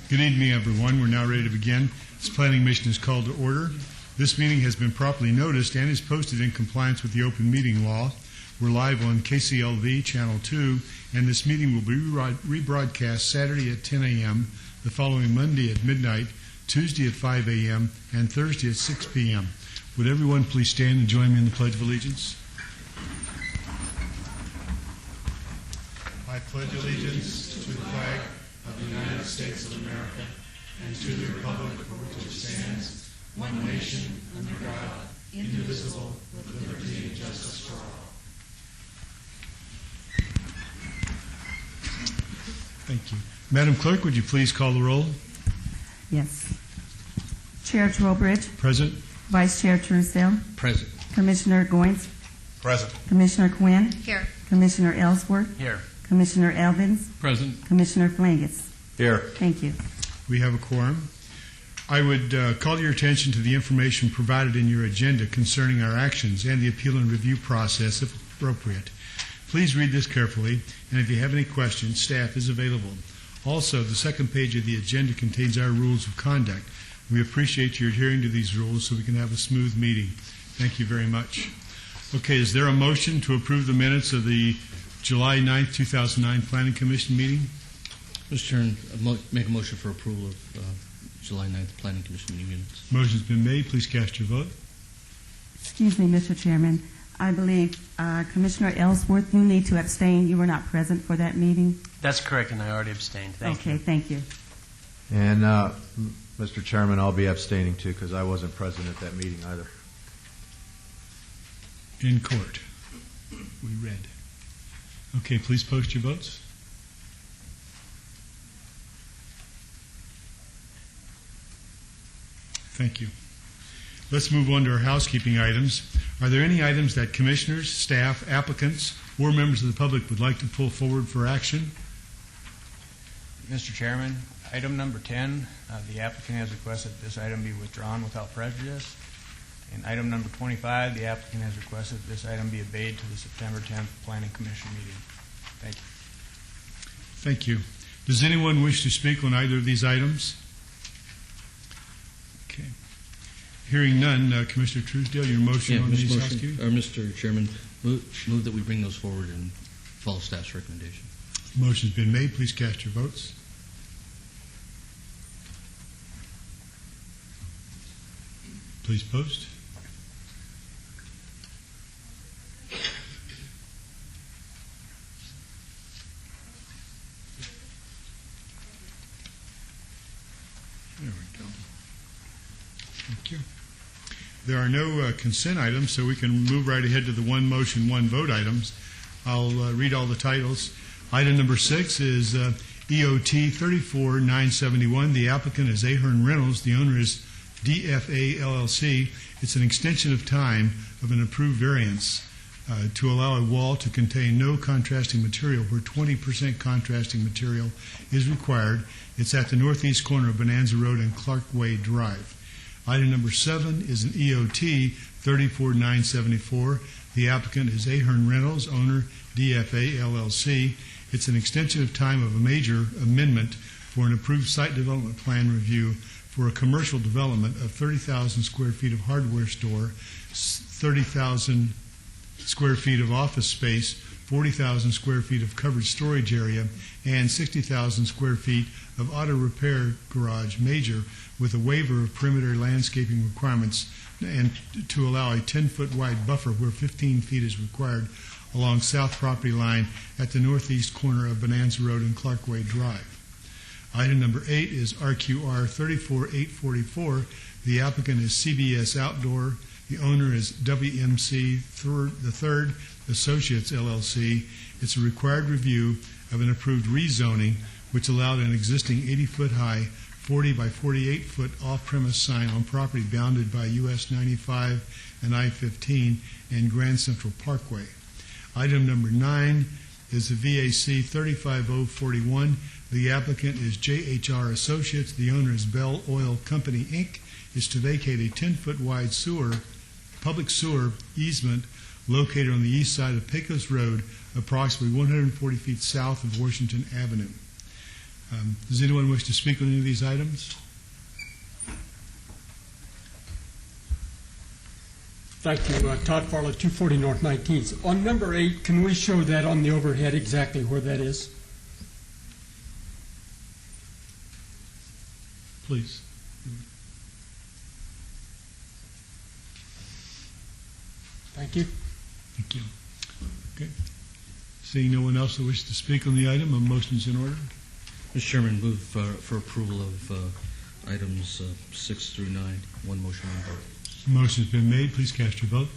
Good evening, everyone. We're now ready to begin. This planning mission is called to order. This meeting has been properly noticed and is posted in compliance with the open meeting law. We're live on KCLV Channel 2, and this meeting will be rebroadcast Saturday at 10 a.m., the following Monday at midnight, Tuesday at 5 a.m., and Thursday at 6 p.m. Would everyone please stand and join me in the Pledge of Allegiance? I pledge allegiance to the flag of the United States of America and to the republic for which it stands, one nation, under God, indivisible, with liberty and justice for all. Thank you. Madam Clerk, would you please call the roll? Yes. Chair Trowbridge. Present. Vice Chair Truesdale. Present. Commissioner Goins. Present. Commissioner Quinn. Here. Commissioner Ellsworth. Here. Commissioner Elvins. Present. Commissioner Flangus. Here. Thank you. We have a quorum. I would call your attention to the information provided in your agenda concerning our actions and the appeal and review process, if appropriate. Please read this carefully, and if you have any questions, staff is available. Also, the second page of the agenda contains our rules of conduct. We appreciate your adhering to these rules so we can have a smooth meeting. Thank you very much. Okay, is there a motion to approve the minutes of the July 9th, 2009 Planning Commission meeting? Mr. Chairman, make a motion for approval of July 9th Planning Commission meeting minutes. Motion's been made. Please cast your vote. Excuse me, Mr. Chairman. I believe Commissioner Ellsworth, you need to abstain. You were not present for that meeting. That's correct, and I already abstained. Thank you. Okay, thank you. And, Mr. Chairman, I'll be abstaining too because I wasn't present at that meeting either. In court. We read. Okay, please post your votes. Thank you. Let's move on to our housekeeping items. Are there any items that commissioners, staff, applicants, or members of the public would like to pull forward for action? Mr. Chairman, item number 10, the applicant has requested this item be withdrawn without prejudice. And item number 25, the applicant has requested this item be obeyed to the September 10th Planning Commission meeting. Thank you. Thank you. Does anyone wish to speak on either of these items? Okay. Hearing none, Commissioner Truesdale, your motion on these housekeeping? Mr. Chairman, move that we bring those forward and follow staff's recommendation. Motion's been made. Please cast your votes. Please post. There we go. Thank you. There are no consent items, so we can move right ahead to the one motion, one vote items. I'll read all the titles. Item number 6 is EOT 34971. The applicant is Ahern Reynolds. The owner is DFA LLC. It's an extension of time of an approved variance to allow a wall to contain no contrasting material where 20% contrasting material is required. It's at the northeast corner of Bonanza Road and Clarkway Drive. Item number 7 is an EOT 34974. The applicant is Ahern Reynolds, owner DFA LLC. It's an extension of time of a major amendment for an approved site development plan review for a commercial development of 30,000 square feet of hardware store, 30,000 square feet of office space, 40,000 square feet of covered storage area, and 60,000 square feet of auto repair garage major with a waiver of perimeter landscaping requirements and to allow a 10-foot wide buffer where 15 feet is required along south property line at the northeast corner of Bonanza Road and Clarkway Drive. Item number 8 is RQR 34844. The applicant is CBS Outdoor. The owner is WMC III Associates LLC. It's a required review of an approved rezoning which allowed an existing 80-foot high, 40 by 48-foot off-premise sign on property bounded by US 95 and I-15 and Grand Central Parkway. Item number 9 is the VAC 35041. The applicant is JHR Associates. The owner is Bell Oil Company, Inc. Is to vacate a 10-foot wide public sewer easement located on the east side of Pecos Road, approximately 140 feet south of Washington Avenue. Does anyone wish to speak on any of these items? Thank you. Todd Farley, 240 North 19th. On number 8, can we show that on the overhead exactly where that is? Please. Thank you. Thank you. Okay. Seeing no one else that wishes to speak on the item, a motion is in order. Mr. Chairman, move for approval of items 6 through 9. One motion, one vote. Motion's been made. Please cast your vote.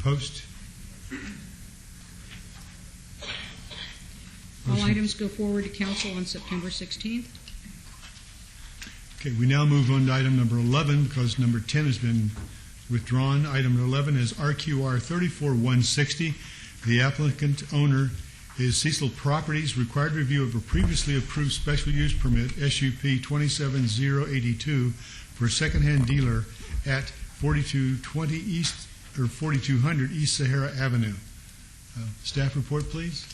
Post. All Motion- items go forward to council on September 16th. Okay, we now move on to item number 11 because number 10 has been withdrawn. Item 11 is RQR 34160. The applicant owner is Cecil Properties. Required review of a previously approved special use permit, SUP 27082, for a secondhand dealer at 4220 East or 4200 East Sahara Avenue. Staff report, please.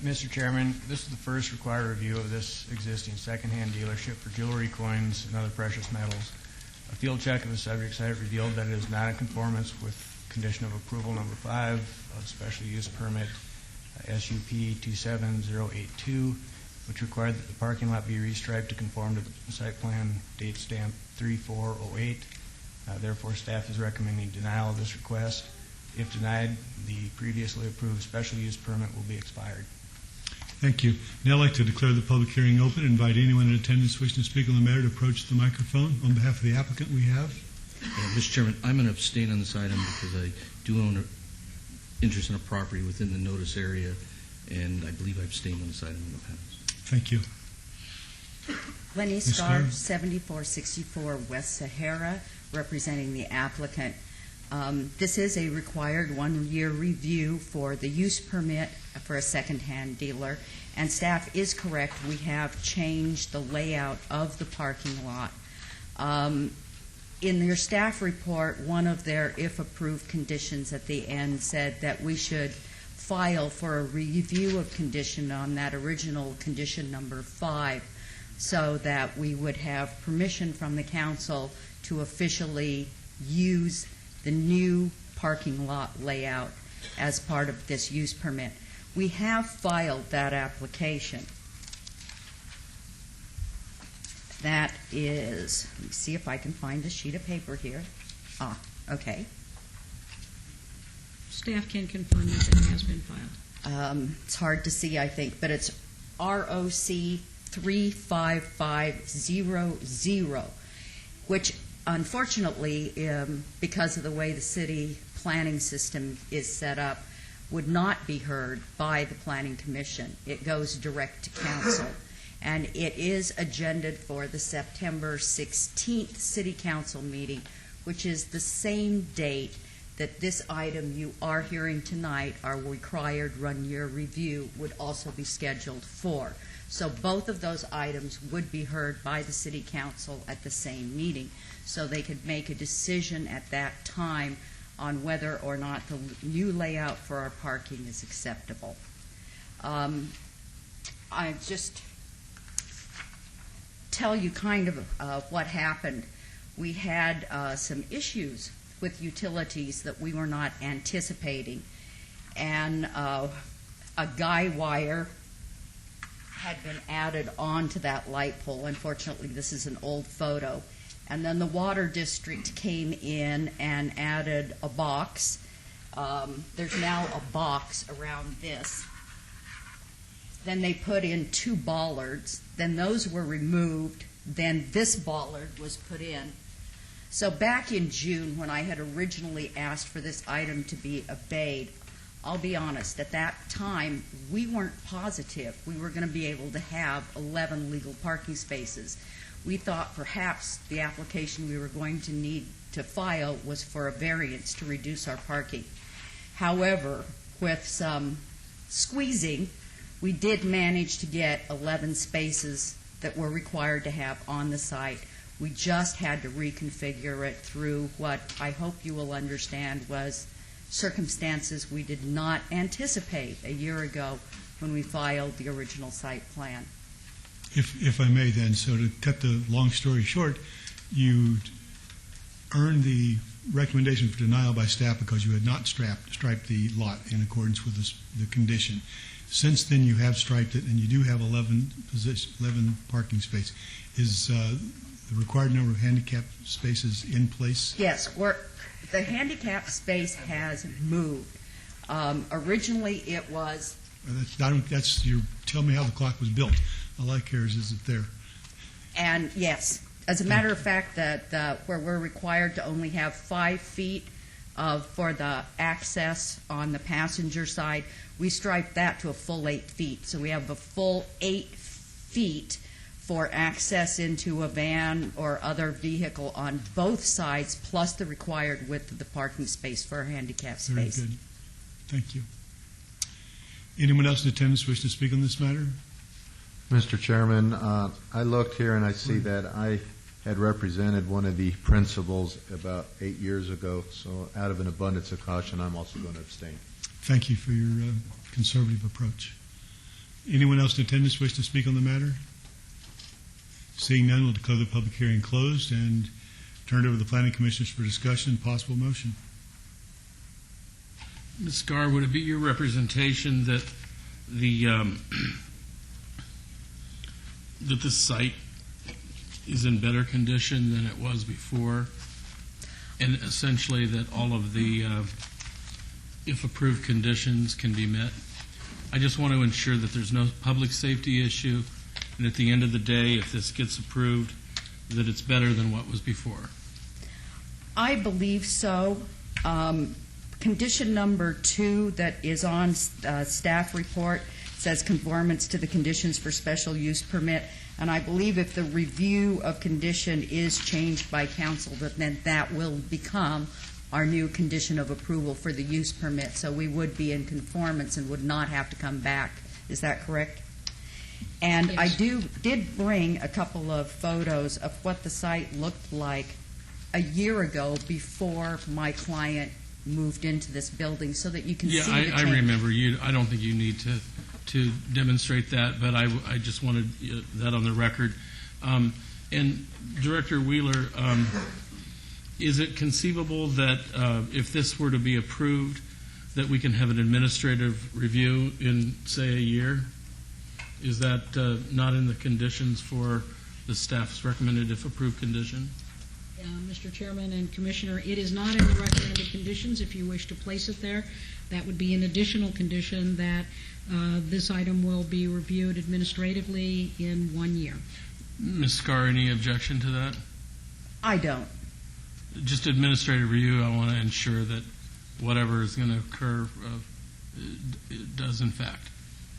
Mr. Chairman, this is the first required review of this existing secondhand dealership for jewelry, coins, and other precious metals. A field check of the subject site revealed that it is not in conformance with condition of approval number 5 of special use permit SUP 27082, which required that the parking lot be restriped to conform to the site plan date stamp 3408. Therefore, staff is recommending denial of this request. If denied, the previously approved special use permit will be expired. Thank you. Now I'd like to declare the public hearing open and invite anyone in attendance wishing to speak on the matter to approach the microphone. On behalf of the applicant, we have. Mr. Chairman, I'm going to abstain on this item because I do own an interest in a property within the notice area, and I believe I've abstained on this item in the past. Thank you. Lenny Ms. Starr, Starr. 7464 West Sahara, representing the applicant. This is a required one-year review for the use permit for a second-hand dealer, and staff is correct. We have changed the layout of the parking lot. In their staff report, one of their if-approved conditions at the end said that we should file for a review of condition on that original condition number 5 so that we would have permission from the council to officially use the new parking lot layout as part of this use permit. We have filed that application. That is, let me see if I can find the sheet of paper here. Okay. Staff can confirm that it has been filed. It's hard to see, I think, but it's ROC 35500, which unfortunately, because of the way the city planning system is set up, would not be heard by the Planning Commission. It goes direct to council. And it is agended for the September 16th City Council meeting, which is the same date that this item you are hearing tonight, our required one-year review, would also be scheduled for. So both of those items would be heard by the City Council at the same meeting, so they could make a decision at that time on whether or not the new layout for our parking is acceptable. I just tell you kind of what happened. We had some issues with utilities that we were not anticipating, and a guy wire had been added onto that light pole. Unfortunately, this is an old photo. And then the water district came in and added a box. There's now a box around this. Then they put in 2 bollards. Then those were removed. Then this bollard was put in. So back in June, when I had originally asked for this item to be obeyed, I'll be honest, at that time, we weren't positive we were going to be able to have 11 legal parking spaces. We thought perhaps the application we were going to need to file was for a variance to reduce our parking. However, with some squeezing, we did manage to get 11 spaces that were required to have on the site. We just had to reconfigure it through what I hope you will understand was circumstances we did not anticipate a year ago when we filed the original site plan. If I may then, so to cut the long story short, you earned the recommendation for denial by staff because you had not striped the lot in accordance with the condition. Since then, you have striped it, and you do have 11 parking spaces. Is the required number of handicap spaces in place? Yes, the handicap space has moved. Originally, it was Tell me how the clock was built. All I care is it there? And yes, as a matter of fact, that where we're required to only have 5 feet for the access on the passenger side, we striped that to a full 8 feet. So we have a full 8 feet for access into a van or other vehicle on both sides, plus the required width of the parking space for a handicap space. Very good. Thank you. Anyone else in attendance wish to speak on this matter? Mr. Chairman, I looked here and I see that I had represented one of the principals about 8 years ago, so out of an abundance of caution, I'm also going to abstain. Thank you for your conservative approach. Anyone else in attendance wish to speak on the matter? Seeing none, we'll declare the public hearing closed and turn it over to the Planning Commissioners for discussion and possible motion. Ms. Scar, would it be your representation that that the site is in better condition than it was before, and essentially that all of the, if approved conditions can be met? I just want to ensure that there's no public safety issue, and at the end of the day, if this gets approved, that it's better than what was before. I believe so. Condition number 2 that is on staff report says conformance to the conditions for special use permit, and I believe if the review of condition is changed by council, then that will become our new condition of approval for the use permit. So we would be in conformance and would not have to come back. Is that correct? And Yes. I did bring a couple of photos of what the site looked like a year ago before my client moved into this building, so that you can see the change. I remember. I don't think you need to demonstrate that, but I just wanted that on the record. And Director Wheeler, is it conceivable that if this were to be approved, that we can have an administrative review in, say, a year? Is that not in the conditions for the staff's recommended if approved condition? Mr. Chairman and Commissioner, it is not in the recommended conditions. If you wish to place it there, that would be an additional condition that this item will be reviewed administratively in 1 year. Ms. Scar, any objection to that? I don't. Just administrative review, I want to ensure that whatever is going to occur it does in fact.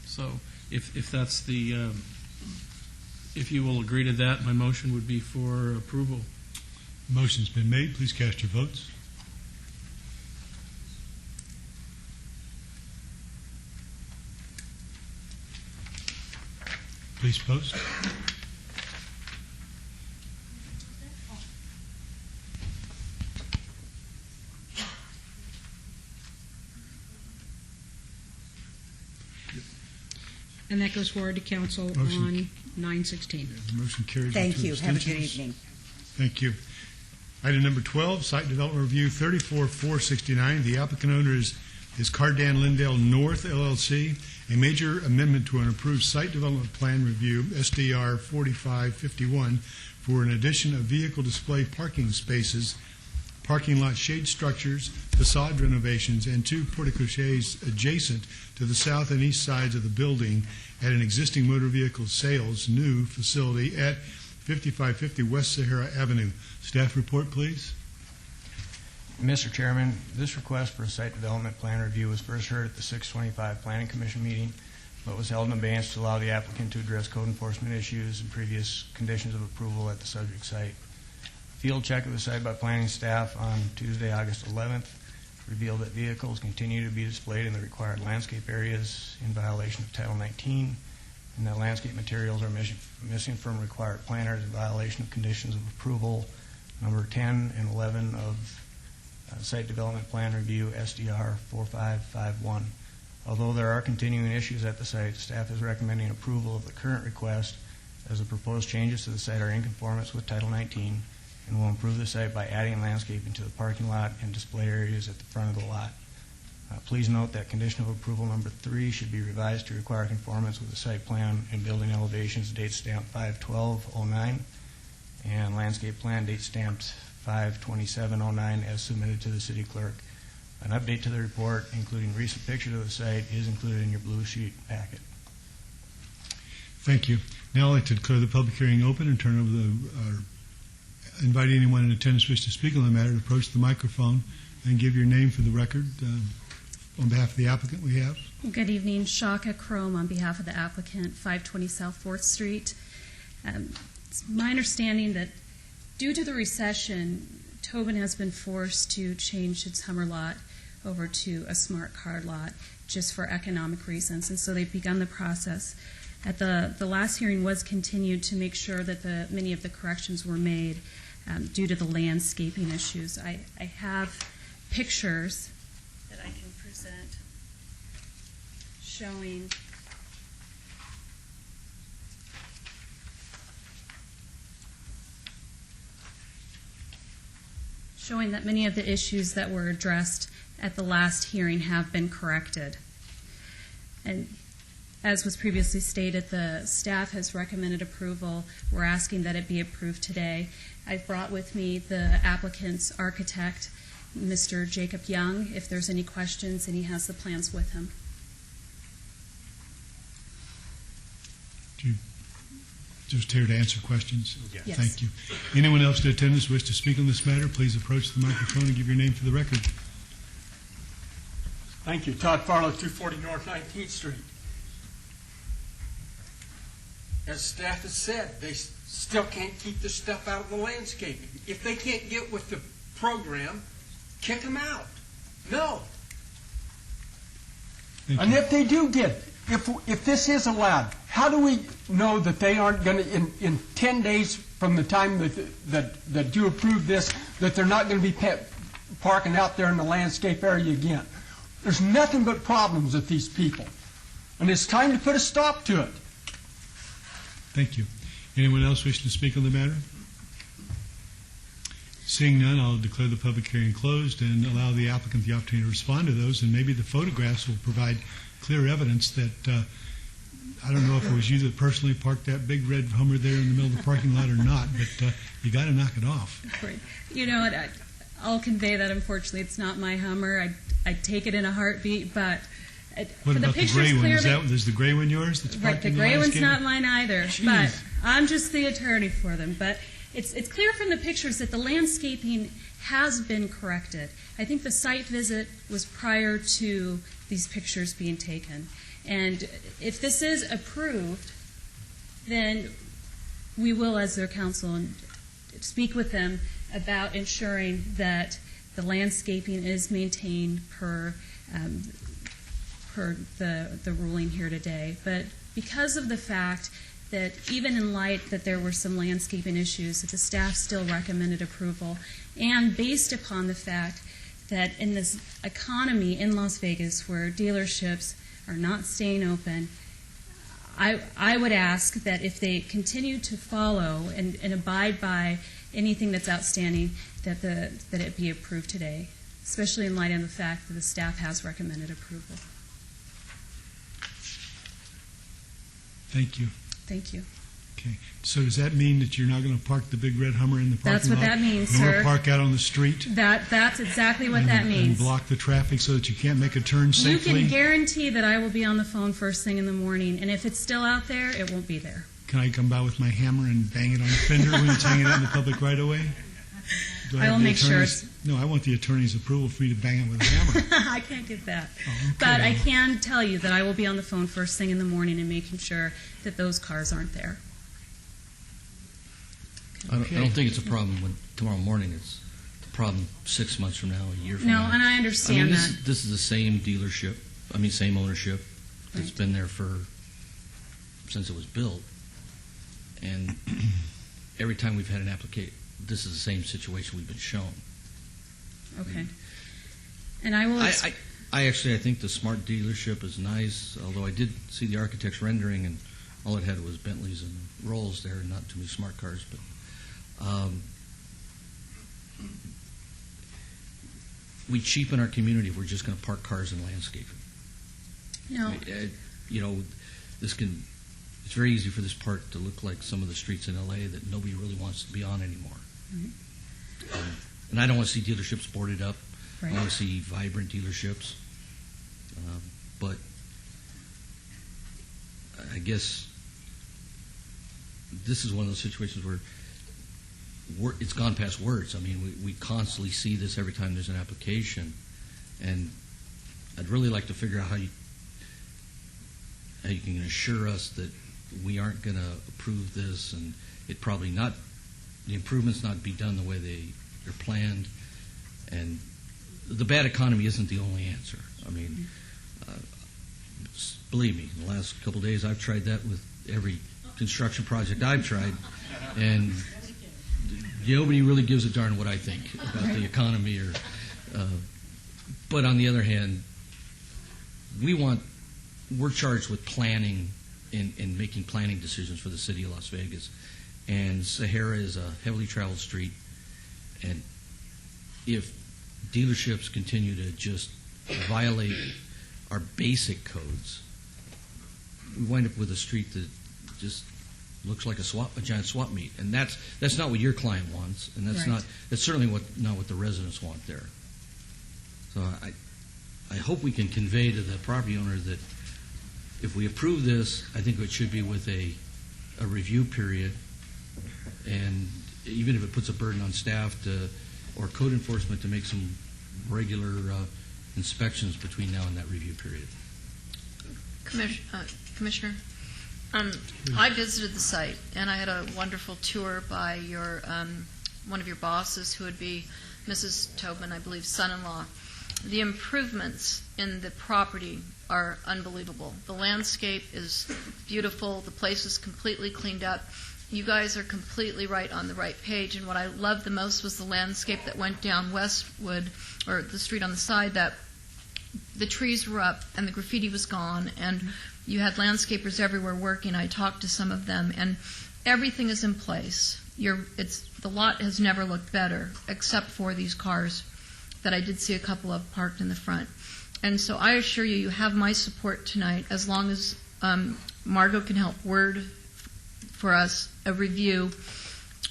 So if that's the, if you will agree to that, my motion would be for approval. Motion's been made. Please cast your votes. Please post. And that goes forward to council Motion. on 9/16. The motion carries. Thank with two you. Have a good abstentions. evening. Thank you. Item number 12, Site Development Review 34469. The applicant owner is Cardan Lindale North LLC, a major amendment to an approved Site Development Plan Review, SDR 4551, for an addition of vehicle display parking spaces, parking lot shade structures, facade renovations, and 2 porticoches adjacent to the south and east sides of the building at an existing motor vehicle sales new facility at 5550 West Sahara Avenue. Staff report, please. Mr. Chairman, this request for a site development plan review was first heard at the 625 Planning Commission meeting, but was held in abeyance to allow the applicant to address code enforcement issues and previous conditions of approval at the subject site. Field check of the site by planning staff on Tuesday, August 11th, revealed that vehicles continue to be displayed in the required landscape areas in violation of Title 19, and that landscape materials are missing from required planters in violation of conditions of approval number 10 and 11 of Site Development Plan Review SDR 4551. Although there are continuing issues at the site, staff is recommending approval of the current request as the proposed changes to the site are in conformance with Title 19 and will improve the site by adding landscaping to the parking lot and display areas at the front of the lot. Please note that condition of approval number 3 should be revised to require conformance with the site plan and building elevations date stamped 5/12/09 and landscape plan date stamped 5/27/09 as submitted to the city clerk. An update to the report, including recent pictures of the site, is included in your blue sheet packet. Thank you. Now I'd like to declare the public hearing open and turn over invite anyone in attendance who wishes to speak on the matter to approach the microphone and give your name for the record. On behalf of the applicant, we have. Good evening. Shaka Chrome on behalf of the applicant, 520 South 4th Street. It's my understanding that due to the recession, Tobin has been forced to change its Hummer lot over to a smart card lot just for economic reasons, and so they've begun the process. At the last hearing was continued to make sure that many of the corrections were made due to the landscaping issues. I have pictures that I can present showing that many of the issues that were addressed at the last hearing have been corrected. And as was previously stated, the staff has recommended approval. We're asking that it be approved today. I've brought with me the applicant's architect, Mr. Jacob Young, if there's any questions, and he has the plans with him. Just here to answer questions? Yes. Thank you. Anyone else in attendance wish to speak on this matter, please approach the microphone and give your name for the record. Thank you. Todd Farlow, 240 North 19th Street. As staff has said, they still can't keep this stuff out of the landscaping. If they can't get with the program, kick them out. No. Thank And you. if they do get, if this is allowed, how do we know that they aren't going to, in 10 days from the time that you approve this, that they're not going to be parking out there in the landscape area again? There's nothing but problems with these people. And it's time to put a stop to it. Thank you. Anyone else wish to speak on the matter? Seeing none, I'll declare the public hearing closed and allow the applicant the opportunity to respond to those, and maybe the photographs will provide clear evidence that I don't know if it was you that personally parked that big red Hummer there in the middle of the parking lot or not, but you got to knock it off. Right. You know what? I'll convey that. Unfortunately, it's not my Hummer. I'd take it in a heartbeat, but What for the about the pictures gray one? clearly, Is the gray one yours? That's right, parked the in gray one's landscape? not mine either. Jeez. But I'm just the attorney for them. But it's clear from the pictures that the landscaping has been corrected. I think the site visit was prior to these pictures being taken. And if this is approved, then we will, as their counsel, speak with them about ensuring that the landscaping is maintained per the ruling here today. But because of the fact that even in light that there were some landscaping issues, that the staff still recommended approval, and based upon the fact that in this economy in Las Vegas where dealerships are not staying open, I would ask that if they continue to follow and abide by anything that's outstanding, that it be approved today, especially in light of the fact that the staff has recommended approval. Thank you. Thank you. Okay. So does that mean that you're not going to park the big red Hummer in the parking lot? That's what that means, Nor sir. park out on the street? That's exactly what that And means. block the traffic so that you can't make a turn safely? You can guarantee that I will be on the phone first thing in the morning, and if it's still out there, it won't be there. Can I come by with my hammer and bang it on the fender when it's hanging out in the public right away? Do I have will the make sure attorney's- No, I want the attorney's approval for me to bang it with a hammer. I can't get that. Oh, okay. But I can tell you that I will be on the phone first thing in the morning and making sure that those cars aren't there. I don't think it's a problem when tomorrow morning. It's a problem 6 months from now, a year from No, now. and I I understand mean, that. this is the same dealership. I mean, same ownership that's Right. been there since it was built. And every time we've had an application, this is the same situation we've been shown. Okay. And I will. I think the smart dealership is nice, although I did see the architect's rendering, and all it had was Bentleys and Rolls there, not too many smart cars. But we cheapen our community if we're just going to park cars and landscaping. No. This can. It's very easy for this park to look like some of the streets in L.A. that nobody really wants to be on anymore. Right. And I don't want to see dealerships boarded up. Right. I want to see vibrant dealerships. But I guess this is one of those situations where it's gone past words. I mean, we constantly see this every time there's an application, and I'd really like to figure out how you can assure us that we aren't going to approve this, and it probably not, the improvements not be done the way they're planned, and the bad economy isn't the only answer. I mean, believe me, in the last couple of days I've tried that with every construction project I've tried, and nobody really gives a darn what I think about the economy. But on the other hand, we're charged with planning and making planning decisions for the city of Las Vegas, and Sahara is a heavily traveled street, and if dealerships continue to just violate our basic codes, we wind up with a street that just looks like a giant swap meet, and that's not what your client wants, and that's Right. that's certainly not what the residents want there. So I hope we can convey to the property owner that if we approve this, I think it should be with a review period, and even if it puts a burden on staff or code enforcement to make some regular inspections between now and that review period. Commissioner, I visited the site, and I had a wonderful tour by your one of your bosses, who would be Mrs. Tobin, I believe, son-in-law. The improvements in the property are unbelievable. The landscape is beautiful. The place is completely cleaned up. You guys are completely right on the right page, and what I loved the most was the landscape that went down Westwood, or the street on the side, that the trees were up and the graffiti was gone, and you had landscapers everywhere working. I talked to some of them, and everything is in place. The lot has never looked better, except for these cars that I did see a couple of parked in the front. And so I assure you, you have my support tonight, as long as Margot can help word for us a review.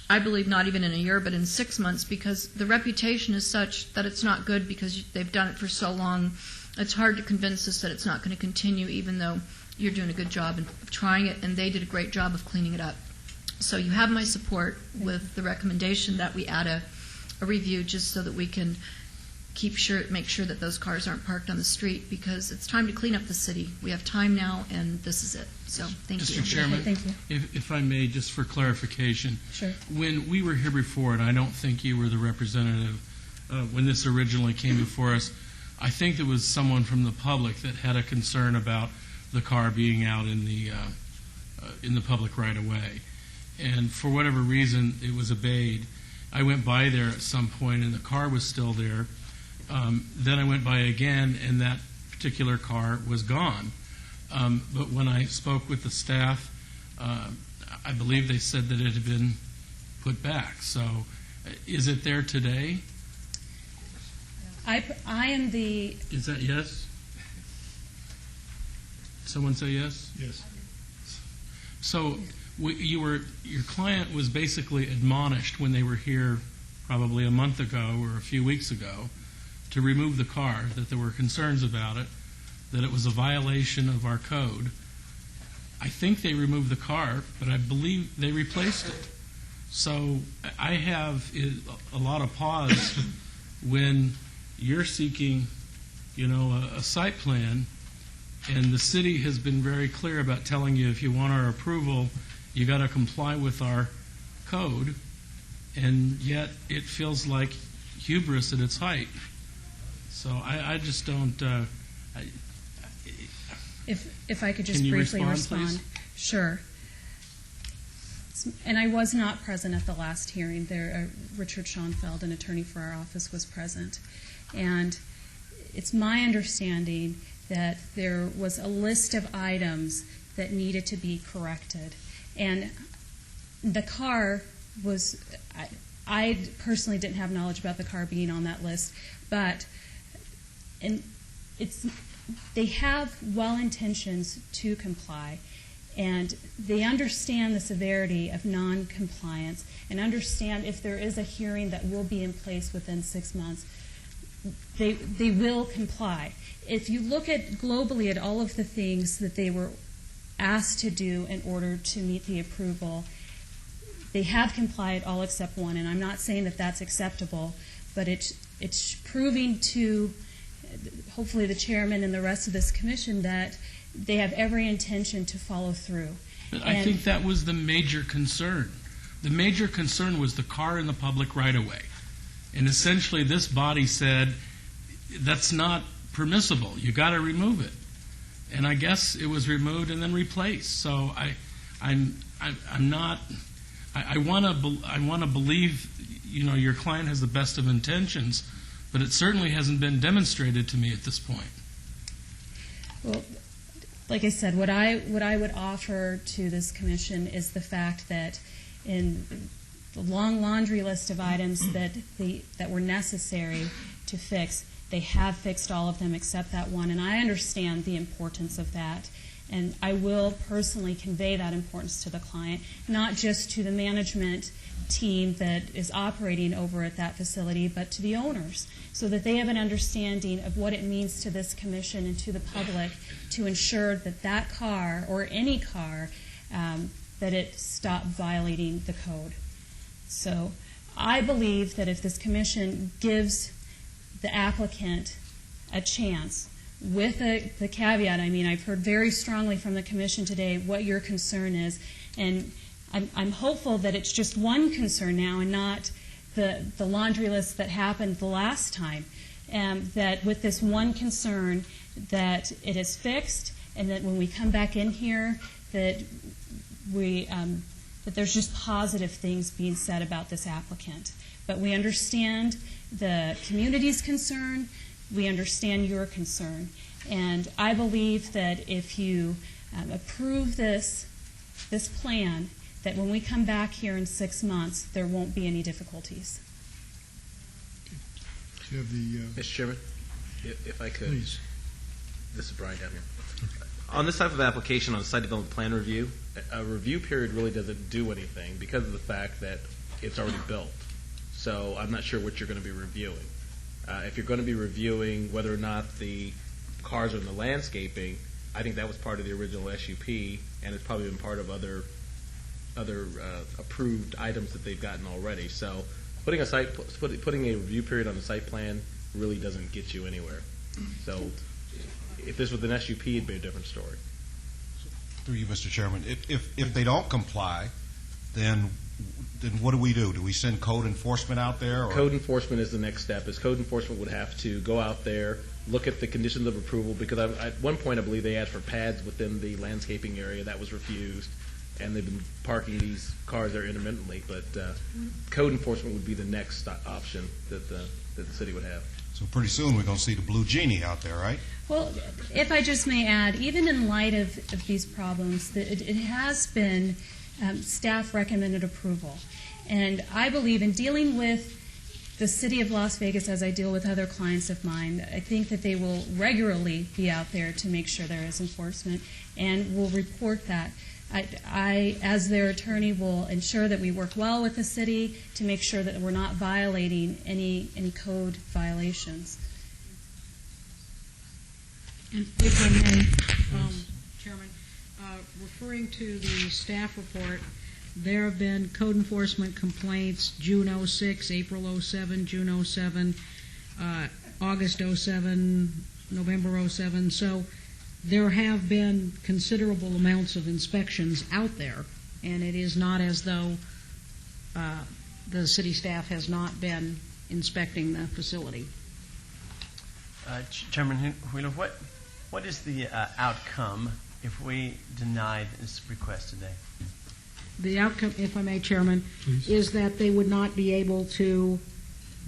I believe not even in a year, but in 6 months, because the reputation is such that it's not good because they've done it for so long. It's hard to convince us that it's not going to continue, even though you're doing a good job of trying it, and they did a great job of cleaning it up. So you have my support with the recommendation that we add a review, just so that we can make sure that those cars aren't parked on the street, because it's time to clean up the city. We have time now, and this is it. So thank you. Mr. Chairman, Thank you. if I may, just for clarification, Sure. when we were here before, and I don't think you were the representative when this originally came before us, I think there was someone from the public that had a concern about the car being out in the public right of way, and for whatever reason, it was obeyed. I went by there at some point, and the car was still there. Then I went by again, and that particular car was gone. But when I spoke with the staff, I believe they said that it had been put back. So is it there today? I am the, Is that yes? Someone say yes? Yes. So your client was basically admonished when they were here probably a month ago or a few weeks ago to remove the car, that there were concerns about it, that it was a violation of our code. I think they removed the car, but I believe they replaced it. So I have a lot of pause when you're seeking, a site plan, and the city has been very clear about telling you if you want our approval, you got to comply with our code, and yet it feels like hubris at its height. So I just don't. if I could just Can you briefly respond, please? Sure. And I was not present at the last hearing. There, Richard Schoenfeld, an attorney for our office, was present. And it's my understanding that there was a list of items that needed to be corrected. And the car was, I personally didn't have knowledge about the car being on that list, but they have well intentions to comply, and they understand the severity of non-compliance and understand if there is a hearing that will be in place within 6 months, they will comply. If you look at globally at all of the things that they were asked to do in order to meet the approval, they have complied all except one, and I'm not saying that that's acceptable, but it's proving to hopefully the chairman and the rest of this commission that they have every intention to follow through. But I think that was the major concern. The major concern was the car in the public right-of-way. And essentially this body said, that's not permissible. You got to remove it. And I guess it was removed and then replaced. So I want to believe, your client has the best of intentions, but it certainly hasn't been demonstrated to me at this point. Well, like I said, what I would offer to this commission is the fact that in the long laundry list of items that were necessary to fix, they have fixed all of them except that one, and I understand the importance of that. And I will personally convey that importance to the client, not just to the management team that is operating over at that facility, but to the owners, so that they have an understanding of what it means to this commission and to the public to ensure that that car, or any car, that it stop violating the code. So I believe that if this commission gives the applicant a chance, with the caveat, I've heard very strongly from the commission today what your concern is, and I'm hopeful that it's just one concern now and not the laundry list that happened the last time, that with this one concern that it is fixed, and that when we come back in here that that there's just positive things being said about this applicant. But we understand the community's concern, we understand your concern, and I believe that if you approve this plan, that when we come back here in 6 months, there won't be any difficulties. Do you have the... Mr. Chairman, if I could. Please. This is Brian down here. On this type of application, on site development plan review, a review period really doesn't do anything because of the fact that it's already built. So I'm not sure what you're going to be reviewing. If you're going to be reviewing whether or not the cars are in the landscaping, I think that was part of the original SUP, and it's probably been part of other approved items that they've gotten already. So putting a review period on the site plan really doesn't get you anywhere. So if this was an SUP, it'd be a different story. Through you, Mr. Chairman, if they don't comply, then what do we do? Do we send code enforcement out there? Or? Code enforcement is the next step. Code enforcement would have to go out there, look at the conditions of approval, because at one point I believe they asked for pads within the landscaping area. That was refused, and they've been parking these cars there intermittently. But code enforcement would be the next option that the city would have. So pretty soon we're going to see the blue genie out there, right? Well, if I just may add, even in light of these problems, it has been staff recommended approval. And I believe in dealing with the city of Las Vegas as I deal with other clients of mine, I think that they will regularly be out there to make sure there is enforcement and will report that. I, as their attorney, will ensure that we work well with the city to make sure that we're not violating any code violations. And if I may, Chairman, referring to the staff report, there have been code enforcement complaints June 06, April 07, June 07, August 07, November 07. So there have been considerable amounts of inspections out there, and it is not as though the city staff has not been inspecting the facility. Chairman Wheeler, what is the outcome if we deny this request today? The outcome, if I may, Chairman, is that they would not be able to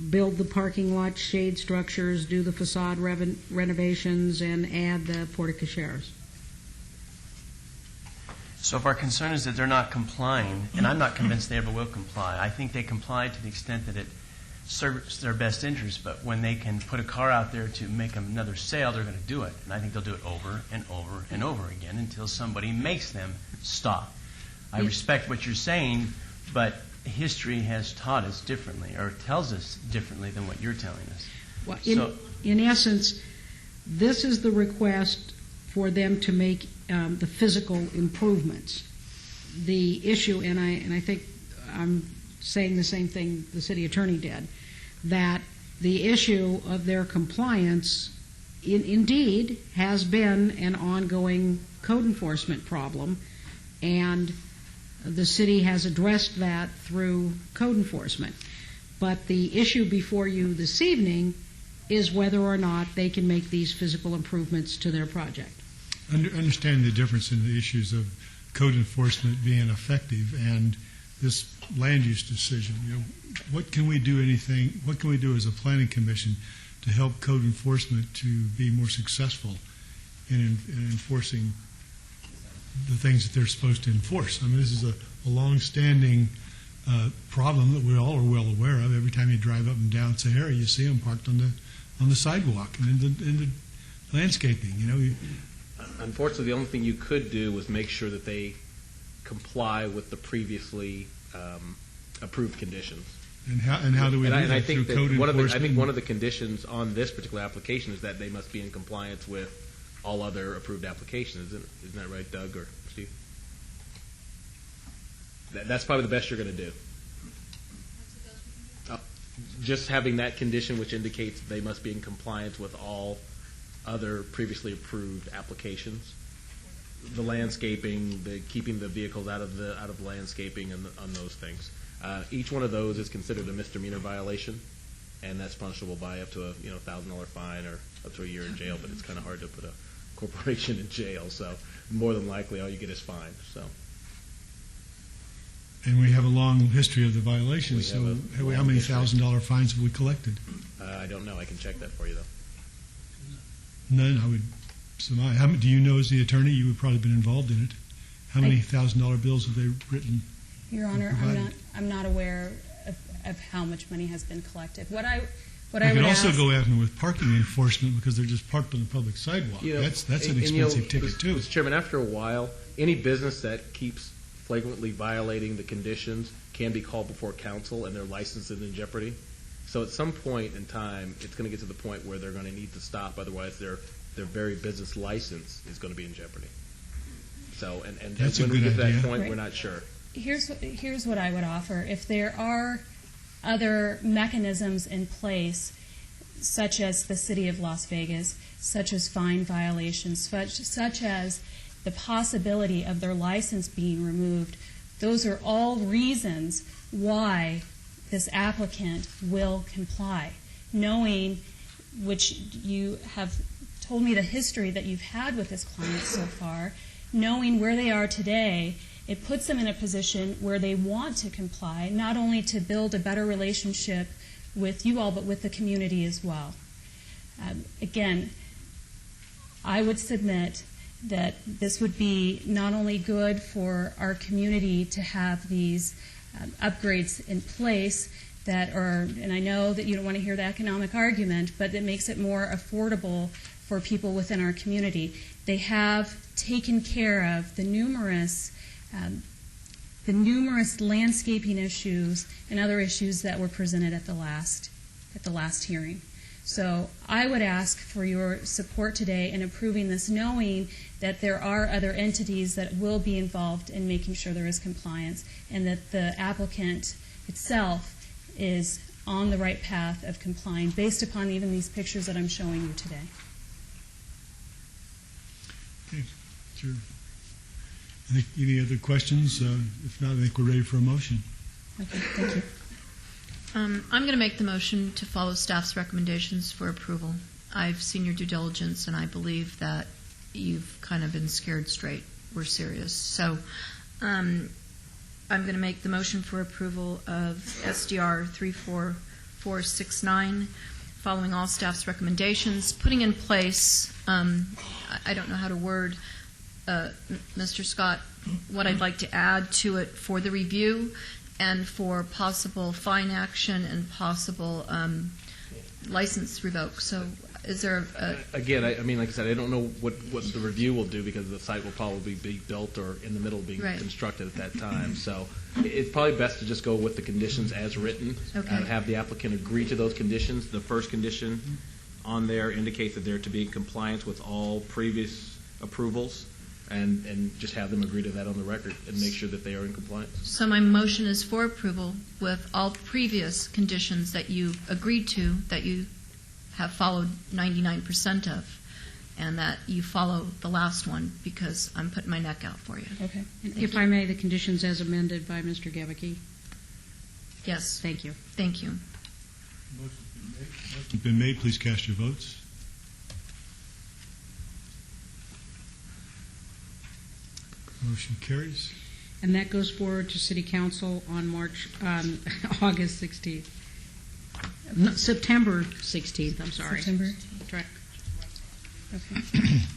build the parking lot, shade structures, do the facade renovations, and add the porte cocheres. So if our concern is that they're not complying, and I'm not convinced they ever will comply, I think they comply to the extent that it serves their best interest, but when they can put a car out there to make another sale, they're going to do it. And I think they'll do it over and over and over again until somebody makes them stop. I respect what you're saying, but history has taught us differently, or tells us differently than what you're telling us. Well, in essence, this is the request for them to make the physical improvements. The issue, and I think I'm saying the same thing the city attorney did, that the issue of their compliance indeed has been an ongoing code enforcement problem, and the city has addressed that through code enforcement. But the issue before you this evening is whether or not they can make these physical improvements to their project. Understand the difference in the issues of code enforcement being effective and this land use decision. What can we do as a planning commission to help code enforcement to be more successful in enforcing the things that they're supposed to enforce? I mean, this is a long-standing problem that we all are well aware of. Every time you drive up and down Sahara, you see them parked on the sidewalk and in the landscaping. Unfortunately, the only thing you could do was make sure that they comply with the previously approved conditions. And how do we do that? I think through code enforcement? I think one of the conditions on this particular application is that they must be in compliance with all other approved applications. Isn't that right, Doug or Steve? That's probably the best you're going to do. Just having that condition which indicates they must be in compliance with all other previously approved applications. The landscaping, keeping the vehicles out of the landscaping, and on those things. Each one of those is considered a misdemeanor violation, and that's punishable by up to a $1,000 fine or up to a year in jail. But it's kind of hard to put a corporation in jail, so more than likely all you get is fined. So. And we have a long history of the violations. So how many $1,000 fines have we collected? I don't know. I can check that for you though. None, I would surmise. Do you know, as the attorney, you would probably been involved in it? How many $1,000 bills have they written? Your Honor, I'm not aware of how much money has been collected. What I would could ask, also go after them with parking enforcement because they're just parked on the public sidewalk. That's an expensive ticket too. Mr. Chairman, after a while, any business that keeps flagrantly violating the conditions can be called before council, and their license is in jeopardy. So at some point in time, it's going to get to the point where they're going to need to stop. Otherwise, their very business license is going to be in jeopardy. So, and that's when we get to that idea. point, Right. we're not sure. Here's what I would offer. If there are other mechanisms in place, such as the City of Las Vegas, such as fine violations, such as the possibility of their license being removed, those are all reasons why this applicant will comply. Knowing, which you have told me the history that you've had with this client so far, knowing where they are today, it puts them in a position where they want to comply, not only to build a better relationship with you all, but with the community as well. Again, I would submit that this would be not only good for our community to have these upgrades in place that are, and I know that you don't want to hear the economic argument, but it makes it more affordable for people within our community. They have taken care of the numerous landscaping issues and other issues that were presented at the last hearing. So I would ask for your support today in approving this, knowing that there are other entities that will be involved in making sure there is compliance, and that the applicant itself is on the right path of complying based upon even these pictures that I'm showing you today. Okay, sure. Any other questions? If not, I think we're ready for a motion. Okay, thank you. I'm going to make the motion to follow staff's recommendations for approval. I've seen your due diligence, and I believe that you've kind of been scared straight. We're serious. So I'm going to make the motion for approval of SDR 469, following all staff's recommendations, putting in place, I don't know how to word, Mr. Scott, what I'd like to add to it for the review and for possible fine action and possible license revoke. So is there Again, I mean, like I said, I don't know what the review will do because the site will probably be built or in the middle of being Right. constructed at that time. So it's probably best to just go with the conditions as written Okay. and have the applicant agree to those conditions. The first condition on there indicates that they're to be in compliance with all previous approvals and just have them agree to that on the record and make sure that they are in compliance. So my motion is for approval with all previous conditions that you agreed to, that you have followed 99% of, and that you follow the last one because I'm putting my neck out for you. Okay. If I may, the conditions as amended by Mr. Gebicki. Yes. Thank you. Thank you. Motion's been made. Please cast your votes. Motion carries. And that goes forward to City Council on August 16th. No, September 16th, I'm sorry. September. Right. Okay.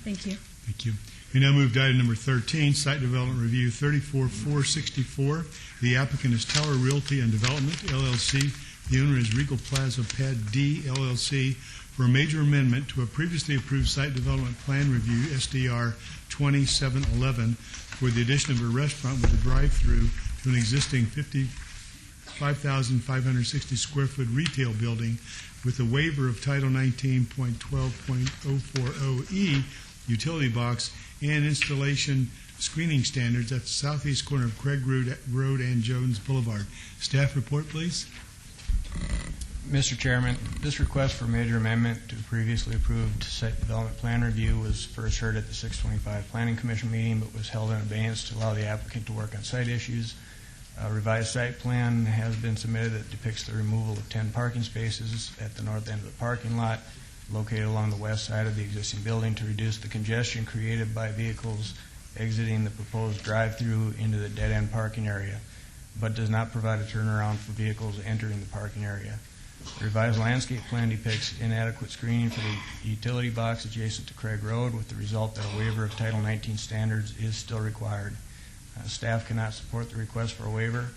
Thank you. Thank you. We now move to item number 13, Site Development Review 34464. The applicant is Tower Realty and Development, LLC. The owner is Regal Plaza Pad D, LLC, for a major amendment to a previously approved Site Development Plan Review, SDR 2711, for the addition of a restaurant with a drive-through to an existing 55,560 square foot retail building with a waiver of Title 19.12.040E utility box and installation screening standards at the southeast corner of Craig Road and Jones Boulevard. Staff report, please. Mr. Chairman, this request for major amendment to previously approved site development plan review was first heard at the 625 Planning Commission meeting, but was held in abeyance to allow the applicant to work on site issues. A revised site plan has been submitted that depicts the removal of 10 parking spaces at the north end of the parking lot, located along the west side of the existing building to reduce the congestion created by vehicles exiting the proposed drive-through into the dead-end parking area, but does not provide a turnaround for vehicles entering the parking area. The revised landscape plan depicts inadequate screening for the utility box adjacent to Craig Road, with the result that a waiver of Title 19 standards is still required. Staff cannot support the request for a waiver,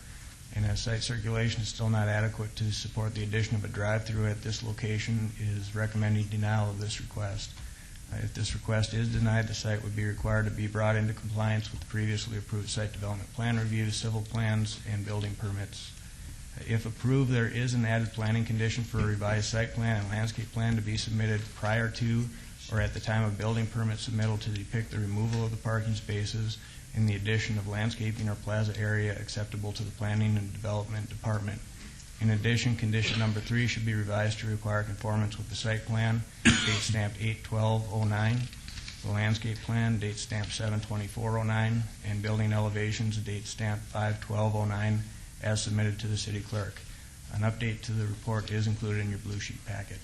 and as site circulation is still not adequate to support the addition of a drive-through at this location, it is recommending denial of this request. If this request is denied, the site would be required to be brought into compliance with the previously approved site development plan review, civil plans, and building permits. If approved, there is an added planning condition for a revised site plan and landscape plan to be submitted prior to or at the time of building permit submittal to depict the removal of the parking spaces and the addition of landscaping or plaza area acceptable to the Planning and Development Department. In addition, condition number 3 should be revised to require conformance with the site plan, date stamped 8/12/09, the landscape plan, date stamped 7/24/09, and building elevations, date stamped 5/12/09, as submitted to the city clerk. An update to the report is included in your blue sheet packet.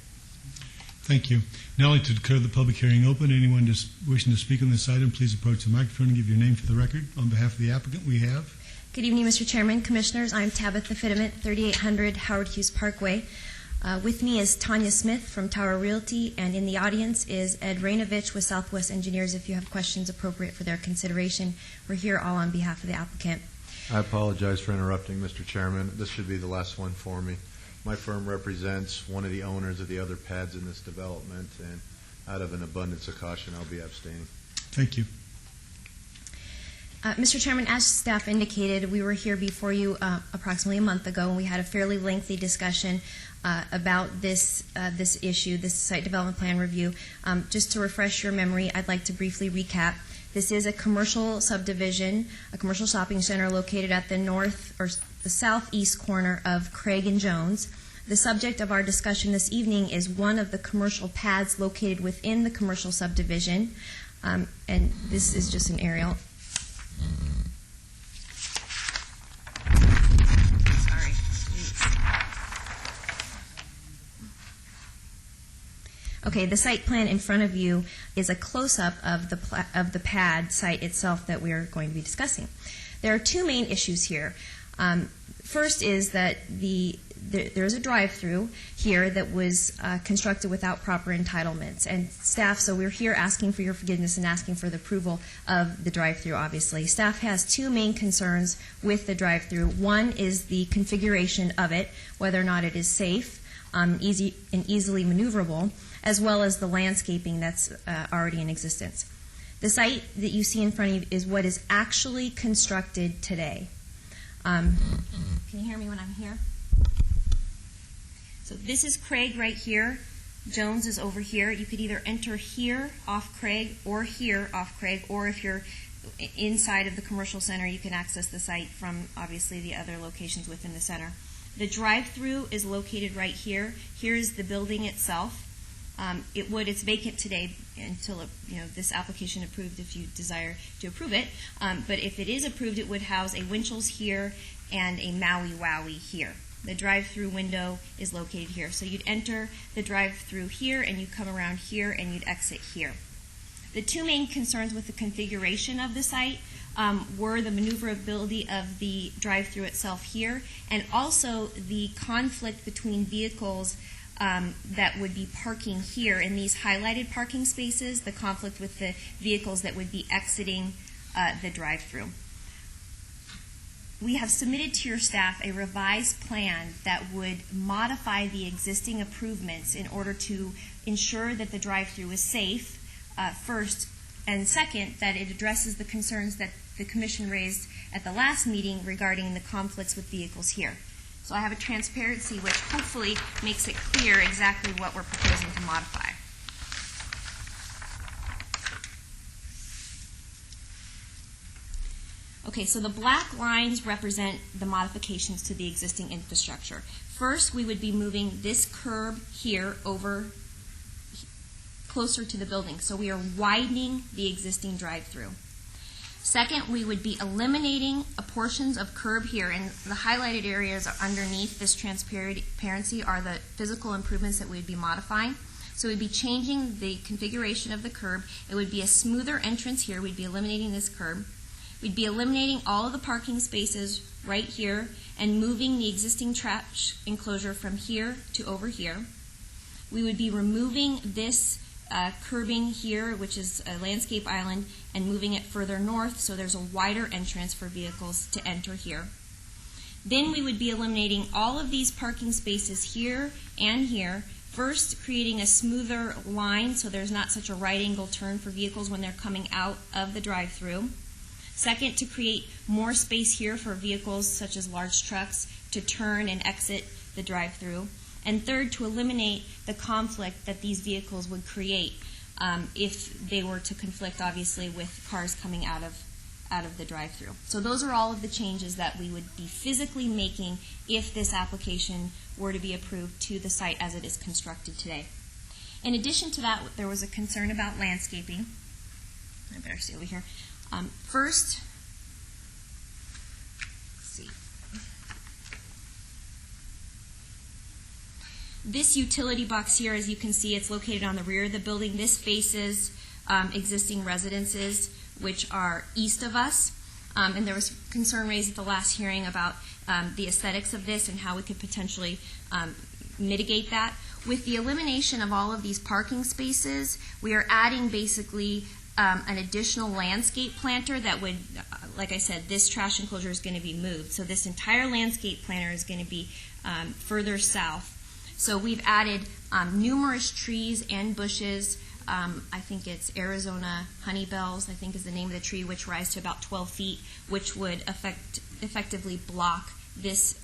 Thank you. Now I'd like to declare the public hearing open. Anyone just wishing to speak on this item, please approach the microphone and give your name for the record. On behalf of the applicant, we have. Good evening, Mr. Chairman, Commissioners. I'm Tabitha Fittement, 3800 Howard Hughes Parkway. With me is Tanya Smith from Tower Realty, and in the audience is Ed Rainovich with Southwest Engineers. If you have questions appropriate for their consideration, we're here all on behalf of the applicant. I apologize for interrupting, Mr. Chairman. This should be the last one for me. My firm represents one of the owners of the other pads in this development, and out of an abundance of caution, I'll be abstaining. Thank you. Mr. Chairman, as staff indicated, we were here before you approximately a month ago, and we had a fairly lengthy discussion about this issue, this site development plan review. Just to refresh your memory, I'd like to briefly recap. This is a commercial subdivision, a commercial shopping center located at the north or the southeast corner of Craig and Jones. The subject of our discussion this evening is one of the commercial pads located within the commercial subdivision, and this is just an aerial. Sorry. Okay, the site plan in front of you is a close-up of the pad site itself that we are going to be discussing. There are two main issues here. First is that there's a drive-through here that was constructed without proper entitlements. And staff, so we're here asking for your forgiveness and asking for the approval of the drive-through, obviously. Staff has two main concerns with the drive-through. One is the configuration of it, whether or not it is safe, easily maneuverable, as well as the landscaping that's already in existence. The site that you see in front of you is what is actually constructed today. Can you hear me when I'm here? So this is Craig right here. Jones is over here. You could either enter here off Craig or here off Craig, or if you're inside of the commercial center, you can access the site from obviously the other locations within the center. The drive-through is located right here. Here's the building itself. It's vacant today until this application approved if you desire to approve it. But if it is approved, it would house a Winchell's here and a Maui Wowie here. The drive-through window is located here. So you'd enter the drive-through here, and you come around here, and you'd exit here. The two main concerns with the configuration of the site were the maneuverability of the drive-through itself here, and also the conflict between vehicles that would be parking here in these highlighted parking spaces, the conflict with the vehicles that would be exiting the drive-through. We have submitted to your staff a revised plan that would modify the existing improvements in order to ensure that the drive-through is safe, first, and second, that it addresses the concerns that the Commission raised at the last meeting regarding the conflicts with vehicles here. So I have a transparency which hopefully makes it clear exactly what we're proposing to modify. Okay, so the black lines represent the modifications to the existing infrastructure. First, we would be moving this curb here over closer to the building. So we are widening the existing drive-through. Second, we would be eliminating portions of curb here, and the highlighted areas underneath this transparency are the physical improvements that we'd be modifying. So we'd be changing the configuration of the curb. It would be a smoother entrance here. We'd be eliminating this curb. We'd be eliminating all of the parking spaces right here and moving the existing trash enclosure from here to over here. We would be removing this curbing here, which is a landscape island, and moving it further north so there's a wider entrance for vehicles to enter here. Then we would be eliminating all of these parking spaces here and here, first creating a smoother line so there's not such a right angle turn for vehicles when they're coming out of the drive-through. Second, to create more space here for vehicles such as large trucks to turn and exit the drive-through. And third, to eliminate the conflict that these vehicles would create if they were to conflict, obviously, with cars coming out of the drive-through. So those are all of the changes that we would be physically making if this application were to be approved to the site as it is constructed today. In addition to that, there was a concern about landscaping. I better stay over here. First, let's see. This utility box here, as you can see, it's located on the rear of the building. This faces existing residences, which are east of us. And there was concern raised at the last hearing about the aesthetics of this and how we could potentially mitigate that. With the elimination of all of these parking spaces, we are adding basically an additional landscape planter that would, like I said, this trash enclosure is going to be moved. So this entire landscape planter is going to be further south. So we've added numerous trees and bushes. I think it's Arizona honeybells, I think is the name of the tree, which rise to about 12 feet, which would effectively block this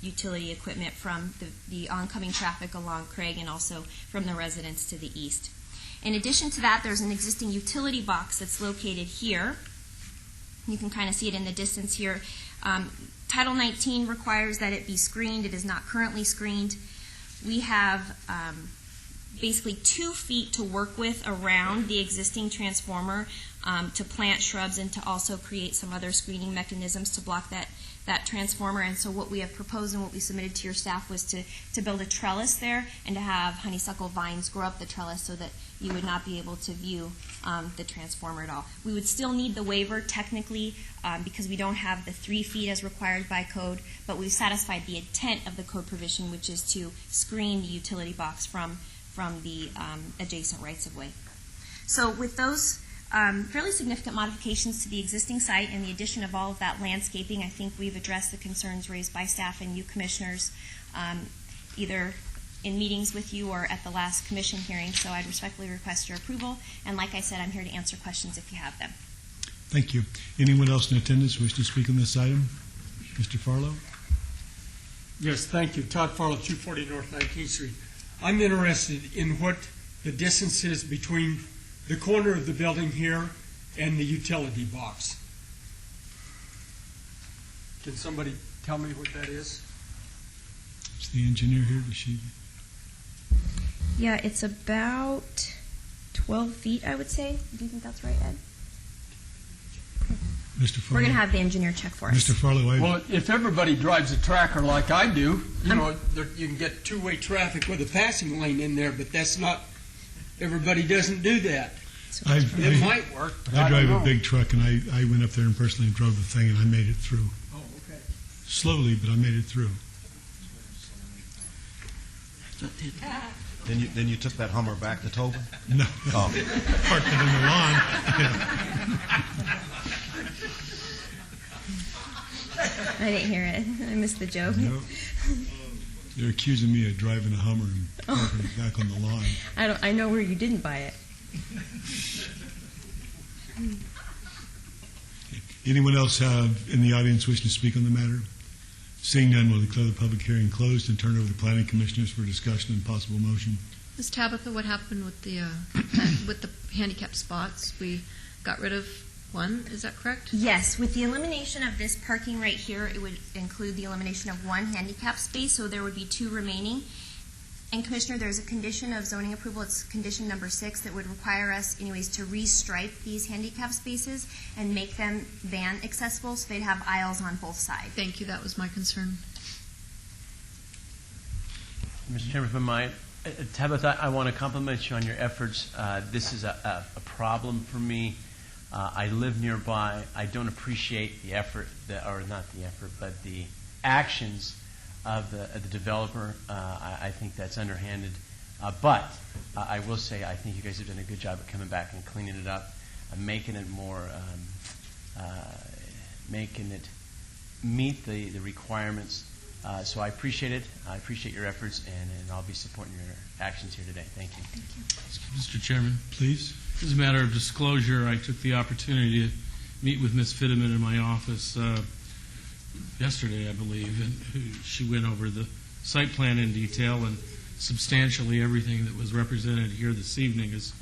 utility equipment from the oncoming traffic along Craig and also from the residents to the east. In addition to that, there's an existing utility box that's located here. You can kind of see it in the distance here. Title 19 requires that it be screened. It is not currently screened. We have basically 2 feet to work with around the existing transformer to plant shrubs and to also create some other screening mechanisms to block that transformer. And so what we have proposed and what we submitted to your staff was to build a trellis there and to have honeysuckle vines grow up the trellis so that you would not be able to view the transformer at all. We would still need the waiver technically because we don't have the 3 feet as required by code, but we've satisfied the intent of the code provision, which is to screen the utility box from the adjacent rights-of-way. So with those fairly significant modifications to the existing site and the addition of all of that landscaping, I think we've addressed the concerns raised by staff and you commissioners, either in meetings with you or at the last commission hearing. So I'd respectfully request your approval. And like I said, I'm here to answer questions if you have them. Thank you. Anyone else in attendance wish to speak on this item? Mr. Farlow? Yes, thank you. Todd Farlow, 240 North 19th Street. I'm interested in what the distance is between the corner of the building here and the utility box. Can somebody tell me what that is? Is the engineer here? Does she? Yeah, it's about 12 feet, I would say. Do you think that's right, Ed? Mr. Farlow? We're going to have the engineer check for us. Mr. Farlow, well, if everybody drives a tracker like I do, you know, you can get two-way traffic with a passing lane in there, but that's not, everybody doesn't do that. It might work, but I drive don't know. a big truck, and I went up there and personally drove the thing, and I made it through. Oh, okay. Slowly, but I made it through. Then you took that Hummer back to Tobin? No. Oh. Parked it in the lawn. I didn't hear it. I missed the joke. No. They're accusing me of driving a Hummer and parking it back on the lawn. I know where you didn't buy it. Anyone else in the audience wishing to speak on the matter? Seeing none, we'll declare the public hearing closed and turn it over to the planning commissioners for discussion and possible motion. Ms. Tabitha, what happened with the handicap spots? We got rid of one, is that correct? Yes, with the elimination of this parking right here, it would include the elimination of one handicap space, so there would be 2 remaining. And Commissioner, there's a condition of zoning approval, it's condition number 6, that would require us anyways to restripe these handicap spaces and make them van accessible so they'd have aisles on both sides. Thank you, that was my concern. Mr. Chairman, if I might, Tabitha, I want to compliment you on your efforts. This is a problem for me. I live nearby. I don't appreciate the effort, or not the effort, but the actions of the developer. I think that's underhanded. But I will say I think you guys have done a good job at coming back and cleaning it up, making it more, making it meet the requirements. So I appreciate it. I appreciate your efforts, and I'll be supporting your actions here today. Thank you. Thank you. Mr. Chairman, Please. as a matter of disclosure, I took the opportunity to meet with Ms. Fitteman in my office yesterday, I believe, and she went over the site plan in detail, and substantially everything that was represented here this evening is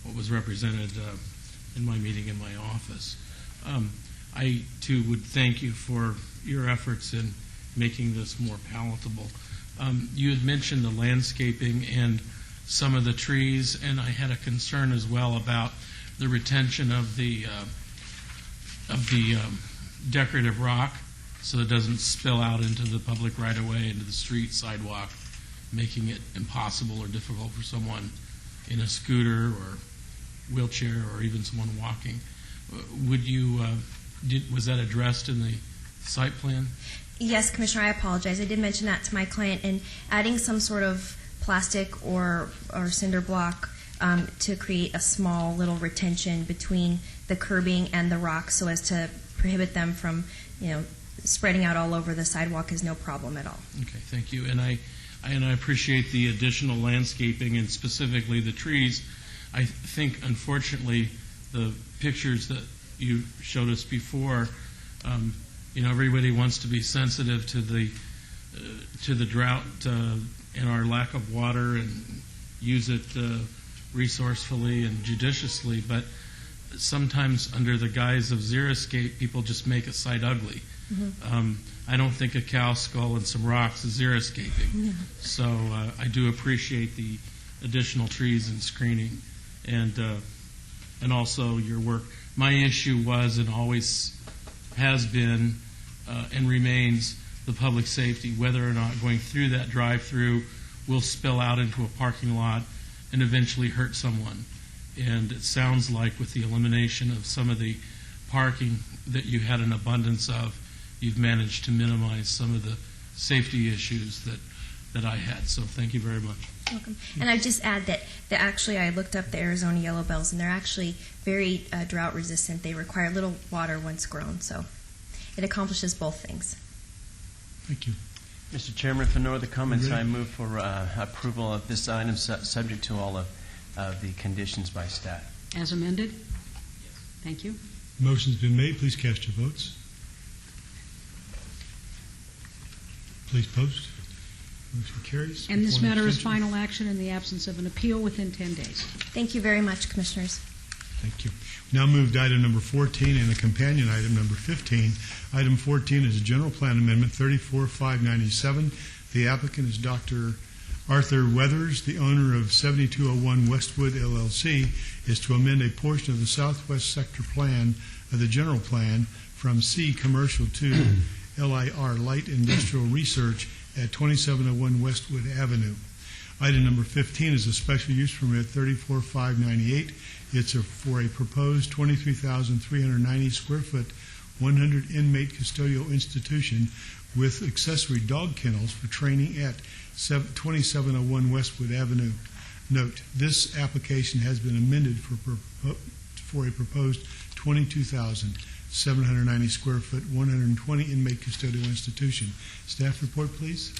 what was represented in my meeting in my office. I, too, would thank you for your efforts in making this more palatable. You had mentioned the landscaping and some of the trees, and I had a concern as well about the retention of the decorative rock so it doesn't spill out into the public right-of-way, into the street, sidewalk, making it impossible or difficult for someone in a scooter or wheelchair or even someone walking. Would you, was that addressed in the site plan? Yes, Commissioner, I apologize. I did mention that to my client, and adding some sort of plastic or cinder block to create a small little retention between the curbing and the rock so as to prohibit them from, spreading out all over the sidewalk is no problem at all. Okay, thank you. And I appreciate the additional landscaping and specifically the trees. I think, unfortunately, the pictures that you showed us before, everybody wants to be sensitive to the drought and our lack of water and use it resourcefully and judiciously, but sometimes under the guise of xeriscape, people just make a site ugly. Mm-hmm. I don't think a cow skull and some rocks is xeriscaping. Mm-hmm. So I do appreciate the additional trees and screening, and also your work. My issue was and always has been and remains the public safety, whether or not going through that drive-through will spill out into a parking lot and eventually hurt someone. And it sounds like with the elimination of some of the parking that you had an abundance of, you've managed to minimize some of the safety issues that I had. So thank you very much. Welcome. And I'd just add that actually I looked up the Arizona yellow bells, and they're actually very drought resistant. They require little water once grown, so it accomplishes both things. Thank you. Mr. Chairman, for no other comments, I move for approval of this item subject to all of the conditions by staff. As amended? Thank you. Motion's been made. Please cast your votes. Please post. Motion carries. And this One matter is abstention. final action in the absence of an appeal within 10 days. Thank you very much, Commissioners. Thank you. Now move to item number 14 and a companion item number 15. Item 14 is a general plan amendment 34597. The applicant is Dr. Arthur Weathers, the owner of 7201 Westwood LLC, is to amend a portion of the southwest sector plan of the general plan from C commercial to LIR light industrial research at 2701 Westwood Avenue. Item number 15 is a special use permit 34598. It's for a proposed 23,390 square foot, 100 inmate custodial institution with accessory dog kennels for training at 2701 Westwood Avenue. Note, this application has been amended for a proposed 22,790 square foot, 120 inmate custodial institution. Staff report, please.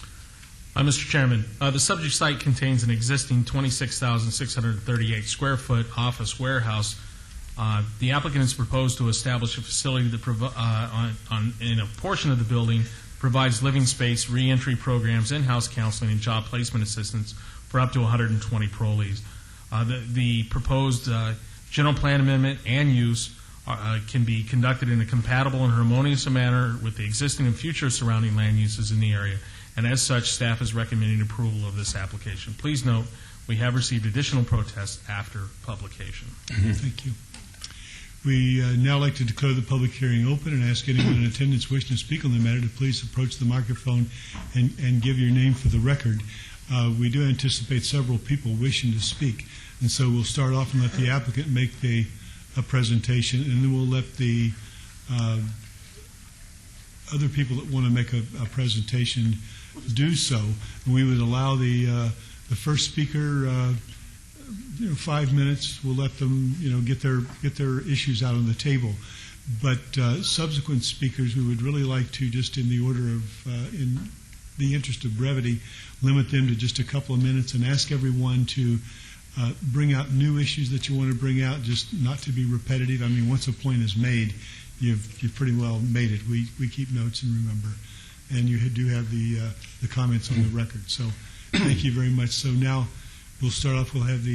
Mr. Chairman, the subject site contains an existing 26,638 square foot office warehouse. The applicant has proposed to establish a facility that in a portion of the building provides living space, reentry programs, in-house counseling, and job placement assistance for up to 120 parolees. The proposed general plan amendment and use can be conducted in a compatible and harmonious manner with the existing and future surrounding land uses in the area. And as such, staff is recommending approval of this application. Please note, we have received additional protests after publication. Thank you. We now like to declare the public hearing open and ask anyone in attendance wishing to speak on the matter to please approach the microphone and give your name for the record. We do anticipate several people wishing to speak, and so we'll start off and let the applicant make a presentation, and then we'll let the other people that want to make a presentation do so. We would allow the first speaker 5 minutes. We'll let them get their issues out on the table. But subsequent speakers, we would really like to, just in the order of in the interest of brevity, limit them to just a couple of minutes and ask everyone to bring out new issues that you want to bring out, just not to be repetitive. I mean, once a point is made, you've pretty well made it. We keep notes and remember, and you do have the comments on the record. So thank you very much. So now we'll start off. We'll have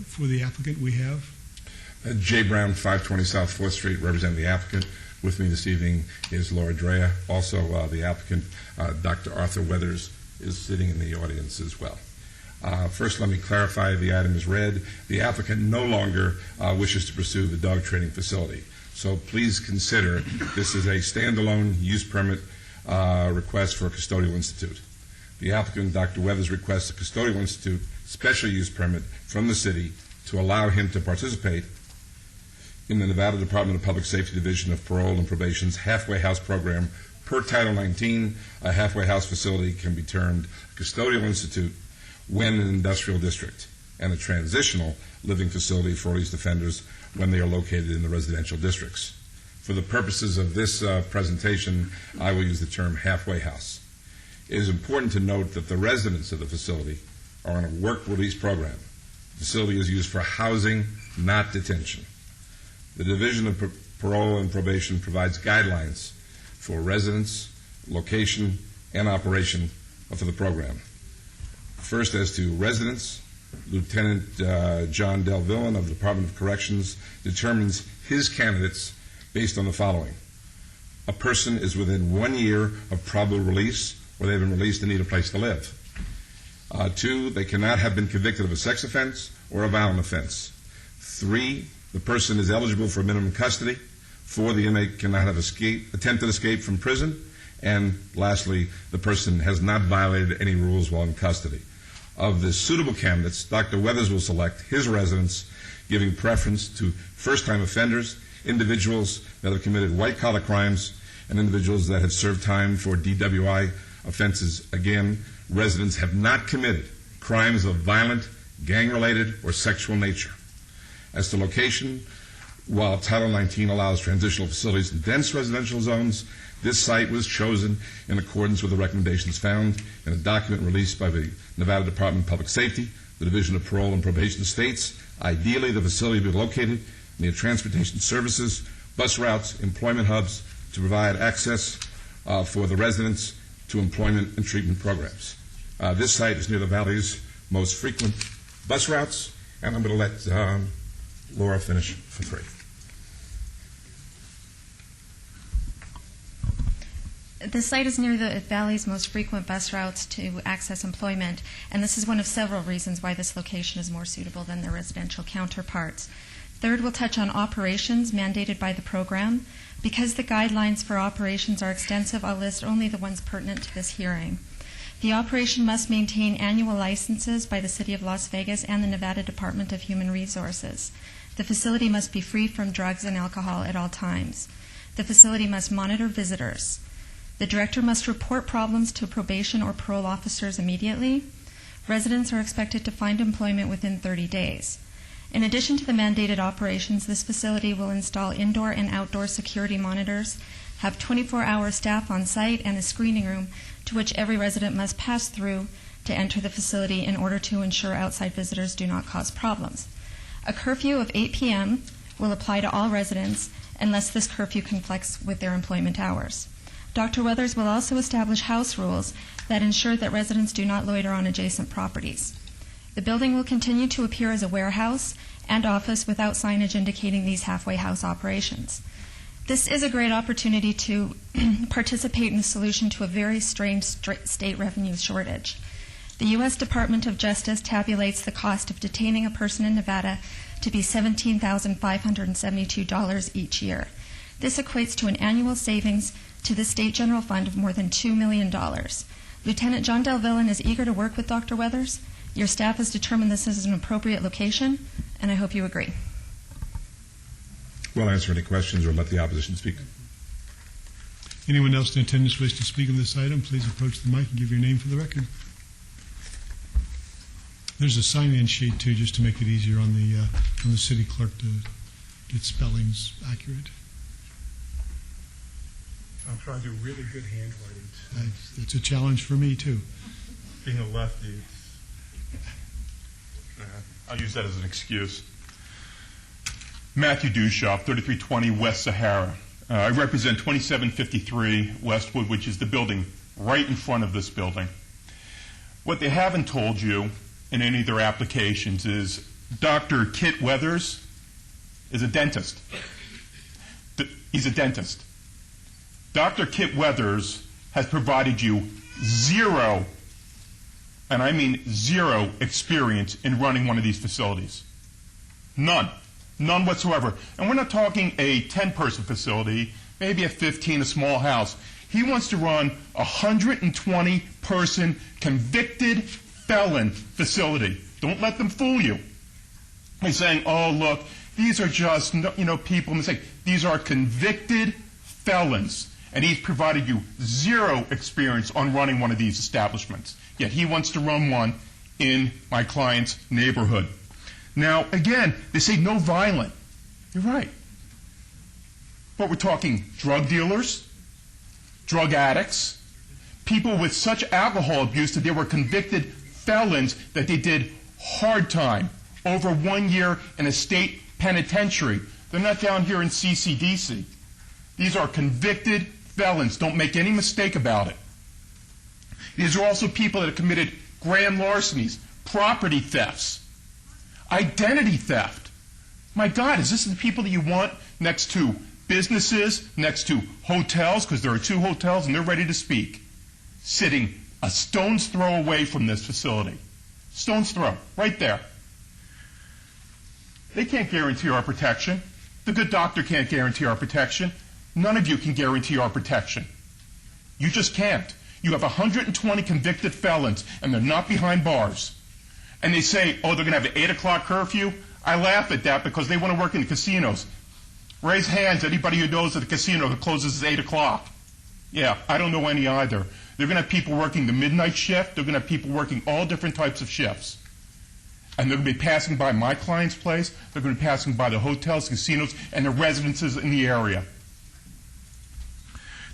for the applicant we have Jay Brown, 520 South 4th Street, representing the applicant. With me this evening is Laura Drea. Also, the applicant, Dr. Arthur Weathers, is sitting in the audience as well. First, let me clarify the item is read. The applicant no longer wishes to pursue the dog training facility. So please consider this is a standalone use permit request for a custodial institute. The applicant, Dr. Weathers, requests a custodial institute special use permit from the city to allow him to participate in the Nevada Department of Public Safety Division of Parole and Probation's halfway house program. Per Title 19, a halfway house facility can be termed a custodial institute when an industrial district, and a transitional living facility for released offenders when they are located in the residential districts. For the purposes of this presentation, I will use the term halfway house. It is important to note that the residents of the facility are on a work release program. The facility is used for housing, not detention. The Division of Parole and Probation provides guidelines for residence, location, and operation for the program. First, as to residence, Lieutenant John Del Villan of the Department of Corrections determines his candidates based on the following. A person is within 1 year of probable release, or they've been released and need a place to live. 2, they cannot have been convicted of a sex offense or a violent offense. 3, the person is eligible for minimum custody. 4, the inmate cannot have attempted escape from prison. And lastly, the person has not violated any rules while in custody. Of the suitable candidates, Dr. Weathers will select his residents, giving preference to first-time offenders, individuals that have committed white-collar crimes, and individuals that have served time for DWI offenses. Again, residents have not committed crimes of violent, gang-related, or sexual nature. As to location, while Title 19 allows transitional facilities in dense residential zones, this site was chosen in accordance with the recommendations found in a document released by the Nevada Department of Public Safety. The Division of Parole and Probation states, ideally the facility be located near transportation services, bus routes, employment hubs to provide access for the residents to employment and treatment programs. This site is near the Valley's most frequent bus routes, and I'm going to let Laura finish for 3. The site is near the Valley's most frequent bus routes to access employment, and this is one of several reasons why this location is more suitable than their residential counterparts. Third, we'll touch on operations mandated by the program. Because the guidelines for operations are extensive, I'll list only the ones pertinent to this hearing. The operation must maintain annual licenses by the City of Las Vegas and the Nevada Department of Human Resources. The facility must be free from drugs and alcohol at all times. The facility must monitor visitors. The director must report problems to probation or parole officers immediately. Residents are expected to find employment within 30 days. In addition to the mandated operations, this facility will install indoor and outdoor security monitors, have 24-hour staff on site, and a screening room to which every resident must pass through to enter the facility in order to ensure outside visitors do not cause problems. A curfew of 8 p.m. will apply to all residents unless this curfew conflicts with their employment hours. Dr. Weathers will also establish house rules that ensure that residents do not loiter on adjacent properties. The building will continue to appear as a warehouse and office without signage indicating these halfway house operations. This is a great opportunity to participate in the solution to a very strained state revenue shortage. The U.S. Department of Justice tabulates the cost of detaining a person in Nevada to be $17,572 each year. This equates to an annual savings to the State General Fund of more than $2 million. Lieutenant John Del Villan is eager to work with Dr. Weathers. Your staff has determined this is an appropriate location, and I hope you agree. We'll answer any questions or let the opposition speak. Anyone else in attendance wish to speak on this item, please approach the mic and give your name for the record. There's a sign-in sheet, too, just to make it easier on the city clerk to get spellings accurate. I'm trying to do really good handwriting. It's a challenge for me, too. Being a lefty, I'll use that as an excuse. Matthew Dushop, 3320 West Sahara. I represent 2753 Westwood, which is the building right in front of this building. What they haven't told you in any of their applications is Dr. Kit Weathers is a dentist. He's a dentist. Dr. Kit Weathers has provided you zero, and I mean zero, experience in running one of these facilities. None. None whatsoever. And we're not talking a 10-person facility, maybe a 15, a small house. He wants to run a 120-person convicted felon facility. Don't let them fool you. He's saying, oh, look, these are just, people mistake. These are convicted felons. And he's provided you zero experience on running one of these establishments. Yet he wants to run one in my client's neighborhood. Now, again, they say no violent. You're right. But we're talking drug dealers, drug addicts, people with such alcohol abuse that they were convicted felons that they did hard time, over 1 year in a state penitentiary. They're not down here in CCDC. These are convicted felons. Don't make any mistake about it. These are also people that have committed grand larcenies, property thefts, identity theft. My God, is this the people that you want next to businesses, next to hotels, because there are 2 hotels and they're ready to speak, sitting a stone's throw away from this facility. Stone's throw, right there. They can't guarantee our protection. The good doctor can't guarantee our protection. None of you can guarantee our protection. You just can't. You have 120 convicted felons, and they're not behind bars. And they say, oh, they're going to have an 8 o'clock curfew? I laugh at that because they want to work in the casinos. Raise hands, anybody who knows at the casino that closes at 8 o'clock. Yeah, I don't know any either. They're going to have people working the midnight shift. They're going to have people working all different types of shifts. And they're going to be passing by my client's place. They're going to be passing by the hotels, casinos, and the residences in the area.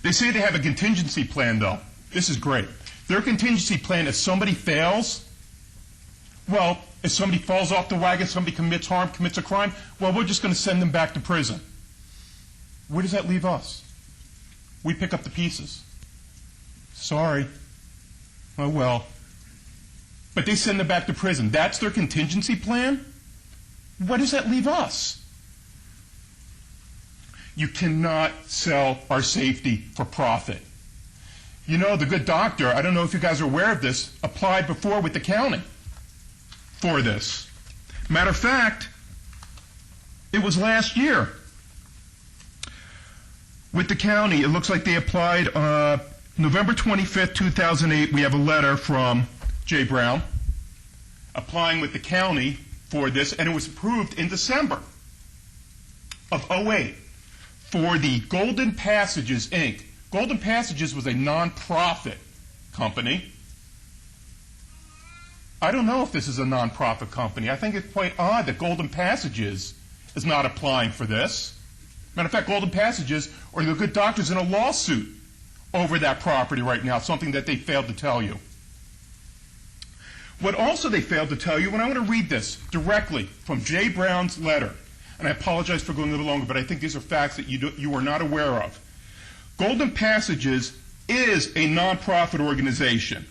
They say they have a contingency plan, though. This is great. Their contingency plan, if somebody fails, well, if somebody falls off the wagon, somebody commits harm, commits a crime, well, we're just going to send them back to prison. Where does that leave us? We pick up the pieces. Sorry. Oh, well. But they send them back to prison. That's their contingency plan? What does that leave us? You cannot sell our safety for profit. You know, the good doctor, I don't know if you guys are aware of this, applied before with the county for this. Matter of fact, it was last year. With the county, it looks like they applied November 25th, 2008. We have a letter from Jay Brown applying with the county for this, and it was approved in December of 2008 for the Golden Passages, Inc. Golden Passages was a non-profit company. I don't know if this is a non-profit company. I think it's quite odd that Golden Passages is not applying for this. Matter of fact, Golden Passages or the good doctors in a lawsuit over that property right now, something that they failed to tell you. What also they failed to tell you, and I want to read this directly from Jay Brown's letter, and I apologize for going a little longer, but I think these are facts that you are not aware of. Golden Passages is a nonprofit organization.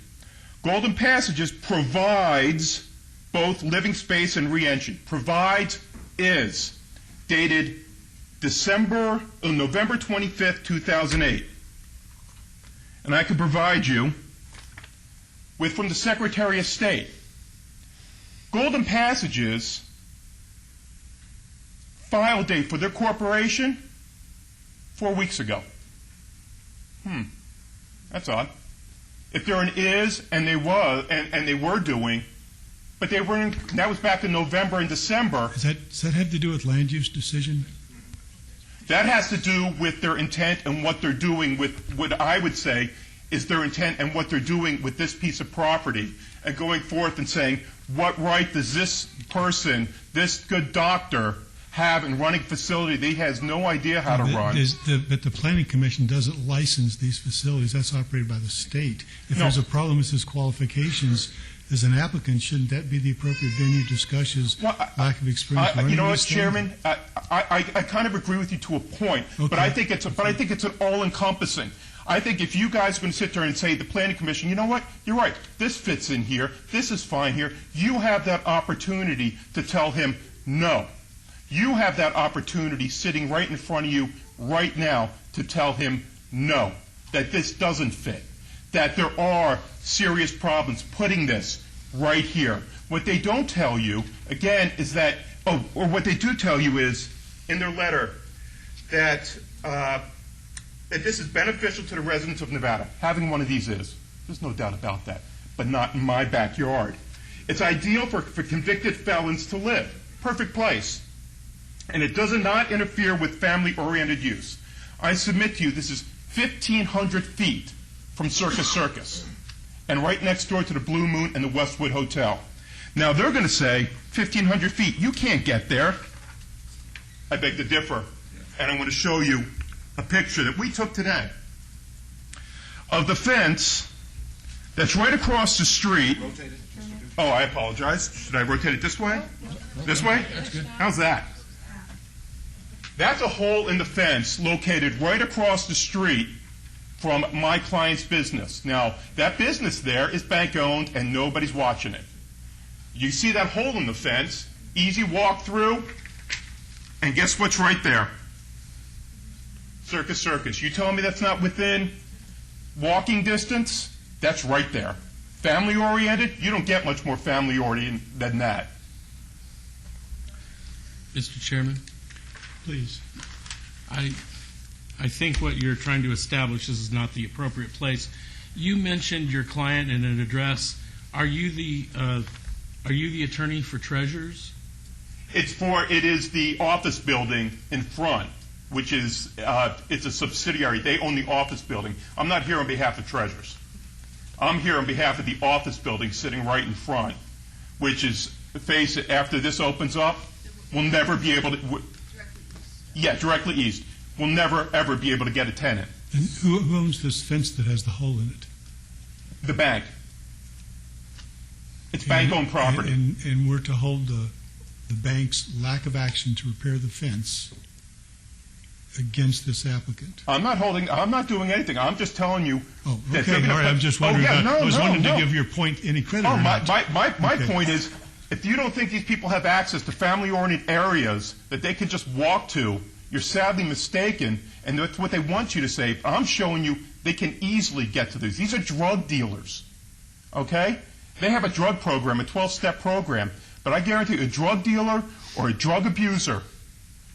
Golden Passages provides both living space and reentry. Provides is dated November 25th, 2008. And I can provide you with from the Secretary of State. Golden Passages file date for their corporation 4 weeks ago. That's odd. If they're an is, and they were doing, but they weren't. That was back in November and December. Does that have to do with land use decision? That has to do with their intent and what they're doing with what I would say is their intent and what they're doing with this piece of property, and going forth and saying, what right does this person, this good doctor, have in running a facility that he has no idea how to run? But the Planning Commission doesn't license these facilities. That's operated by the state. If there's a problem with his qualifications, as an applicant, shouldn't that be the appropriate venue to discuss his lack of experience running you know what, this thing? Chairman? I kind of agree with you to a point, Okay. but I think it's an all-encompassing. I think if you guys are going to sit there and say the Planning Commission, you know what, you're right, this fits in here, this is fine here, you have that opportunity to tell him no. You have that opportunity sitting right in front of you right now to tell him no, that this doesn't fit, that there are serious problems putting this right here. What they don't tell you, again, is that, or what they do tell you is, in their letter, that this is beneficial to the residents of Nevada. Having one of these is. There's no doubt about that. But not in my backyard. It's ideal for convicted felons to live. Perfect place. And it does not interfere with family-oriented use. I submit to you this is 1,500 feet from Circus Circus and right next door to the Blue Moon and the Westwood Hotel. Now, they're going to say, 1,500 feet, you can't get there. I beg to differ. And I'm going to show you a picture that we took today of the fence that's right across the street. Oh, I apologize. Should I rotate it this way? This way? How's that? That's a hole in the fence located right across the street from my client's business. Now, that business there is bank-owned and nobody's watching it. You see that hole in the fence, easy walk through, and guess what's right there? Circus Circus. You telling me that's not within walking distance? That's right there. Family-oriented? You don't get much more family-oriented than that. Mr. Chairman, Please. I think what you're trying to establish is not the appropriate place. You mentioned your client and an address. Are you the attorney for Treasures? It is the office building in front, which is it's a subsidiary. They own the office building. I'm not here on behalf of Treasures. I'm here on behalf of the office building sitting right in front, which is, face it, after this opens up, we'll never be able to. Directly east. We'll never ever be able to get a tenant. And who owns this fence that has the hole in it? The bank. It's bank-owned property. And we're to hold the bank's lack of action to repair the fence against this applicant. I'm not doing anything. I'm just telling you. Oh, that okay. they're gonna All right. I'm just wondering. I was wondering to give your point any credit. Oh, or not. my Okay. point is, if you don't think these people have access to family-oriented areas that they can just walk to, you're sadly mistaken, and that's what they want you to say. I'm showing you they can easily get to these. These are drug dealers, okay? They have a drug program, a 12-step program, but I guarantee you a drug dealer or a drug abuser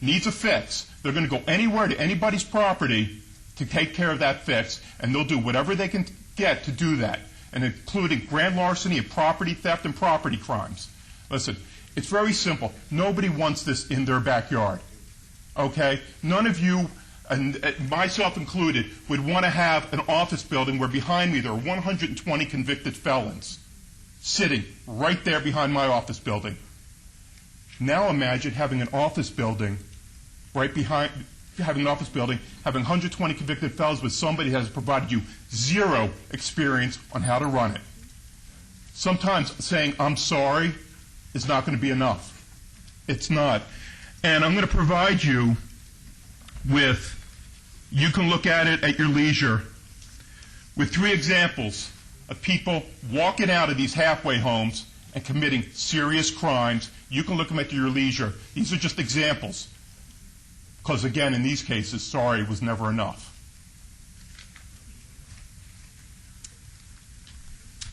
needs a fix. They're going to go anywhere to anybody's property to take care of that fix, and they'll do whatever they can get to do that, and including grand larceny and property theft and property crimes. Listen, it's very simple. Nobody wants this in their backyard. Okay? None of you, and myself included, would want to have an office building where behind me there are 120 convicted felons sitting right there behind my office building. Now imagine having an office building having 120 convicted felons with somebody that has provided you zero experience on how to run it. Sometimes saying, I'm sorry, is not going to be enough. It's not. And I'm going to provide you with, you can look at it at your leisure, with 3 examples of people walking out of these halfway homes and committing serious crimes. You can look them at your leisure. These are just examples. Because again, in these cases, sorry was never enough.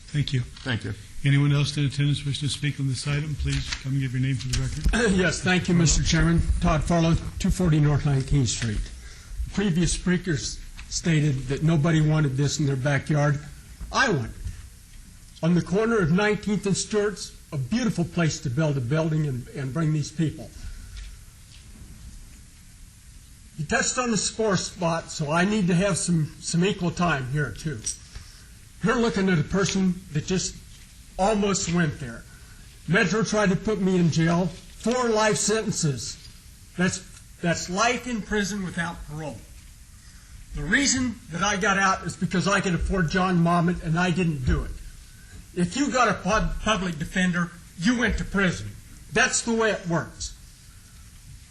Thank you. Thank you. Anyone else in attendance wish to speak on this item? Please come and give your name for the record. Yes, thank you, Mr. Chairman. Todd Farlow, 240 North 19th Street. The previous speakers stated that nobody wanted this in their backyard. I want it. On the corner of 19th and Stewart's, a beautiful place to build a building and bring these people. You touched on the score spot, so I need to have some equal time here, too. You're looking at a person that just almost went there. Metro tried to put me in jail, 4 life sentences. That's life in prison without parole. The reason that I got out is because I could afford John Monmouth, and I didn't do it. If you got a public defender, you went to prison. That's the way it works.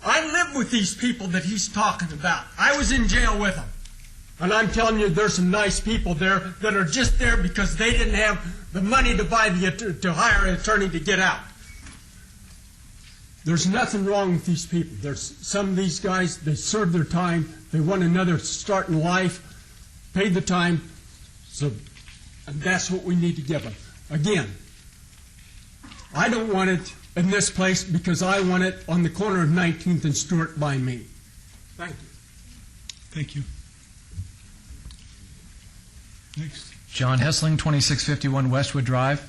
I live with these people that he's talking about. I was in jail with them. And I'm telling you, there's some nice people there that are just there because they didn't have the money to hire an attorney to get out. There's nothing wrong with these people. There's some of these guys, they served their time. They want another start in life, paid the time. So and that's what we need to give them. Again, I don't want it in this place because I want it on the corner of 19th and Stewart by me. Thank you. Thank you. Next. John Hessling, 2651 Westwood Drive.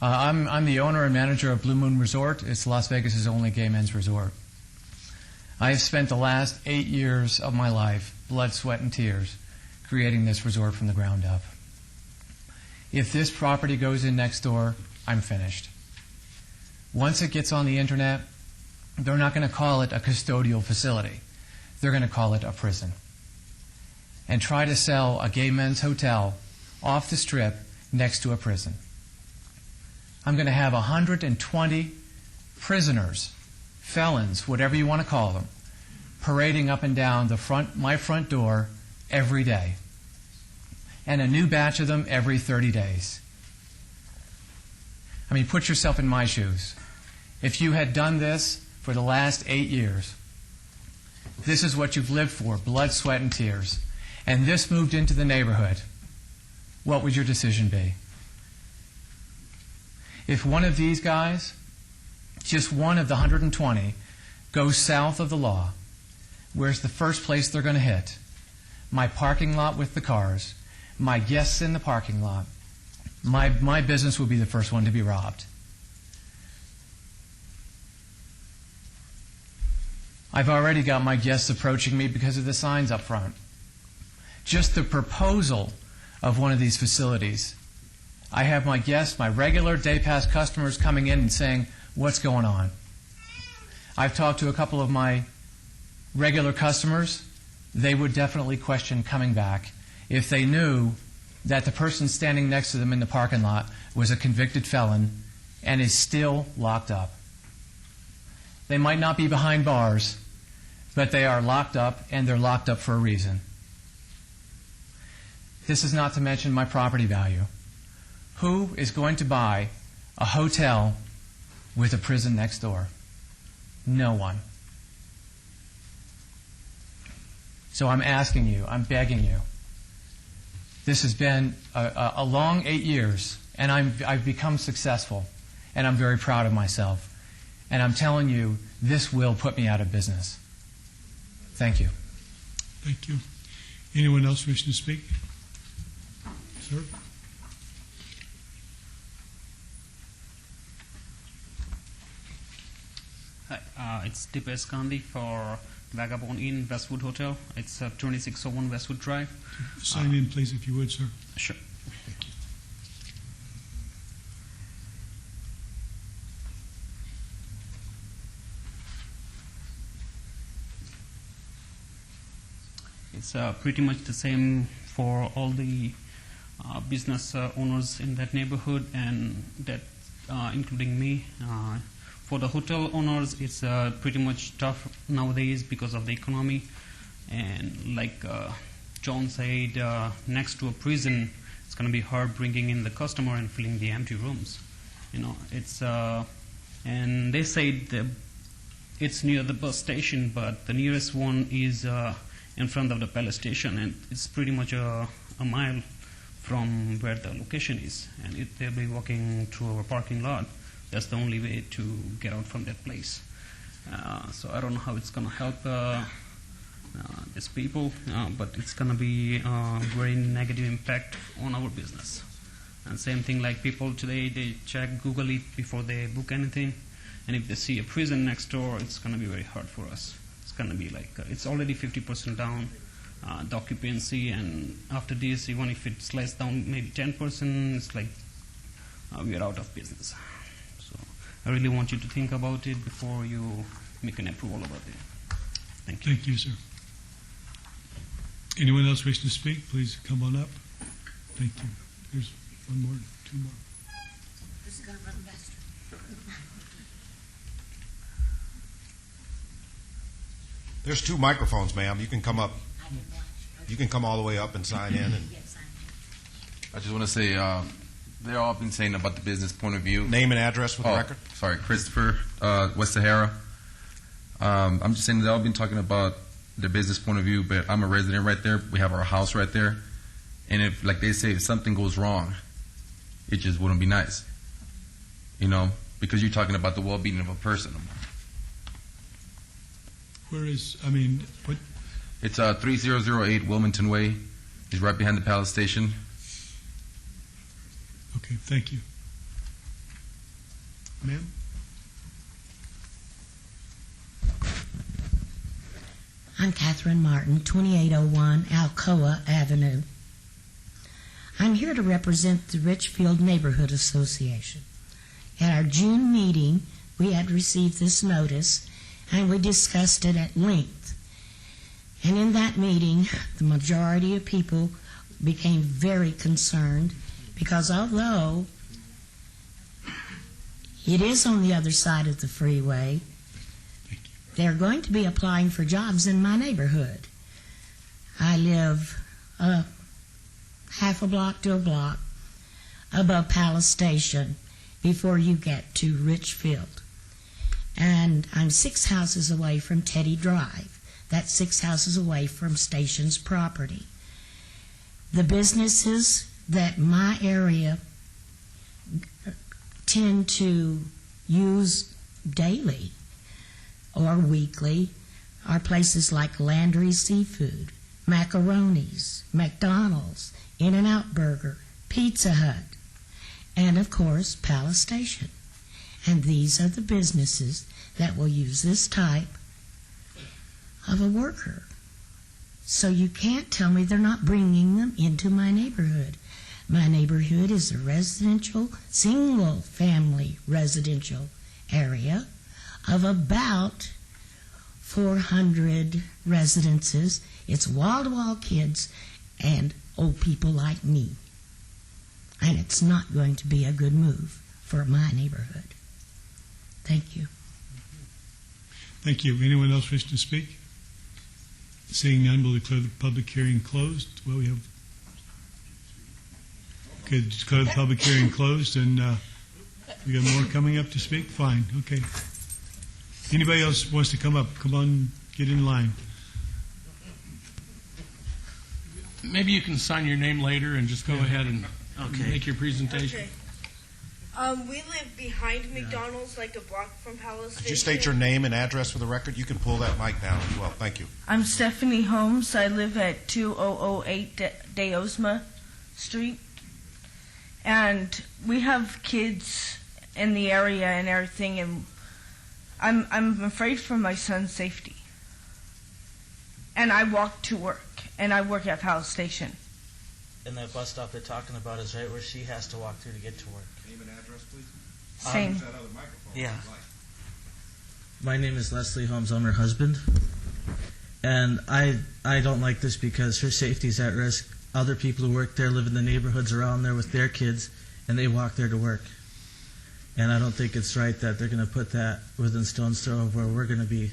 I'm the owner and manager of Blue Moon Resort. It's Las Vegas' only gay men's resort. I have spent the last 8 years of my life, blood, sweat, and tears, creating this resort from the ground up. If this property goes in next door, I'm finished. Once it gets on the internet, they're not going to call it a custodial facility. They're going to call it a prison. And try to sell a gay men's hotel off the strip next to a prison. I'm going to have 120 prisoners, felons, whatever you want to call them, parading up and down my front door every day. And a new batch of them every 30 days. I mean, put yourself in my shoes. If you had done this for the last 8 years, this is what you've lived for, blood, sweat, and tears. And this moved into the neighborhood. what would your decision be? If one of these guys, just one of the 120, goes south of the law, where's the first place they're going to hit? My parking lot with the cars, my guests in the parking lot. My business will be the first one to be robbed. I've already got my guests approaching me because of the signs up front. Just the proposal of one of these facilities. I have my guests, my regular day pass customers coming in and saying, what's going on? I've talked to a couple of my regular customers. They would definitely question coming back if they knew that the person standing next to them in the parking lot was a convicted felon and is still locked up. They might not be behind bars, but they are locked up, and they're locked up for a reason. This is not to mention my property value. Who is going to buy a hotel with a prison next door? No one. So I'm asking you, I'm begging you. This has been a long 8 years, and I've become successful, and I'm very proud of myself. And I'm telling you, this will put me out of business. Thank you. Thank you. Anyone else wishing to speak? Sir? Hi, it's Dipesh Gandhi for Vagabond Inn, Westwood Hotel. It's 2601 Westwood Drive. Sign in, please, if you would, sir. Sure. Thank you. It's pretty much the same for all the business owners in that neighborhood, and that including me. For the hotel owners, it's pretty much tough nowadays because of the economy. And like John said, next to a prison, it's going to be hard bringing in the customer and filling the empty rooms. You know, it's and they say it's near the bus station, but the nearest one is in front of the Palace Station, and it's pretty much a mile from where the location is. And they'll be walking through our parking lot. That's the only way to get out from that place. So I don't know how it's going to help these people, but it's going to be a very negative impact on our business. And same thing, like people today, they check Google it before they book anything, and if they see a prison next door, it's going to be very hard for us. It's going to be like, it's already 50% down, the occupancy, and after this, even if it slides down maybe 10%, it's like we are out of business. So I really want you to think about it before you make an approval about it. Thank you. Thank you, sir. Anyone else wish to speak? Please come on up. Thank you. There's one more, two more. This is going to run faster. There's 2 microphones, ma'am. You can come up. You can come all the way up and sign in. And I just want to say, they've all been saying about the business point of view. Name and address for the record. Sorry, Christopher, West Sahara. I'm just saying they've all been talking about the business point of view, but I'm a resident right there. We have our house right there. And if, like they say, if something goes wrong, it just wouldn't be nice. You know, because you're talking about the well-being of a person. Where is, I mean, what? It's 3008 Wilmington Way. It's right behind the Palace Station. Okay, thank you. Ma'am? I'm Catherine Martin, 2801 Alcoa Avenue. I'm here to represent the Richfield Neighborhood Association. At our June meeting, we had received this notice, and we discussed it at length. And in that meeting, the majority of people became very concerned because although it is on the other side of the freeway, they're going to be applying for jobs in my neighborhood. I live half a block to a block above Palace Station before you get to Richfield. And I'm 6 houses away from Teddy Drive. That's 6 houses away from Station's property. The businesses that my area tend to use daily or weekly are places like Landry Seafood, Macaroni's, McDonald's, In-N-Out Burger, Pizza Hut, and of course Palace Station. And these are the businesses that will use this type of a worker. So you can't tell me they're not bringing them into my neighborhood. My neighborhood is a residential, single-family residential area of about 400 residences. It's wall-to-wall kids and old people like me. And it's not going to be a good move for my neighborhood. Thank you. Thank you. Anyone else wish to speak? Seeing none, we'll declare the public hearing closed. Well, we have... Okay, declare the public hearing closed, and we got more coming up to speak? Fine, okay. Anybody else wants to come up? Come on, get in line. Maybe you can sign your name later and just go ahead and make your presentation. Okay. We live behind McDonald's, like a block from Palace Station. Could you state your name and address for the record? You can pull that mic down as well. Thank you. I'm Stephanie Holmes. I live at 2008 Deosma Street. And we have kids in the area and everything, and I'm afraid for my son's safety. And I walk to work, and I work at Palace Station. And that bus stop they're talking about is right where she has to walk through to get to work. Name and address, please. Same. Yeah. My name is Leslie Holmes. I'm her husband. And I don't like this because her safety's at risk. Other people who work there live in the neighborhoods around there with their kids, and they walk there to work. And I don't think it's right that they're going to put that within stone's throw of where we're going to be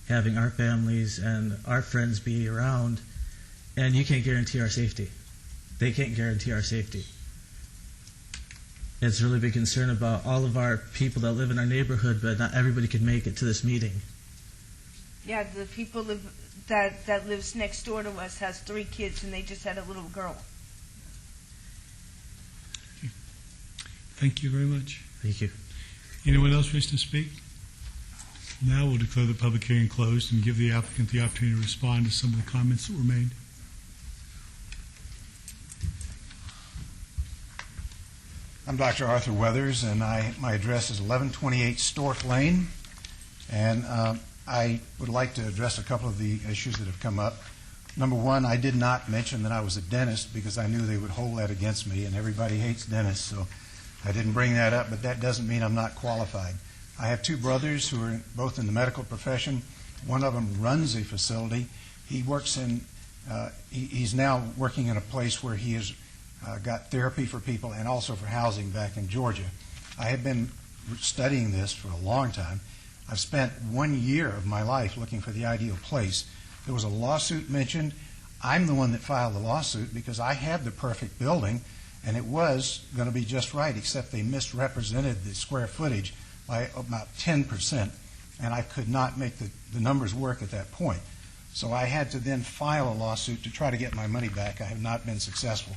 having our families and our friends be around, and you can't guarantee our safety. They can't guarantee our safety. It's a really big concern about all of our people that live in our neighborhood, but not everybody can make it to this meeting. Yeah, the people that lives next door to us has 3 kids, and they just had a little girl. Thank you very much. Thank you. Anyone else wish to speak? Now we'll declare the public hearing closed and give the applicant the opportunity to respond to some of the comments that were made. I'm Dr. Arthur Weathers, and my address is 1128 Stork Lane. And I would like to address a couple of the issues that have come up. Number one, I did not mention that I was a dentist because I knew they would hold that against me, and everybody hates dentists, so I didn't bring that up, but that doesn't mean I'm not qualified. I have 2 brothers who are both in the medical profession. One of them runs a facility. He works in, he's now working in a place where he has got therapy for people and also for housing back in Georgia. I have been studying this for a long time. I've spent 1 year of my life looking for the ideal place. There was a lawsuit mentioned. I'm the one that filed the lawsuit because I had the perfect building, and it was going to be just right, except they misrepresented the square footage by about 10%, and I could not make the numbers work at that point. So I had to then file a lawsuit to try to get my money back. I have not been successful.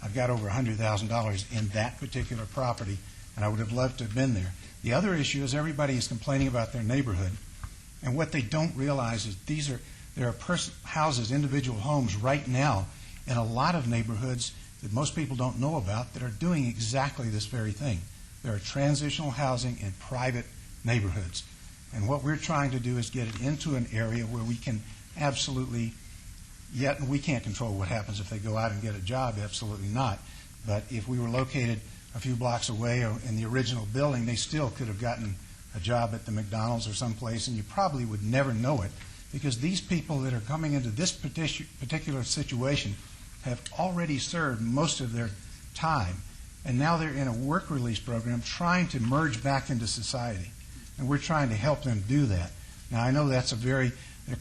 I've got over $100,000 in that particular property, and I would have loved to have been there. The other issue is everybody is complaining about their neighborhood, and what they don't realize is there are houses, individual homes right now in a lot of neighborhoods that most people don't know about that are doing exactly this very thing. There are transitional housing in private neighborhoods, and what we're trying to do is get it into an area where we can absolutely, yet we can't control what happens if they go out and get a job, absolutely not. But if we were located a few blocks away or in the original building, they still could have gotten a job at the McDonald's or someplace, and you probably would never know it because these people that are coming into this particular situation have already served most of their time, and now they're in a work release program trying to merge back into society, and we're trying to help them do that. Now, I know that's they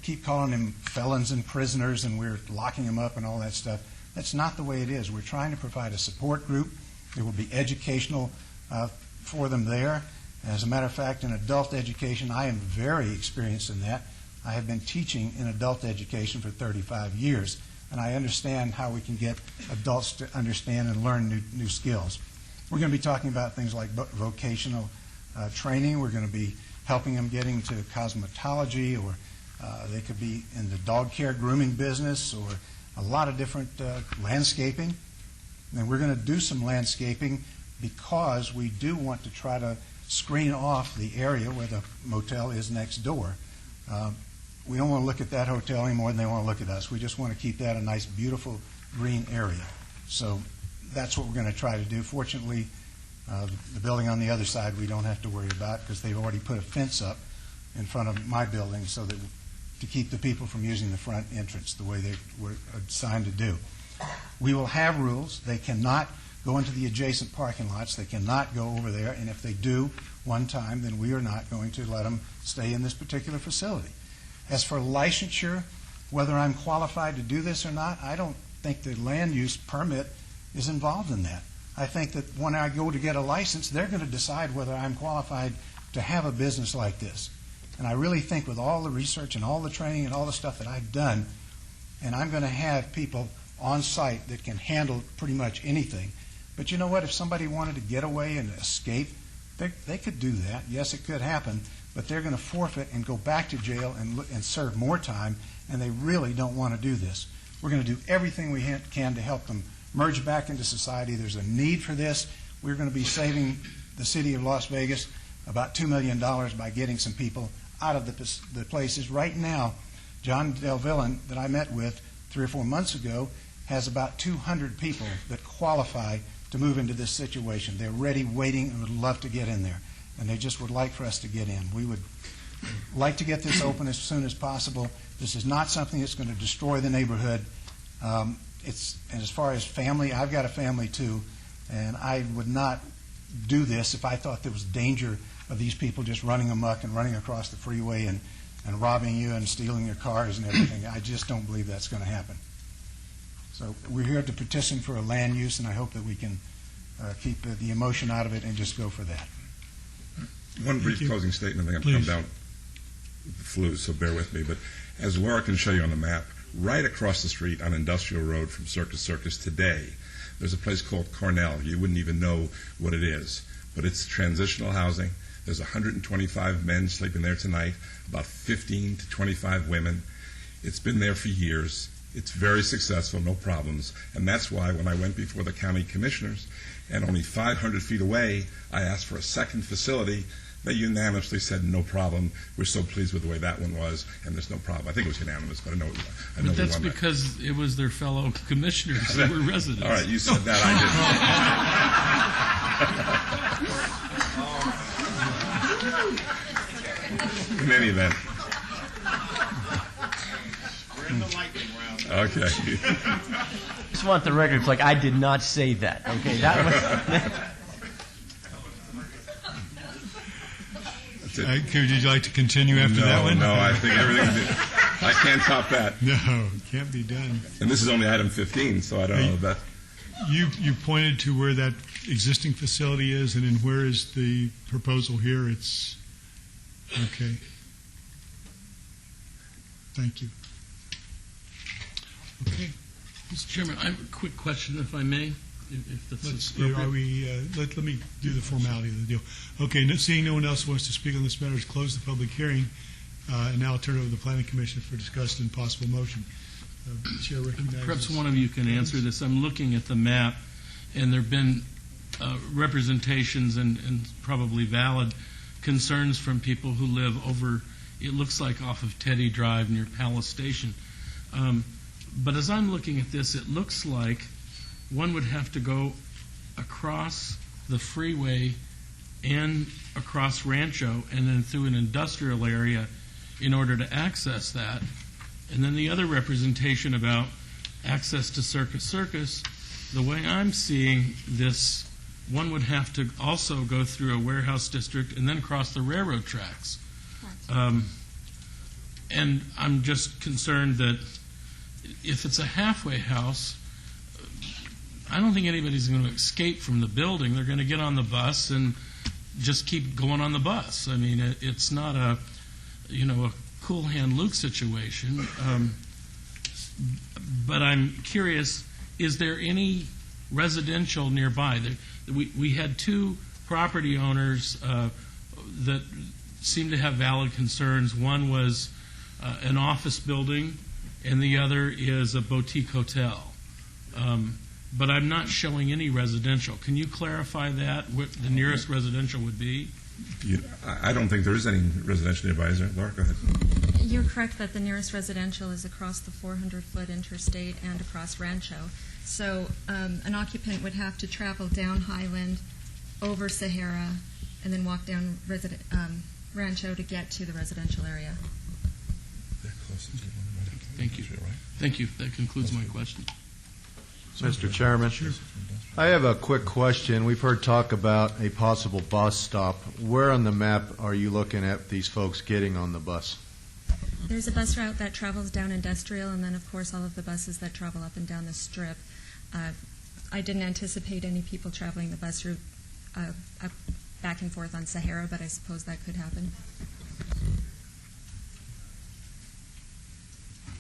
keep calling them felons and prisoners, and we're locking them up and all that stuff. That's not the way it is. We're trying to provide a support group. There will be educational for them there. As a matter of fact, in adult education, I am very experienced in that. I have been teaching in adult education for 35 years. and I understand how we can get adults to understand and learn new skills. We're going to be talking about things like vocational training. We're going to be helping them get into cosmetology, or they could be in the dog care grooming business, or a lot of different landscaping. And we're going to do some landscaping because we do want to try to screen off the area where the motel is next door. We don't want to look at that hotel any more than they want to look at us. We just want to keep that a nice, beautiful green area. So that's what we're going to try to do. Fortunately, the building on the other side we don't have to worry about because they've already put a fence up in front of my building so that to keep the people from using the front entrance the way they were assigned to do. We will have rules. They cannot go into the adjacent parking lots. They cannot go over there, and if they do one time, then we are not going to let them stay in this particular facility. As for licensure, whether I'm qualified to do this or not, I don't think the land use permit is involved in that. I think that when I go to get a license, they're going to decide whether I'm qualified to have a business like this. And I really think with all the research and all the training and all the stuff that I've done, and I'm going to have people on site that can handle pretty much anything. But you know what? If somebody wanted to get away and escape, they could do that. Yes, it could happen, but they're going to forfeit and go back to jail and serve more time, and they really don't want to do this. We're going to do everything we can to help them merge back into society. There's a need for this. We're going to be saving the city of Las Vegas about $2 million by getting some people out of the places. Right now, John Del Villan, that I met with 3 or 4 months ago, has about 200 people that qualify to move into this situation. They're ready, waiting, and would love to get in there. And they just would like for us to get in. We would like to get this open as soon as possible. This is not something that's going to destroy the neighborhood. And as far as family, I've got a family too, and I would not do this if I thought there was danger of these people just running amok and running across the freeway and robbing you and stealing your cars and everything. I just don't believe that's going to happen. So we're here to petition for a land use, and I hope that we can keep the emotion out of it and just go for that. One brief closing statement. I'm going to come down with the flu, so bear with me. But as Laura can show you on the map, right across the street on Industrial Road from Circus Circus today, there's a place called Cornell. You wouldn't even know what it is, but it's transitional housing. There's 125 men sleeping there tonight, about 15 to 25 women. It's been there for years. It's very successful, no problems. And that's why when I went before the county commissioners, and only 500 feet away, I asked for a second facility, they unanimously said no problem. We're so pleased with the way that one was, and there's no problem. I think it was unanimous, but I know but that's because it was their fellow commissioners that were residents. All right, you said that, I didn't. In any event. We're in the lightning round. Okay. Just want the record like I did not say that. Okay, that was. Would you like to continue after that one? No, I think everything. I can't top that. No, can't be done. And this is only item 15, so I don't know that. You pointed to where that existing facility is, and then where is the proposal here? It's okay. Thank you. Okay. Mr. Chairman, I have a quick question, if I may. If that's let me do the formality of the deal. Okay, seeing no one else wants to speak on this matter, close the public hearing, and now I'll turn it over to the Planning Commission for discussion and possible motion. Chair recognizes. Perhaps one of you can answer this. I'm looking at the map, and there have been representations and probably valid concerns from people who live over, it looks like off of Teddy Drive near Palace Station. But as I'm looking at this, it looks like one would have to go across the freeway and across Rancho and then through an industrial area in order to access that. And then the other representation about access to Circus Circus, the way I'm seeing this, one would have to also go through a warehouse district and then cross the railroad tracks. And I'm just concerned that if it's a halfway house, I don't think anybody's going to escape from the building. They're going to get on the bus and just keep going on the bus. I mean, it's not a Cool Hand Luke situation. But I'm curious, is there any residential nearby? We had two property owners that seemed to have valid concerns. One was an office building, and the other is a boutique hotel. But I'm not showing any residential. Can you clarify that, what the nearest residential would be? I don't think there is any residential nearby, is there? Laura, go ahead. You're correct that the nearest residential is across the 400-foot interstate and across Rancho. So an occupant would have to travel down Highland, over Sahara, and then walk down Rancho to get to the residential area. Thank you. Thank you. That concludes my question. Mr. Chairman, I have a quick question. We've heard talk about a possible bus stop. Where on the map are you looking at these folks getting on the bus? There's a bus route that travels down Industrial, and then, of course, all of the buses that travel up and down the Strip. I didn't anticipate any people traveling the bus route up back and forth on Sahara, but I suppose that could happen.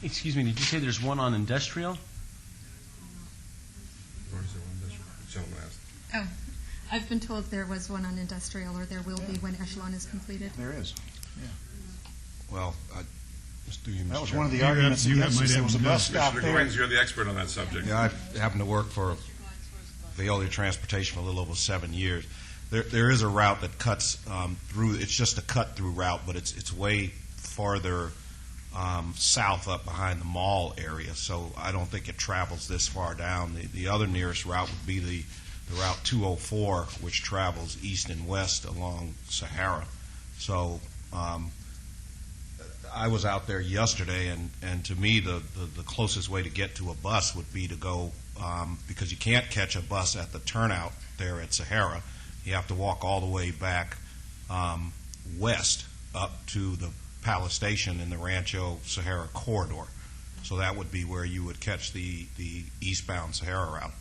Excuse me, did you say there's one on Industrial? Oh, I've been told there was one on Industrial, or there will be when Echelon is completed. There is. Yeah. Well, just do you, Mr. That was Chairman. one of the arguments against us. There was a bus stop Mr. there. Goins, you're the expert on that subject. Yeah, I happen to work for Veolia Transportation for a little over 7 years. There is a route that cuts through. It's just a cut-through route, but it's way farther south up behind the mall area, so I don't think it travels this far down. The other nearest route would be the Route 204, which travels east and west along Sahara. So I was out there yesterday, and to me the closest way to get to a bus would be to go, because you can't catch a bus at the turnout there at Sahara. You have to walk all the way back west up to the Palace Station in the Rancho Sahara corridor. So that would be where you would catch the eastbound Sahara route.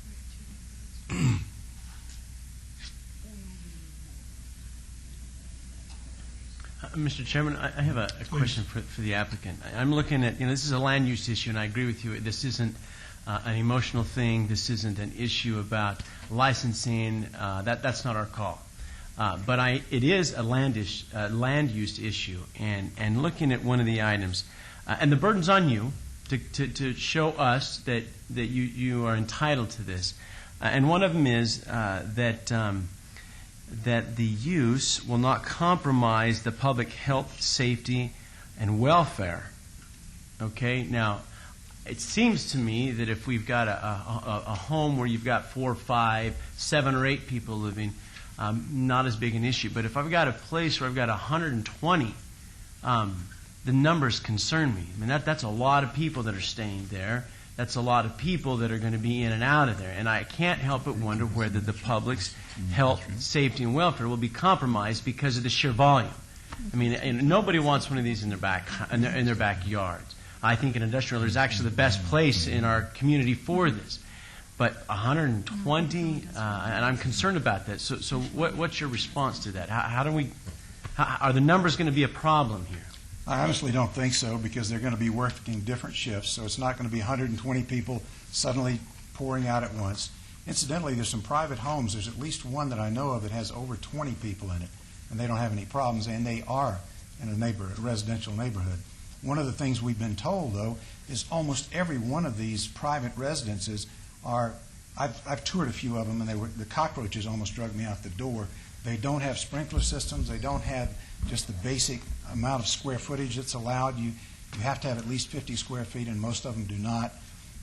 Mr. Chairman, I have a question for the applicant. I'm looking at, this is a land use issue, and I agree with you. This isn't an emotional thing. This isn't an issue about licensing. That's not our call. But it is a land use issue, and looking at one of the items, and the burden's on you to show us that you are entitled to this. And one of them is that the use will not compromise the public health, safety, and welfare. Okay? Now, it seems to me that if we've got a home where you've got 4, 5, 7, or 8 people living, not as big an issue. But if I've got a place where I've got 120, the numbers concern me. I mean, that's a lot of people that are staying there. That's a lot of people that are going to be in and out of there. And I can't help but wonder whether the public's health, safety, and welfare will be compromised because of the sheer volume. I mean, and nobody wants one of these in their backyards. I think an industrial is actually the best place in our community for this. But 120, and I'm concerned about that. So what's your response to that? Are the numbers going to be a problem here? I honestly don't think so, because they're going to be working different shifts, so it's not going to be 120 people suddenly pouring out at once. Incidentally, there's some private homes. There's at least one that I know of that has over 20 people in it, and they don't have any problems, and they are in a residential neighborhood. One of the things we've been told, though, is almost every one of these private residences are, I've toured a few of them, and the cockroaches almost drug me out the door. They don't have sprinkler systems. They don't have just the basic amount of square footage that's allowed. You have to have at least 50 square feet, and most of them do not.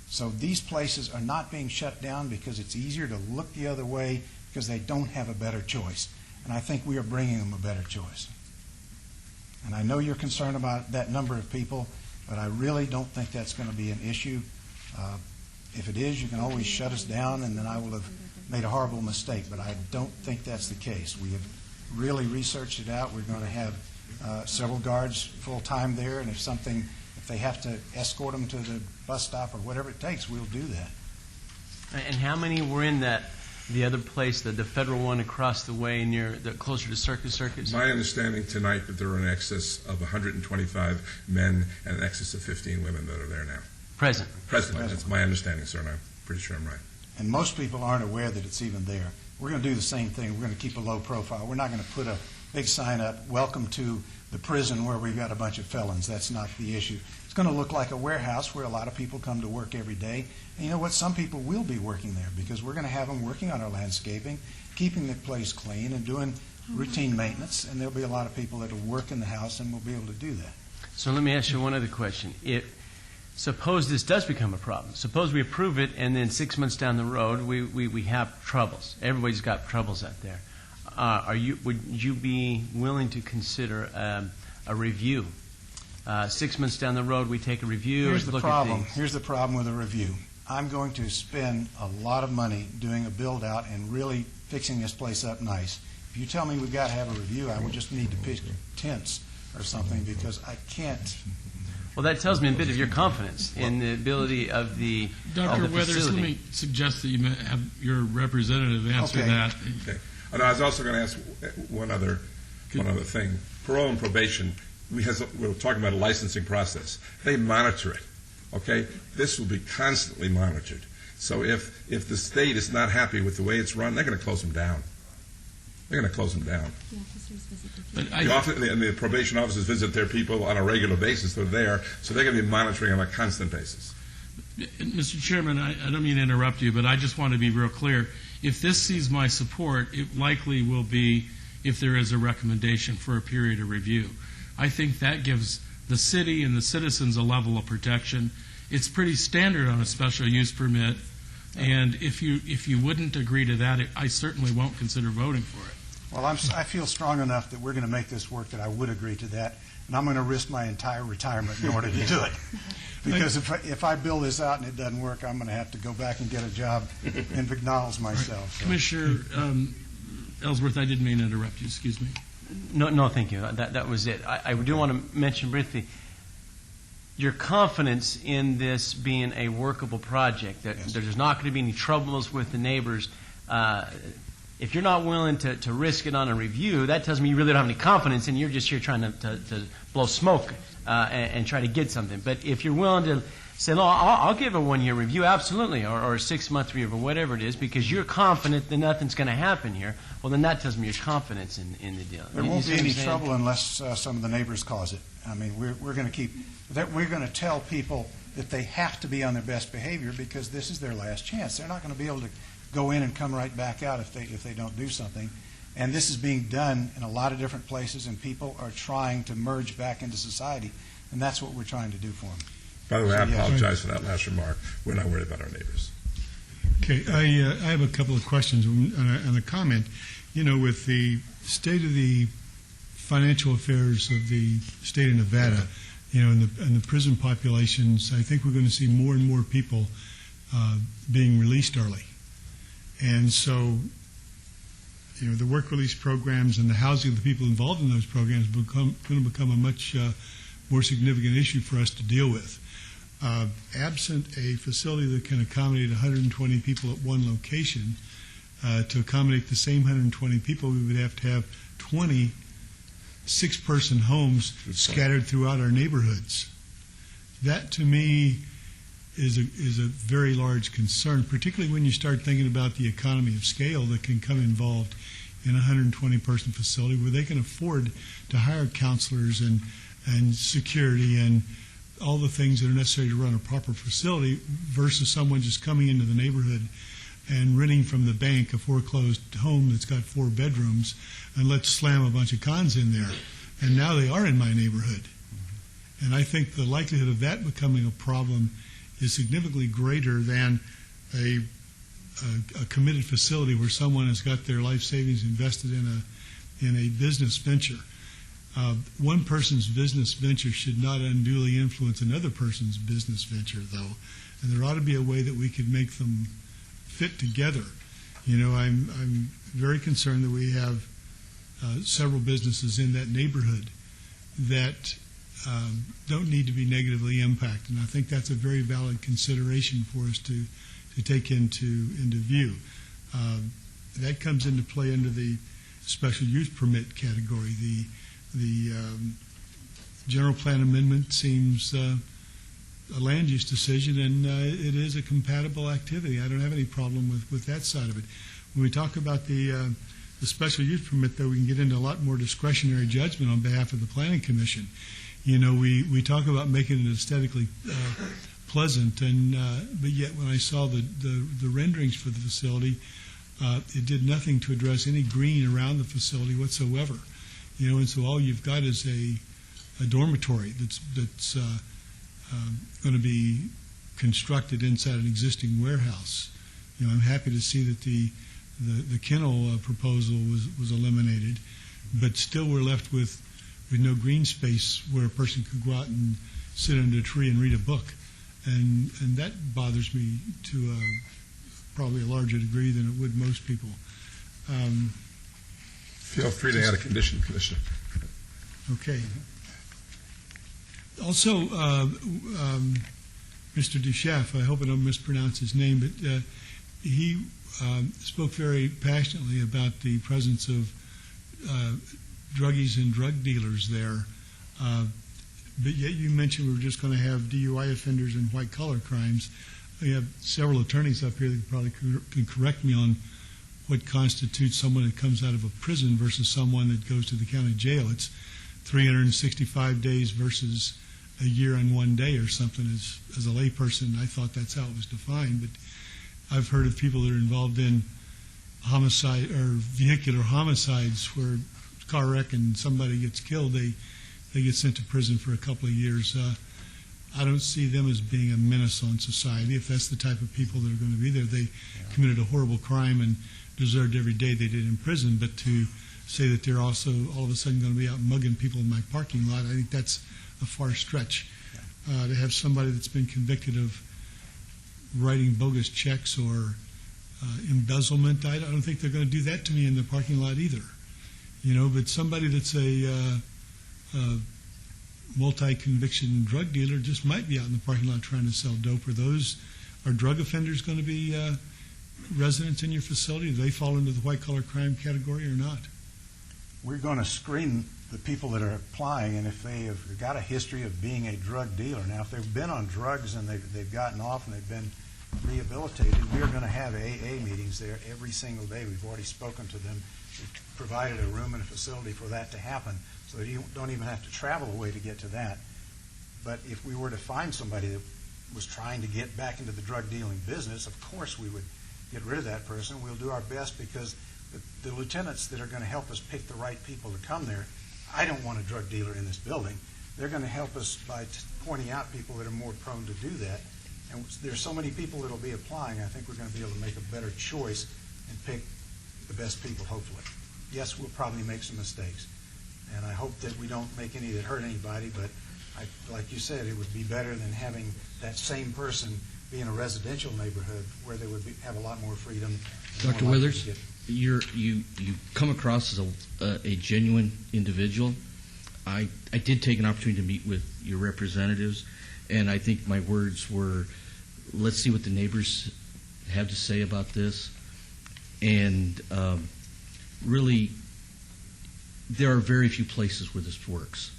So these places are not being shut down because it's easier to look the other way because they don't have a better choice. And I think we are bringing them a better choice. And I know you're concerned about that number of people, but I really don't think that's going to be an issue. If it is, you can always shut us down, and then I will have made a horrible mistake. But I don't think that's the case. We have really researched it out. We're going to have several guards full-time there, and if they have to escort them to the bus stop or whatever it takes, we'll do that. And how many were in the other place, the federal one across the way closer to Circus? My understanding tonight that there are in excess of 125 men and in excess of 15 women that are there now. Present. Presently, that's my understanding, sir, and I'm pretty sure I'm right. And most people aren't aware that it's even there. We're going to do the same thing. We're going to keep a low profile. We're not going to put a big sign up, "Welcome to the prison where we've got a bunch of felons." That's not the issue. It's going to look like a warehouse where a lot of people come to work every day. And you know what? Some people will be working there because we're going to have them working on our landscaping, keeping the place clean, and doing routine maintenance. And there'll be a lot of people that will work in the house and will be able to do that. So let me ask you one other question. Suppose this does become a problem. Suppose we approve it, and then 6 months down the road, we have troubles. Everybody's got troubles out there. Would you be willing to consider a review? 6 months down the road, we take a review. Here's the look problem. At things. Here's the problem with a review. I'm going to spend a lot of money doing a build out and really fixing this place up nice. If you tell me we've got to have a review, I would just need to pitch tents or something because I can't. Well, that tells me a bit of your confidence in the ability of the Dr. of the Weathers, facility. let me suggest that you may have your representative answer Okay. that. Okay. And I was also going to ask one other thing. Parole and probation, we're talking about a licensing process. They monitor it, okay? This will be constantly monitored. So if the state is not happy with the way it's run, they're going to close them down. They're going to close them down. But The probation officers visit their people on a regular basis. They're there, so they're going to be monitoring on a constant basis. Mr. Chairman, I don't mean to interrupt you, but I just want to be real clear. If this sees my support, it likely will be if there is a recommendation for a period of review. I think that gives the city and the citizens a level of protection. It's pretty standard on a special use permit, and if you wouldn't agree to that, I certainly won't consider voting for it. Well, I feel strong enough that we're going to make this work that I would agree to that, and I'm going to risk my entire retirement in order to do it. Because if I build this out and it doesn't work, I'm going to have to go back and get a job in McDonald's myself. So. Commissioner Ellsworth, I didn't mean to interrupt you. Excuse me. No, thank you. That was it. I do want to mention briefly your confidence in this being a workable project, that there's not going to be any troubles with the neighbors. If you're not willing to risk it on a review, that tells me you really don't have any confidence and you're just here trying to blow smoke and try to get something. But if you're willing to say, no, I'll give a 1 year review, absolutely, or a 6 month review, or whatever it is, because you're confident that nothing's going to happen here, well, then that tells me your confidence in the deal. There won't be any trouble unless some of the neighbors cause it. I mean, we're going to keep that. We're going to tell people that they have to be on their best behavior because this is their last chance. They're not going to be able to go in and come right back out if they don't do something. And this is being done in a lot of different places, and people are trying to merge back into society, and that's what we're trying to do for them. By the way, I apologize for that last remark. We're not worried about our neighbors. Okay, I have a couple of questions and a comment. You know, with the state of the financial affairs of the state of Nevada, you know, and the prison populations, I think we're going to see more and more people being released early. And so, you know, the work release programs and the housing of the people involved in those programs going to become a much more significant issue for us to deal with. Absent a facility that can accommodate 120 people at one location, to accommodate the same 120 people, we would have to have 20 six-person homes scattered throughout our neighborhoods. That, to me, is a very large concern, particularly when you start thinking about the economy of scale that can come involved in a 120-person facility where they can afford to hire counselors and security and all the things that are necessary to run a proper facility versus someone just coming into the neighborhood and renting from the bank a foreclosed home that's got 4 bedrooms and let's slam a bunch of cons in there. And now they are in my neighborhood. And I think the likelihood of that becoming a problem is significantly greater than a committed facility where someone has got their life savings invested in a business venture. One person's business venture should not unduly influence another person's business venture, though. And there ought to be a way that we could make them fit together. You know, I'm very concerned that we have several businesses in that neighborhood that don't need to be negatively impacted. And I think that's a very valid consideration for us to take into view. That comes into play under the special use permit category. The general plan amendment seems a land use decision, and it is a compatible activity. I don't have any problem with that side of it. When we talk about the special use permit, though, we can get into a lot more discretionary judgment on behalf of the Planning Commission. You know, we talk about making it aesthetically pleasant, and but yet when I saw the renderings for the facility, it did nothing to address any green around the facility whatsoever. You know, and so all you've got is a dormitory that's going to be constructed inside an existing warehouse. You know, I'm happy to see that the kennel proposal was eliminated, but still we're left with no green space where a person could go out and sit under a tree and read a book, and that bothers me to probably a larger degree than it would most people. Feel free to add a condition, Commissioner. Okay. Also, Mr. Duchef, I hope I don't mispronounce his name, but he spoke very passionately about the presence of druggies and drug dealers there. But yet you mentioned we were just going to have DUI offenders and white-collar crimes. We have several attorneys up here that probably can correct me on what constitutes someone that comes out of a prison versus someone that goes to the county jail. It's 365 days versus a year and 1 day or something. As a layperson, I thought that's how it was defined. But I've heard of people that are involved in homicide or vehicular homicides where car wreck and somebody gets killed, they get sent to prison for a couple of years. I don't see them as being a menace on society. If that's the type of people that are going to be there, they committed a horrible crime and deserved every day they did in prison. But to say that they're also all of a sudden going to be out mugging people in my parking lot, I think that's a far stretch. To have somebody that's been convicted of writing bogus checks or embezzlement, I don't think they're going to do that to me in the parking lot either. You know, but somebody that's a multi-conviction drug dealer just might be out in the parking lot trying to sell dope. Are drug offenders going to be residents in your facility? Do they fall into the white-collar crime category or not? We're going to screen the people that are applying, and if they have got a history of being a drug dealer. Now, if they've been on drugs and they've gotten off and they've been rehabilitated, we are going to have AA meetings there every single day. We've already spoken to them. We've provided a room and a facility for that to happen, so that you don't even have to travel away to get to that. But if we were to find somebody that was trying to get back into the drug dealing business, of course we would get rid of that person. We'll do our best, because the lieutenants that are going to help us pick the right people to come there, I don't want a drug dealer in this building. They're going to help us by pointing out people that are more prone to do that. And there's so many people that will be applying, I think we're going to be able to make a better choice and pick the best people, hopefully. Yes, we'll probably make some mistakes, and I hope that we don't make any that hurt anybody, but like you said, it would be better than having that same person be in a residential neighborhood where they would have a lot more freedom. Dr. Withers, you come across as a genuine individual. I did take an opportunity to meet with your representatives, and I think my words were, let's see what the neighbors have to say about this. And really, there are very few places where this works.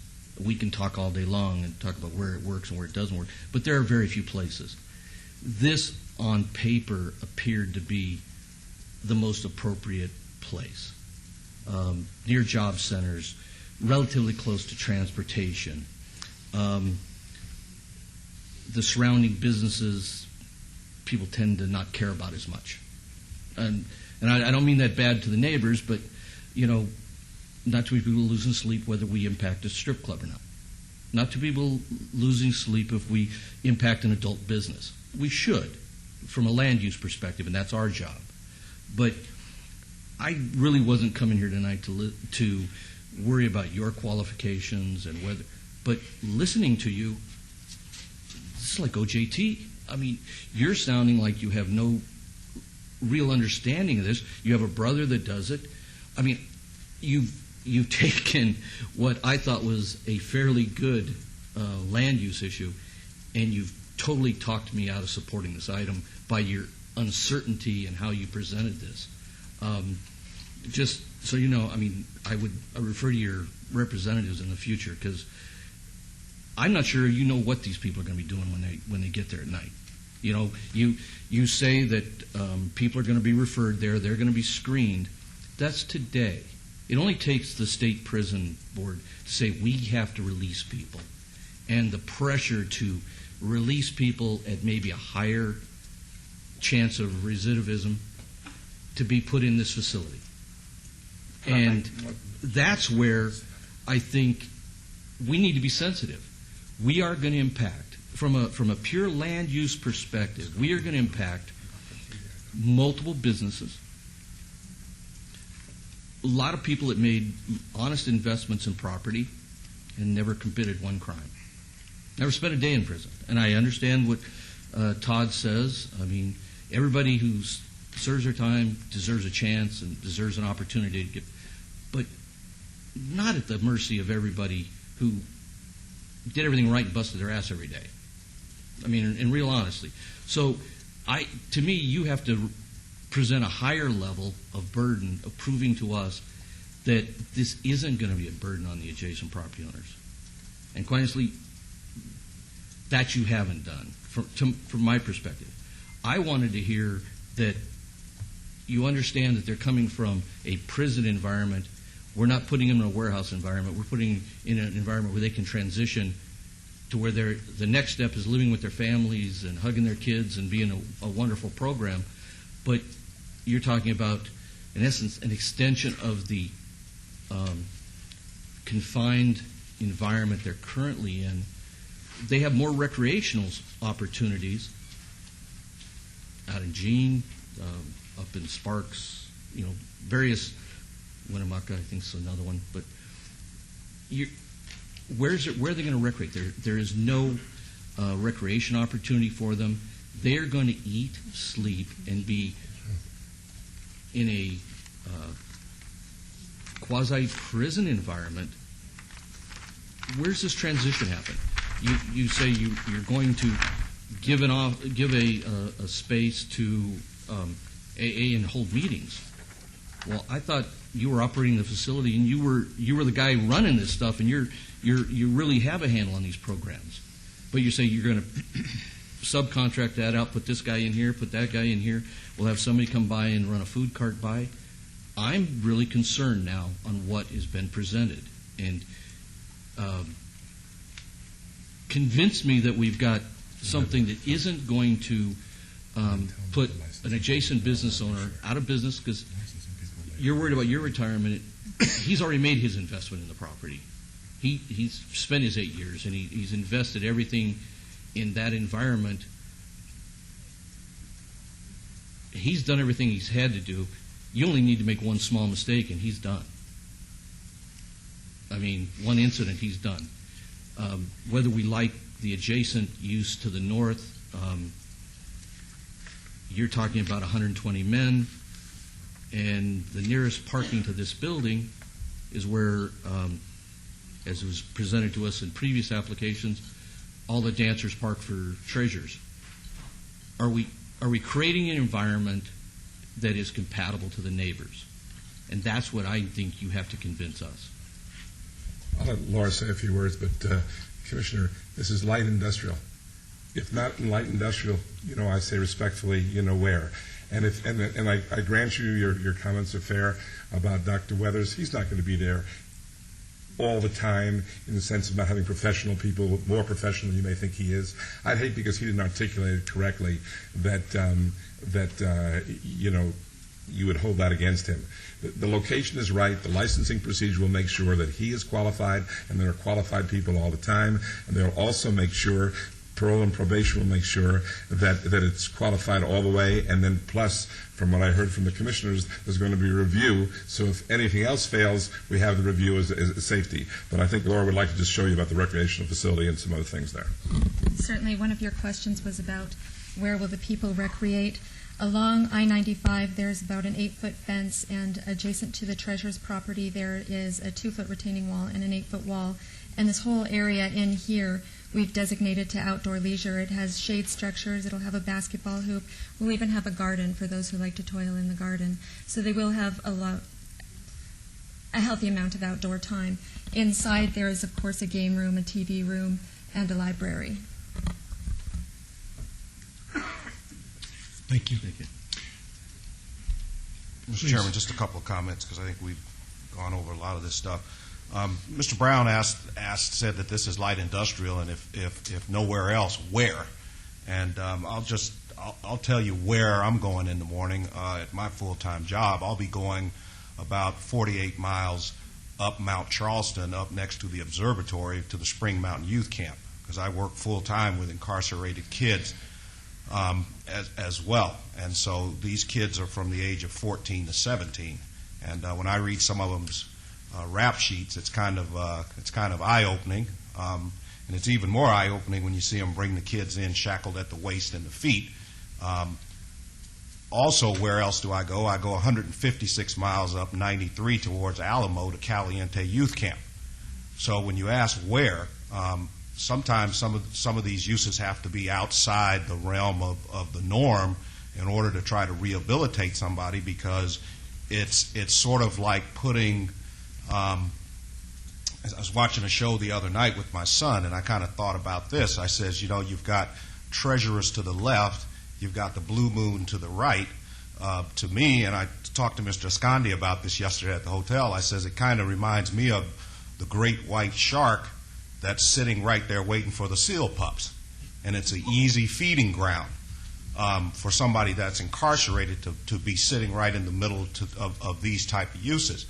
We can talk all day long and talk about where it works and where it doesn't work, but there are very few places. This, on paper, appeared to be the most appropriate place. Near job centers, relatively close to transportation. The surrounding businesses, people tend to not care about as much. And I don't mean that bad to the neighbors, but, you know, not to be people losing sleep whether we impact a strip club or not. Not to people losing sleep if we impact an adult business. We should, from a land use perspective, and that's our job. But I really wasn't coming here tonight to worry about your qualifications and whether. But listening to you, it's like OJT. I mean, you're sounding like you have no real understanding of this. You have a brother that does it. I mean, you've taken what I thought was a fairly good land use issue, and you've totally talked me out of supporting this item by your uncertainty and how you presented this. Just so you know, I mean, I refer to your representatives in the future, because I'm not sure you know what these people are going to be doing when they get there at night. You know, you say that people are going to be referred there, they're going to be screened. That's today. It only takes the state prison board to say we have to release people, and the pressure to release people at maybe a higher chance of recidivism to be put in this facility. And that's where I think we need to be sensitive. We are going to impact, from a pure land use perspective, we are going to impact multiple businesses. A lot of people that made honest investments in property and never committed one crime. Never spent a day in prison. And I understand what Todd says. I mean, everybody who serves their time deserves a chance and deserves an opportunity to get, but not at the mercy of everybody who did everything right and busted their ass every day. I mean, in real honesty. So, to me, you have to present a higher level of burden of proving to us that this isn't going to be a burden on the adjacent property owners. And quite honestly, that you haven't done, from my perspective. I wanted to hear that you understand that they're coming from a prison environment. We're not putting them in a warehouse environment. We're putting them in an environment where they can transition to where the next step is living with their families and hugging their kids and being a wonderful program. But you're talking about, in essence, an extension of the confined environment they're currently in. They have more recreational opportunities out in Jean, up in Sparks, various, Winnemucca, I think is another one. But where are they going to recreate? There is no recreation opportunity for them. They're going to eat, sleep, and be in a quasi-prison environment. Where's this transition happen? You say you're going to give a space to AA and hold meetings. Well, I thought you were operating the facility and you were the guy running this stuff, and you really have a handle on these programs. But you say you're going to subcontract that out, put this guy in here, put that guy in here. We'll have somebody come by and run a food cart by. I'm really concerned now on what has been presented, and convince me that we've got something that isn't going to put an adjacent business owner out of business, because you're worried about your retirement. He's already made his investment in the property. He's spent his 8 years, and he's invested everything in that environment. He's done everything he's had to do. You only need to make one small mistake, and he's done. I mean, one incident, he's done. Whether we like the adjacent use to the north, you're talking about 120 men, and the nearest parking to this building is where, as was presented to us in previous applications, all the dancers park for treasures. Are we creating an environment that is compatible to the neighbors? And that's what I think you have to convince us. I'll let Laura say a few words, but Commissioner, this is light industrial. If not in light industrial, I say respectfully, where. And I grant you your comments are fair about Dr. Weathers. He's not going to be there all the time in the sense of not having professional people, more professional than you may think he is. I'd hate, because he didn't articulate it correctly, that you would hold that against him. The location is right. The licensing procedure will make sure that he is qualified, and there are qualified people all the time. And they'll also make sure, parole and probation will make sure that it's qualified all the way. And then plus, from what I heard from the commissioners, there's going to be a review. So if anything else fails, we have the review as safety. But I think Laura would like to just show you about the recreational facility and some other things there. Certainly, one of your questions was about where will the people recreate. Along I-95, there's about an 8-foot fence, and adjacent to the Treasurer's property, there is a 2-foot retaining wall and an 8-foot wall. And this whole area in here, we've designated to outdoor leisure. It has shade structures. It'll have a basketball hoop. We'll even have a garden for those who like to toil in the garden. So they will have a healthy amount of outdoor time. Inside, there is, of course, a game room, a TV room, and a library. Thank you. Mr. Please. Chairman, just a couple of comments because I think we've gone over a lot of this stuff. Mr. Brown said that this is light industrial, and if nowhere else, where? And I'll tell you where I'm going in the morning at my full-time job. I'll be going about 48 miles up Mount Charleston, up next to the observatory, to the Spring Mountain Youth Camp, because I work full-time with incarcerated kids as well. And so these kids are from the age of 14 to 17. And when I read some of them's rap sheets, it's kind of eye-opening. And it's even more eye-opening when you see them bring the kids in shackled at the waist and the feet. Also, where else do I go? I go 156 miles up 93 towards Alamo to Caliente Youth Camp. So when you ask where, sometimes some of these uses have to be outside the realm of the norm in order to try to rehabilitate somebody, because it's sort of like putting I was watching a show the other night with my son, and I kind of thought about this. I says, you've got Treasurers to the left, you've got the Blue Moon to the right. To me, and I talked to Mr. Escondi about this yesterday at the hotel, I says it kind of reminds me of the great white shark that's sitting right there waiting for the seal pups. And it's an easy feeding ground for somebody that's incarcerated to be sitting right in the middle of these type of uses.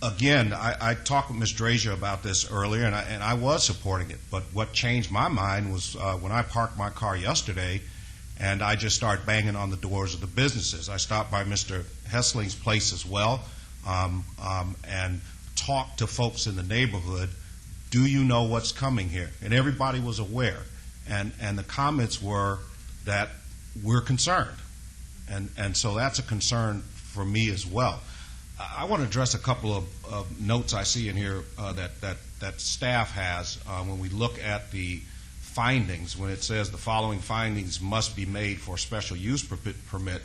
Again, I talked with Ms. Drazier about this earlier, and I was supporting it. But what changed my mind was when I parked my car yesterday, and I just started banging on the doors of the businesses. I stopped by Mr. Hessling's place as well, and talked to folks in the neighborhood. Do you know what's coming here? And everybody was aware. And the comments were that we're concerned. And so that's a concern for me as well. I want to address a couple of notes I see in here that staff has when we look at the findings, when it says the following findings must be made for special use permit.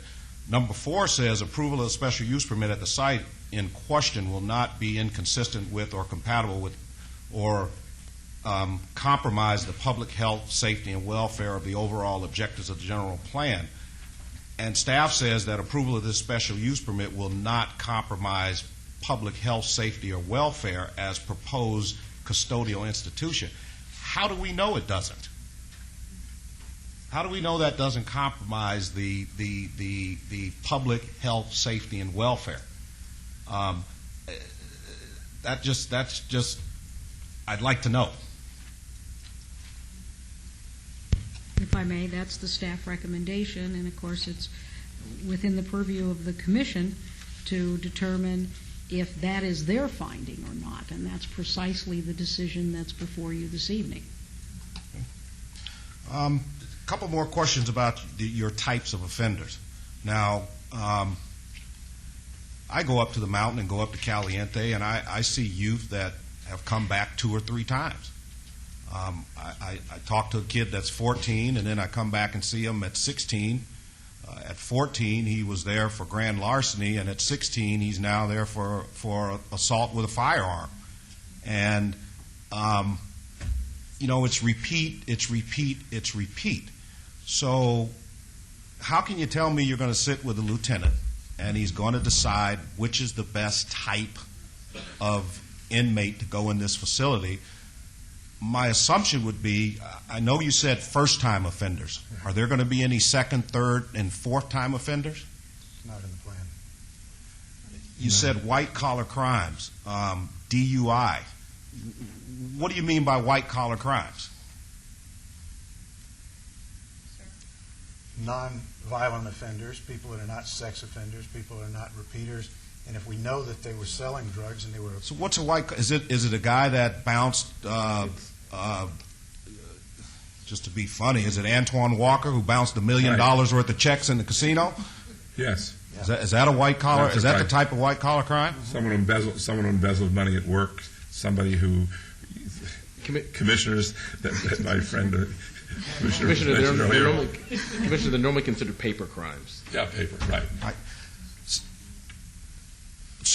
Number 4 says approval of a special use permit at the site in question will not be inconsistent with or compatible with or compromise the public health, safety, and welfare of the overall objectives of the general plan. And staff says that approval of this special use permit will not compromise public health, safety, or welfare as proposed custodial institution. How do we know it doesn't? How do we know that doesn't compromise the public health, safety, and welfare? That's just I'd like to know. If I may, that's the staff recommendation, and of course it's within the purview of the commission to determine if that is their finding or not, and that's precisely the decision that's before you this evening. A couple more questions about your types of offenders. Now, I go up to the mountain and go up to Caliente, and I see youth that have come back 2 or 3 times. I talk to a kid that's 14, and then I come back and see him at 16. At 14, he was there for grand larceny, and at 16, he's now there for assault with a firearm. And, it's repeat. So how can you tell me you're going to sit with a lieutenant, and he's going to decide which is the best type of inmate to go in this facility? My assumption would be, I know you said first-time offenders. Are there going to be any second, third, and fourth-time offenders? It's not in the plan. You said white-collar crimes, DUI. What do you mean by white-collar crimes? Non-violent offenders, people that are not sex offenders, people that are not repeaters. And if we know that they were selling drugs and they were... So what's a white... Is it a guy that bounced... just to be funny, is it Antoine Walker who bounced $1 million worth of checks in the casino? Yes. Is that a white collar? Is that the type of white collar crime? Someone who embezzled money at work. Somebody who commissioners that my friend Commissioner, they're normally considered paper crimes. Yeah, paper, right.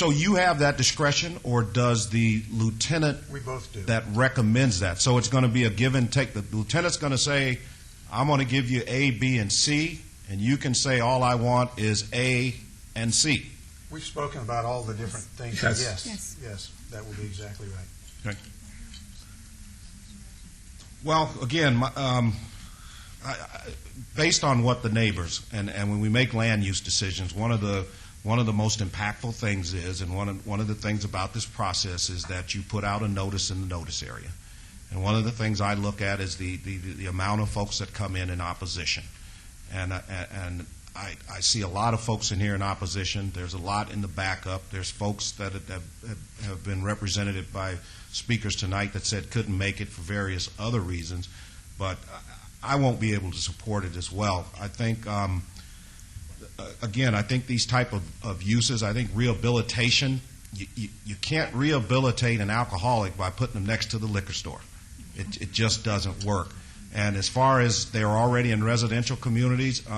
So you have that discretion, or does the lieutenant We both do. that recommends that? So it's going to be a give and take. The lieutenant's going to say, I'm going to give you A, B, and C, and you can say all I want is A and C. We've spoken about all the different things. Yes. Yes, that will be exactly right. Okay. Well, again, based on what the neighbors, and when we make land use decisions, one of the most impactful things is, and one of the things about this process is that you put out a notice in the notice area. And one of the things I look at is the amount of folks that come in opposition. And I see a lot of folks in here in opposition. There's a lot in the backup. There's folks that have been represented by speakers tonight that said couldn't make it for various other reasons. But I won't be able to support it as well. I think, again, I think these type of uses, I think rehabilitation, you can't rehabilitate an alcoholic by putting them next to the liquor store. It just doesn't work. And as far as they're already in residential communities,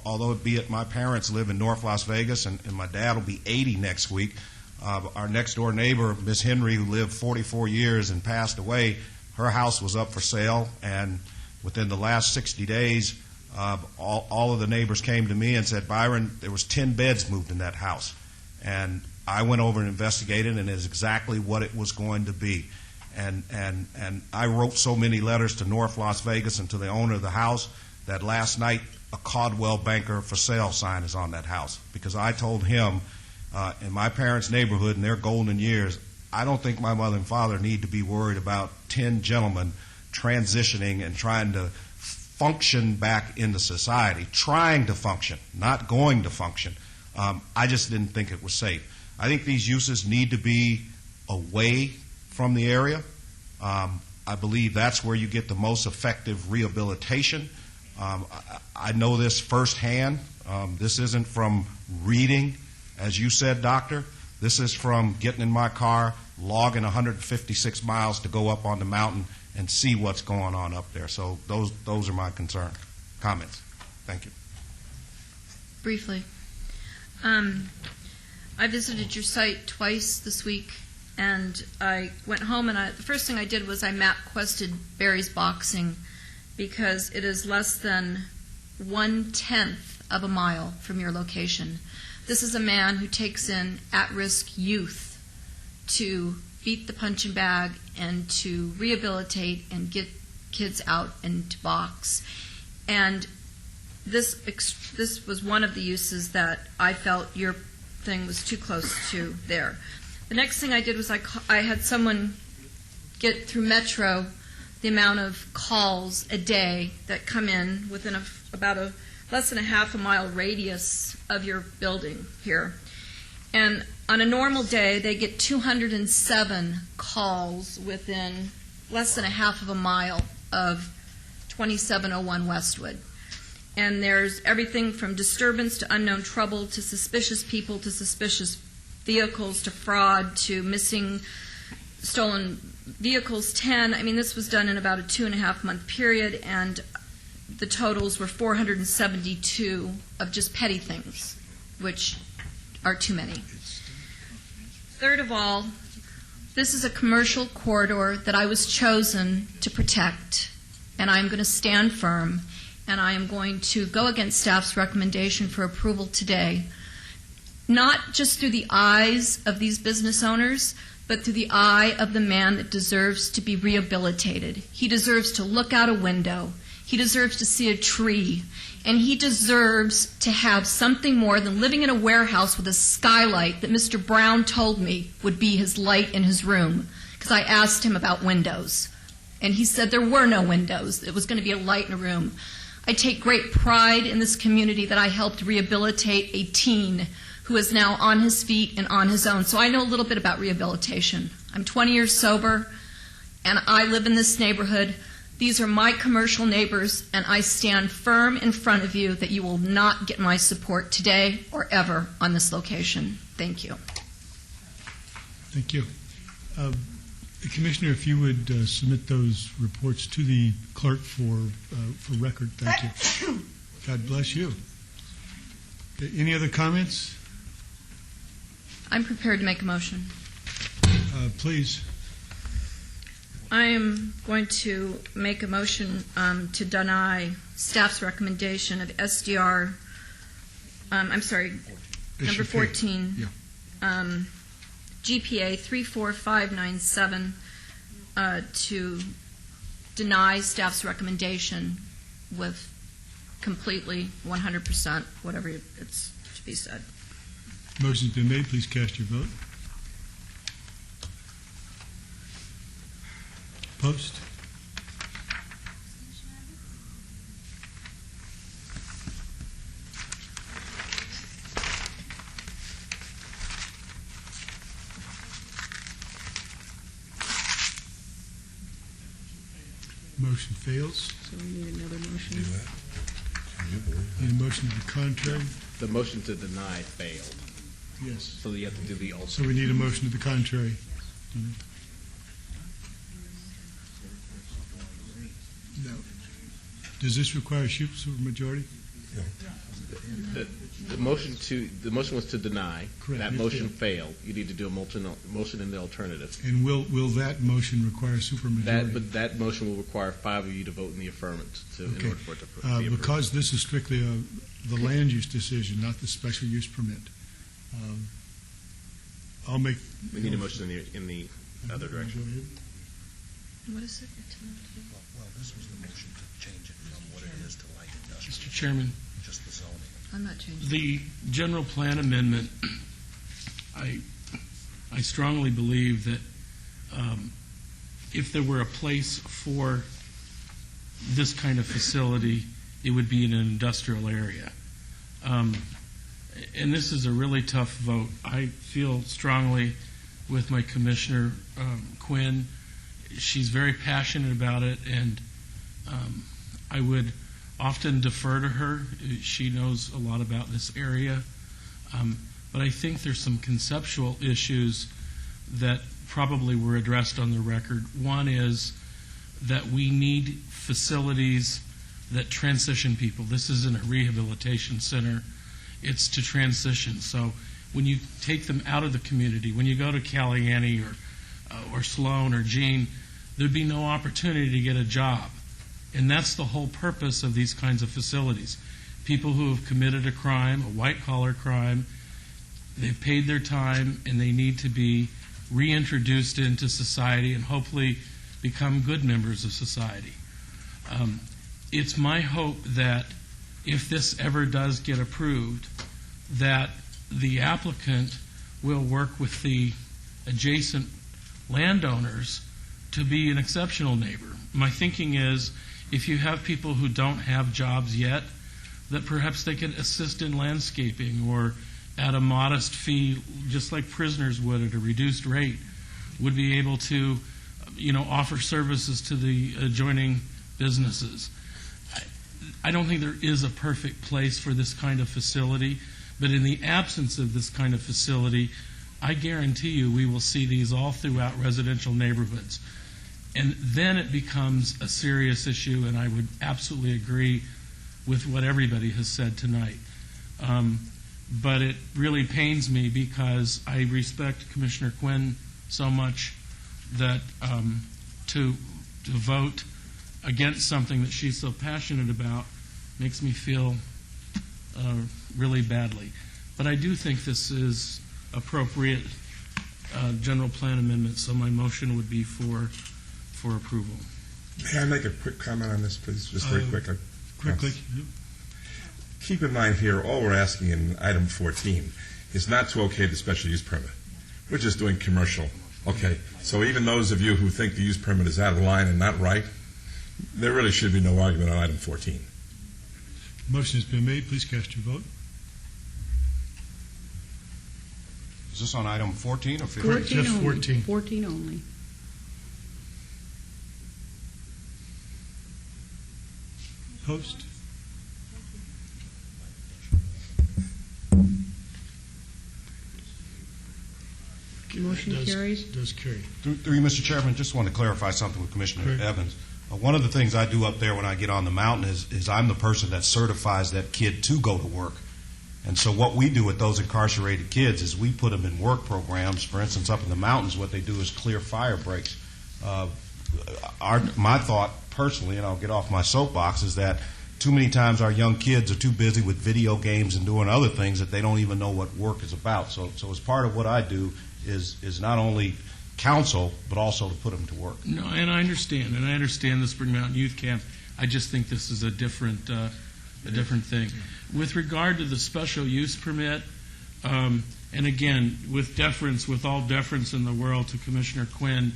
although it be it my parents live in North Las Vegas, and my dad will be 80 next week, our next door neighbor, Miss Henry, who lived 44 years and passed away, her house was up for sale, and within the last 60 days, all of the neighbors came to me and said, Byron, there was 10 beds moved in that house. And I went over and investigated, and it is exactly what it was going to be. And I wrote so many letters to North Las Vegas and to the owner of the house that last night a Caldwell Banker for sale sign is on that house, because I told him in my parents' neighborhood in their golden years, I don't think my mother and father need to be worried about 10 gentlemen transitioning and trying to function back into society, trying to function, not going to function. I just didn't think it was safe. I think these uses need to be away from the area. I believe that's where you get the most effective rehabilitation. I know this firsthand. This isn't from reading, as you said, Doctor. This is from getting in my car, logging 156 miles to go up on the mountain and see what's going on up there. So those are my comments. Thank you. Briefly, I visited your site twice this week, and I went home, and the first thing I did was I map-quested Barry's Boxing, because it is less than 1/10 of a mile from your location. This is a man who takes in at-risk youth to beat the punching bag and to rehabilitate and get kids out and to box. And this was one of the uses that I felt your thing was too close to there. The next thing I did was I had someone get through Metro the amount of calls a day that come in within about less than a half a mile radius of your building here. And on a normal day, they get 207 calls within less than a half of a mile of 2701 Westwood. And there's everything from disturbance to unknown trouble to suspicious people to suspicious vehicles to fraud to missing stolen vehicles, 10. I mean, this was done in about a 2.5-month period, and the totals were 472 of just petty things, which are too many. Third of all, this is a commercial corridor that I was chosen to protect, and I'm going to stand firm, and I am going to go against staff's recommendation for approval today, not just through the eyes of these business owners, but through the eye of the man that deserves to be rehabilitated. He deserves to look out a window. He deserves to see a tree. And he deserves to have something more than living in a warehouse with a skylight that Mr. Brown told me would be his light in his room, because I asked him about windows. And he said there were no windows. It was going to be a light in a room. I take great pride in this community that I helped rehabilitate a teen who is now on his feet and on his own. So I know a little bit about rehabilitation. I'm 20 years sober, and I live in this neighborhood. These are my commercial neighbors, and I stand firm in front of you that you will not get my support today or ever on this location. Thank you. Thank you. Commissioner, if you would submit those reports to the clerk for record. Thank you. God bless you. Any other comments? I'm prepared to make a motion. Please. I am going to make a motion to deny staff's recommendation of SDR, number 14, Yeah. GPA 34597, to deny staff's recommendation with completely 100%, whatever it's to be said. Motion's been made. Please cast your vote. Post. Motion fails. So we need another motion. Need a motion to the contrary? The motion to deny failed. Yes. So you have to do the alternate. So we need a motion to the contrary. No. Does this require a super majority? The motion was to deny. Correct. That It motion failed. failed. You need to do a motion in the alternative. And will that motion require a super majority? But that motion will require 5 of you to vote in the affirmative in order for it to be approved. Because this is strictly the land use decision, not the special use permit. I'll make. We need a motion in the other direction. What is it? Well, this was the motion to change it from what it is to light industrial. Mr. Chairman, Just the zoning. I'm not changing. the general plan amendment, I strongly believe that if there were a place for this kind of facility, it would be in an industrial area. And this is a really tough vote. I feel strongly with my Commissioner Quinn. She's very passionate about it, and I would often defer to her. She knows a lot about this area. But I think there's some conceptual issues that probably were addressed on the record. One is that we need facilities that transition people. This isn't a rehabilitation center. It's to transition. So when you take them out of the community, when you go to Caliani or Sloan or Jean, there'd be no opportunity to get a job. And that's the whole purpose of these kinds of facilities. People who have committed a crime, a white-collar crime, they've paid their time, and they need to be reintroduced into society and hopefully become good members of society. It's my hope that if this ever does get approved, that the applicant will work with the adjacent landowners to be an exceptional neighbor. My thinking is, if you have people who don't have jobs yet, that perhaps they could assist in landscaping or at a modest fee, just like prisoners would at a reduced rate, would be able to, offer services to the adjoining businesses. I don't think there is a perfect place for this kind of facility, but in the absence of this kind of facility, I guarantee you we will see these all throughout residential neighborhoods. And then it becomes a serious issue, and I would absolutely agree with what everybody has said tonight. But it really pains me because I respect Commissioner Quinn so much that to vote against something that she's so passionate about makes me feel really badly. But I do think this is appropriate general plan amendment, so my motion would be for approval. May I make a quick comment on this, please? Just very quick. Quickly. Keep in mind here, all we're asking in item 14 is not to okay the special use permit. We're just doing commercial. Okay, so even those of you who think the use permit is out of line and not right, there really should be no argument on item 14. Motion has been made. Please cast your vote. Is this on item 14 or 15? Just 14. 14 only. Post. Motion carries. Does carry. Through you, Mr. Chairman, just want to clarify something with Commissioner Correct. Evans. One of the things I do up there when I get on the mountain is I'm the person that certifies that kid to go to work. And so what we do with those incarcerated kids is we put them in work programs. For instance, up in the mountains, what they do is clear fire breaks. My thought personally, and I'll get off my soapbox, is that too many times our young kids are too busy with video games and doing other things that they don't even know what work is about. So as part of what I do is not only counsel, but also to put them to work. No, and I understand the Spring Mountain Youth Camp. I just think this is a different thing. With regard to the special use permit, and again, with all deference in the world to Commissioner Quinn,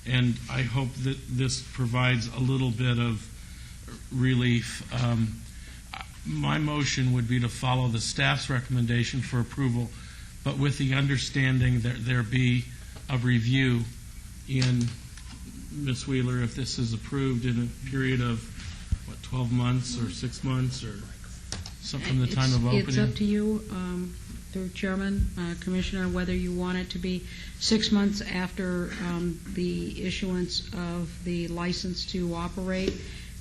and I hope that this provides a little bit of relief. My motion would be to follow the staff's recommendation for approval, but with the understanding that there be a review in, Ms. Wheeler, if this is approved in a period of, 12 months or 6 months or something from the time of opening? It's up to you, through Chairman, Commissioner, whether you want it to be 6 months after the issuance of the license to operate.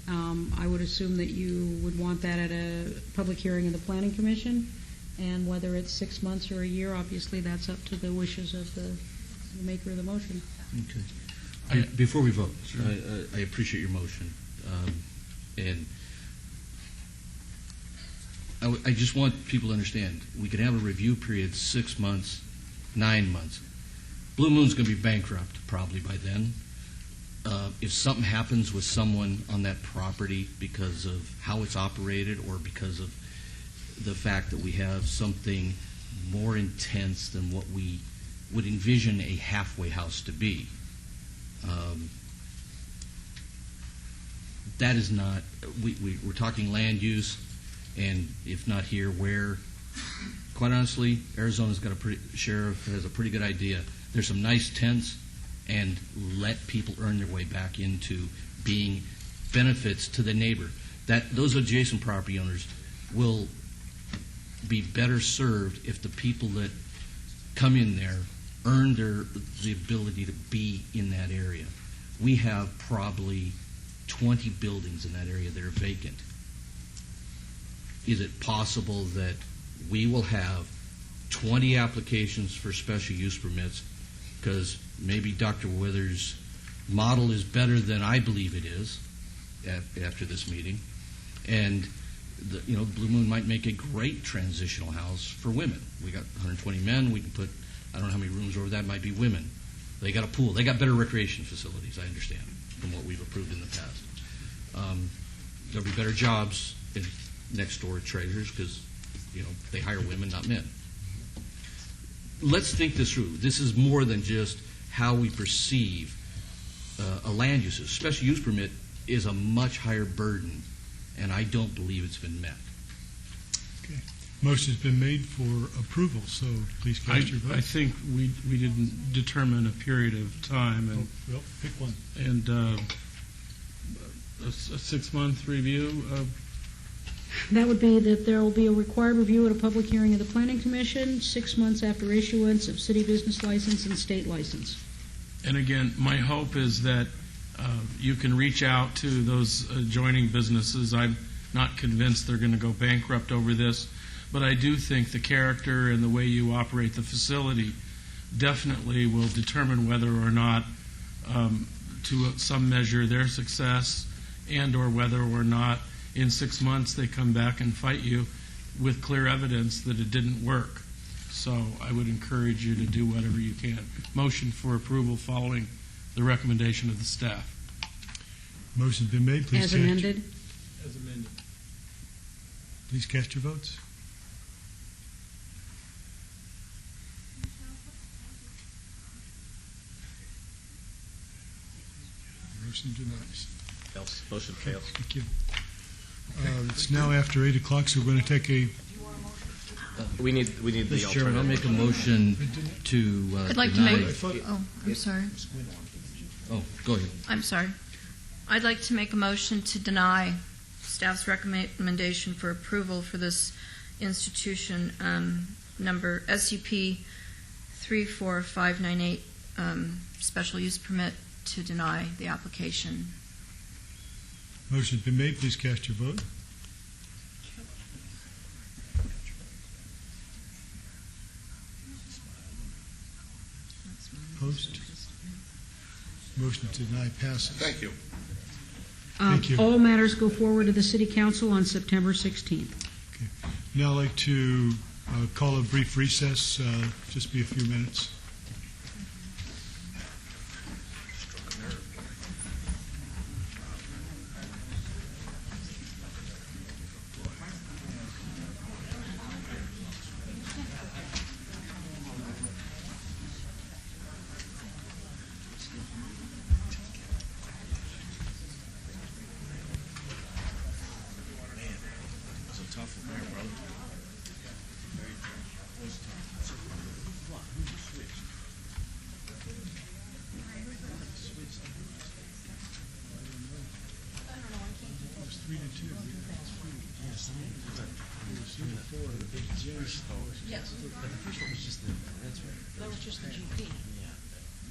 I would assume that you would want that at a public hearing of the Planning Commission, and whether it's 6 months or a year, obviously that's up to the wishes of the maker of the motion. Okay. Before we vote, I appreciate your motion, and I just want people to understand, we can have a review period 6 months, 9 months. Blue Moon's going to be bankrupt probably by then. If something happens with someone on that property because of how it's operated or because of the fact that we have something more intense than what we would envision a halfway house to be, that is not, we're talking land use, and if not here, where? Quite honestly, Arizona's got sheriff has a pretty good idea. There's some nice tents, and let people earn their way back into being benefits to the neighbor. Those adjacent property owners will be better served if the people that come in there earn the ability to be in that area. We have probably 20 buildings in that area that are vacant. Is it possible that we will have 20 applications for special use permits because maybe Dr. Withers' model is better than I believe it is after this meeting, and Blue Moon might make a great transitional house for women. We got 120 men. We can put, I don't know how many rooms over that might be women. They got a pool. They got better recreation facilities, I understand, from what we've approved in the past. There'll be better jobs next door at Treasures because, they hire women, not men. Let's think this through. This is more than just how we perceive a land use. A special use permit is a much higher burden, and I don't believe it's been met. Okay. Motion's been made for approval, so please cast your vote. I think we didn't determine a period of time, and well, pick one. And a 6-month review. That would be that there will be a required review at a public hearing of the Planning Commission 6 months after issuance of city business license and state license. And again, my hope is that you can reach out to those adjoining businesses. I'm not convinced they're going to go bankrupt over this, but I do think the character and the way you operate the facility definitely will determine whether or not, to some measure, their success, and or whether or not in 6 months they come back and fight you with clear evidence that it didn't work. So I would encourage you to do whatever you can. Motion for approval following the recommendation of the staff. Motion's been made. Please As amended. As amended. Please cast your votes. Motion denies. Motion fails. Thank you. It's now after 8 o'clock, so we're going to take a... We need the Mr. Chairman, I'll make a motion to I'd like to deny... make... Oh, I'm sorry. Oh, go ahead. I'm sorry. I'd like to make a motion to deny staff's recommendation for approval for this institution, number SUP 34598, special use permit, to deny the application. Motion's been made. Please cast your vote. Motion to deny passes. Thank you. Thank you. All matters go forward to the City Council on September 16th. Now I'd like to call a brief recess, just be a few minutes. Yes. But the first one was just the, that's right. That was just the GP. Yeah.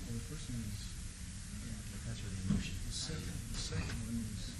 Well, the first one was, that's where the emotion. The second one was.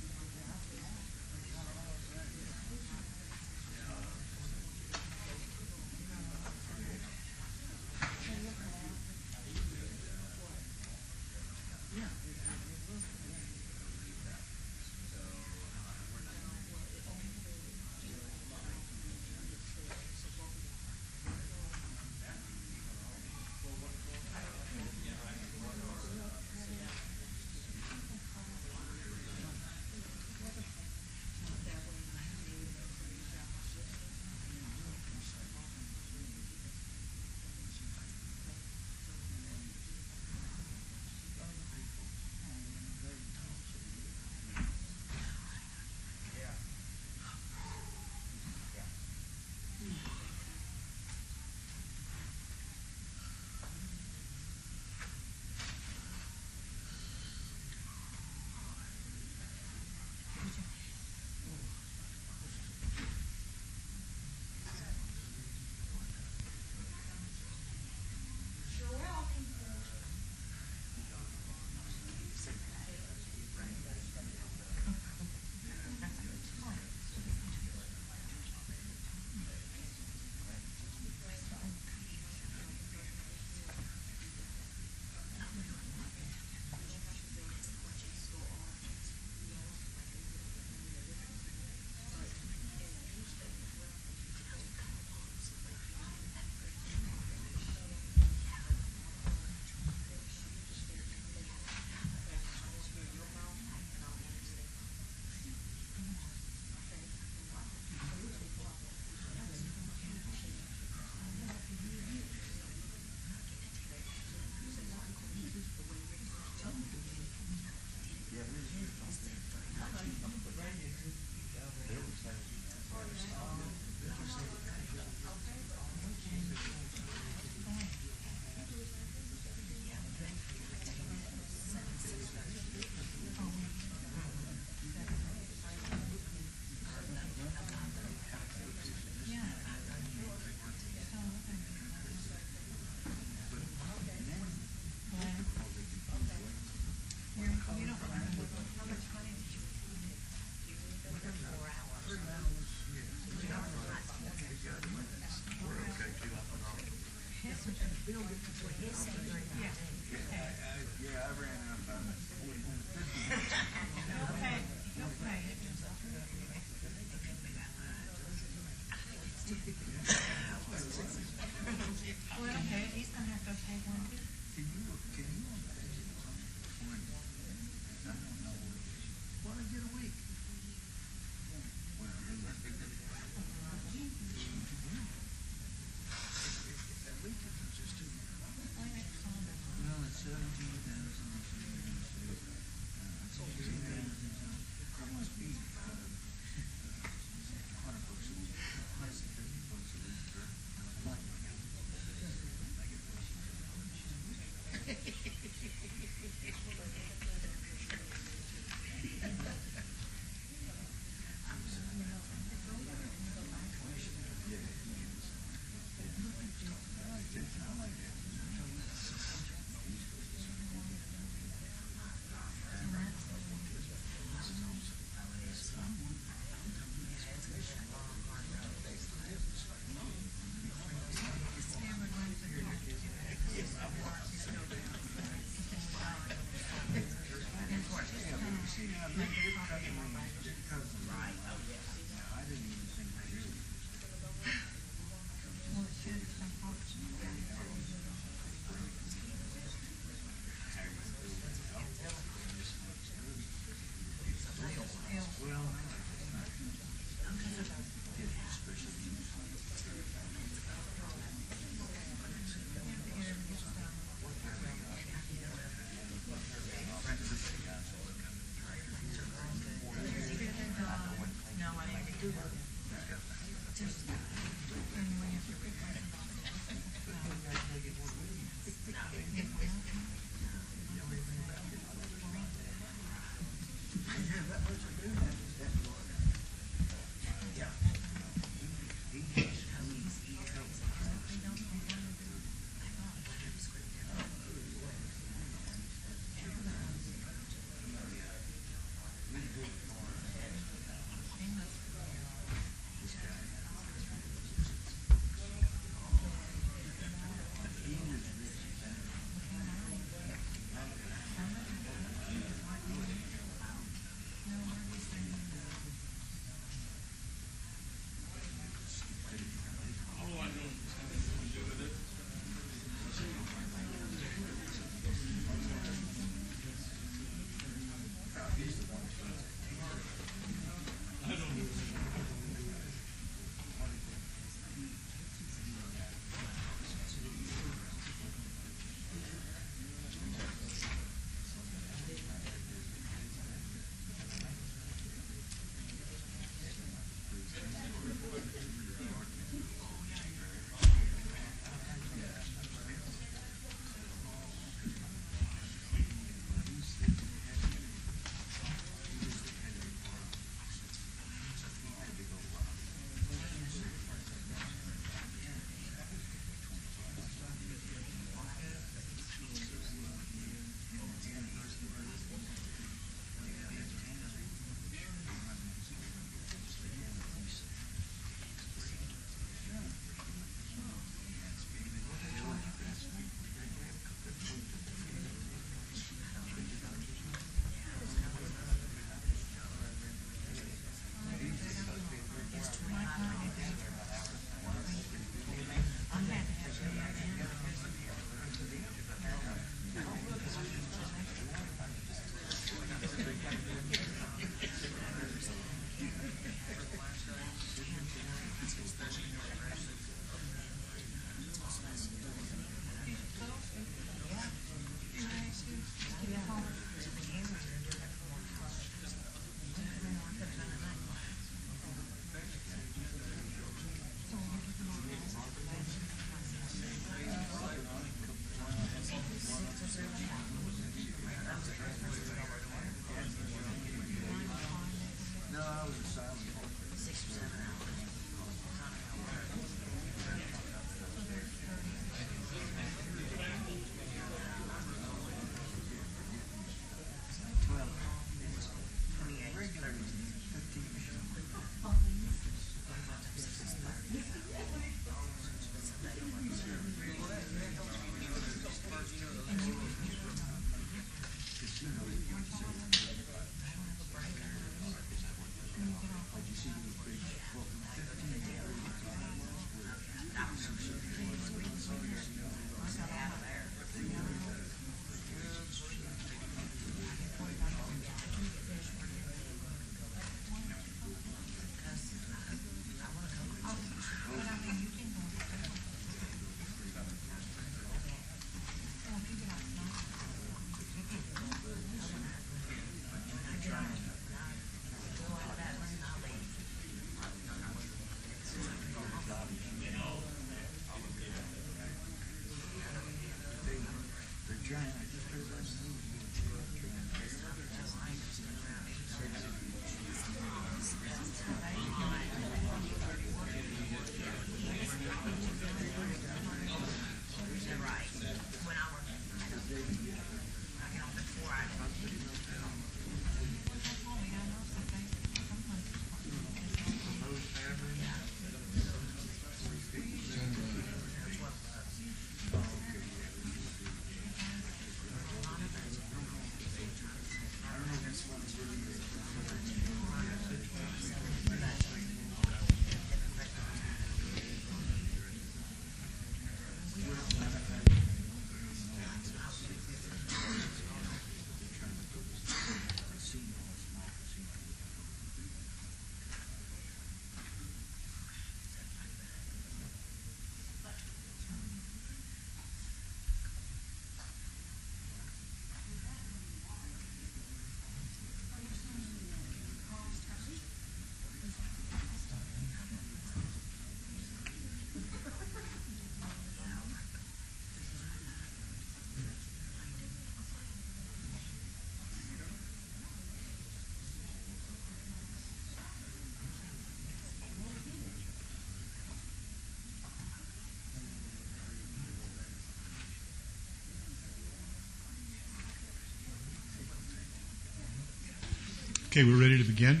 Okay, we're ready to begin.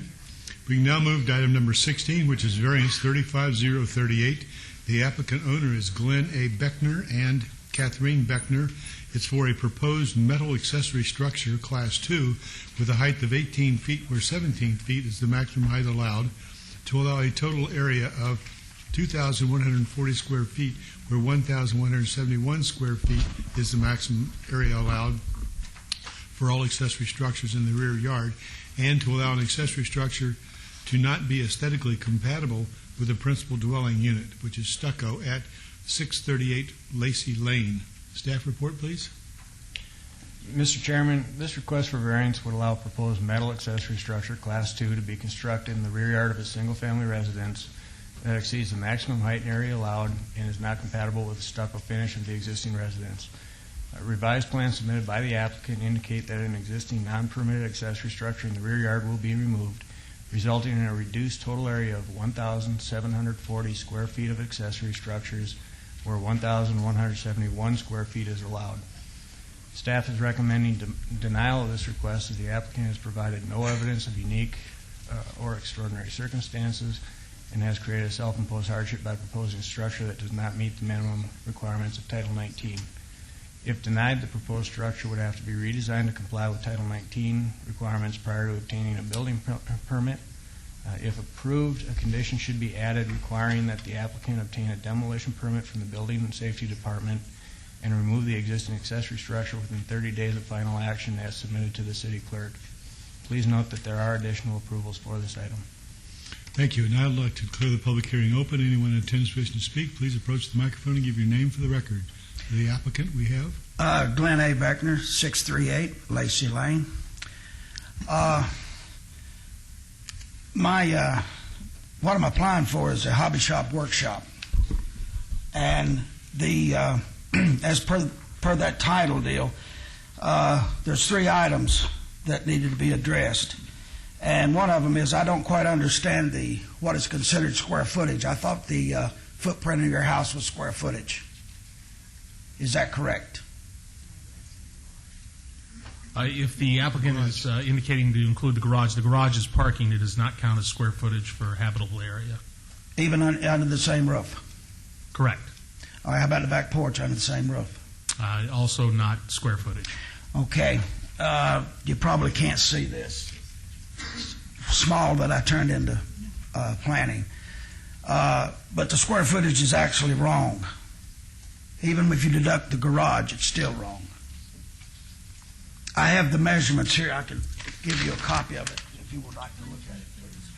We can now move to item number 16, which is variance 35038. The applicant owner is Glenn A. Beckner and Catherine Beckner. It's for a proposed metal accessory structure, Class 2, with a height of 18 feet where 17 feet is the maximum height allowed, to allow a total area of 2,140 square feet where 1,171 square feet is the maximum area allowed for all accessory structures in the rear yard, and to allow an accessory structure to not be aesthetically compatible with the principal dwelling unit, which is stucco at 638 Lacey Lane. Staff report, please. Mr. Chairman, this request for variance would allow proposed metal accessory structure Class 2 to be constructed in the rear yard of a single-family residence that exceeds the maximum height and area allowed and is not compatible with the stucco finish of the existing residence. Revised plans submitted by the applicant indicate that an existing non-permitted accessory structure in the rear yard will be removed, resulting in a reduced total area of 1,740 square feet of accessory structures where 1,171 square feet is allowed. Staff is recommending denial of this request as the applicant has provided no evidence of unique or extraordinary circumstances and has created a self-imposed hardship by proposing a structure that does not meet the minimum requirements of Title 19. If denied, the proposed structure would have to be redesigned to comply with Title 19 requirements prior to obtaining a building permit. If approved, a condition should be added requiring that the applicant obtain a demolition permit from the Building and Safety Department and remove the existing accessory structure within 30 days of final action as submitted to the city clerk. Please note that there are additional approvals for this item. Thank you. And I'd like to declare the public hearing open. Anyone in attendance wishing to speak, please approach the microphone and give your name for the record. The applicant we have. Glenn A. Beckner, 638 Lacey Lane. What I'm applying for is a hobby shop workshop. And the as per that title deal, there's 3 items that needed to be addressed. And one of them is I don't quite understand what is considered square footage. I thought the footprint of your house was square footage. Is that correct? If the applicant is indicating to include the garage is parking. It does not count as square footage for a habitable area. Even under the same roof? Correct. All right, how about the back porch under the same roof? Also not square footage. Okay. You probably can't see this. Small that I turned into planning. But the square footage is actually wrong. Even if you deduct the garage, it's still wrong. I have the measurements here. I can give you a copy of it if you would like to look at it, please.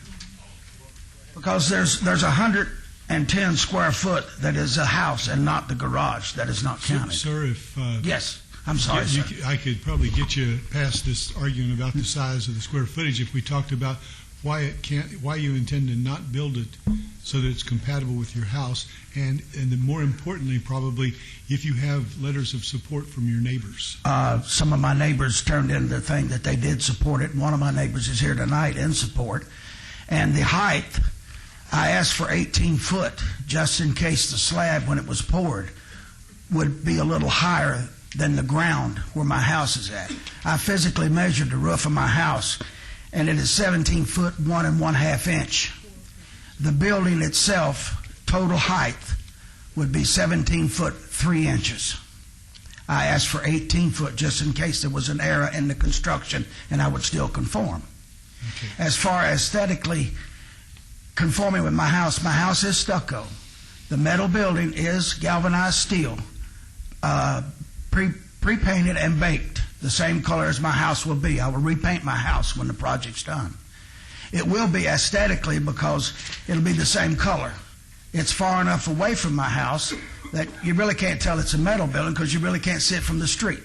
Because there's 110 square foot that is a house and not the garage. That is not counted. Sir, if... yes, I'm sorry, sir. I could probably get you past this argument about the size of the square footage if we talked about why you intend to not build it so that it's compatible with your house, and then more importantly, probably, if you have letters of support from your neighbors. Some of my neighbors turned in the thing that they did support it, and one of my neighbors is here tonight in support. And the height, I asked for 18 foot, just in case the slab, when it was poured, would be a little higher than the ground where my house is at. I physically measured the roof of my house, and it is 17 foot 1 1/2 inch. The building itself, total height, would be 17 foot 3 inches. I asked for 18 foot just in case there was an error in the construction, and I would still conform. Okay. As far as aesthetically conforming with my house is stucco. The metal building is galvanized steel, pre-painted and baked, the same color as my house will be. I will repaint my house when the project's done. It will be aesthetically because it'll be the same color. It's far enough away from my house that you really can't tell it's a metal building because you really can't see it from the street.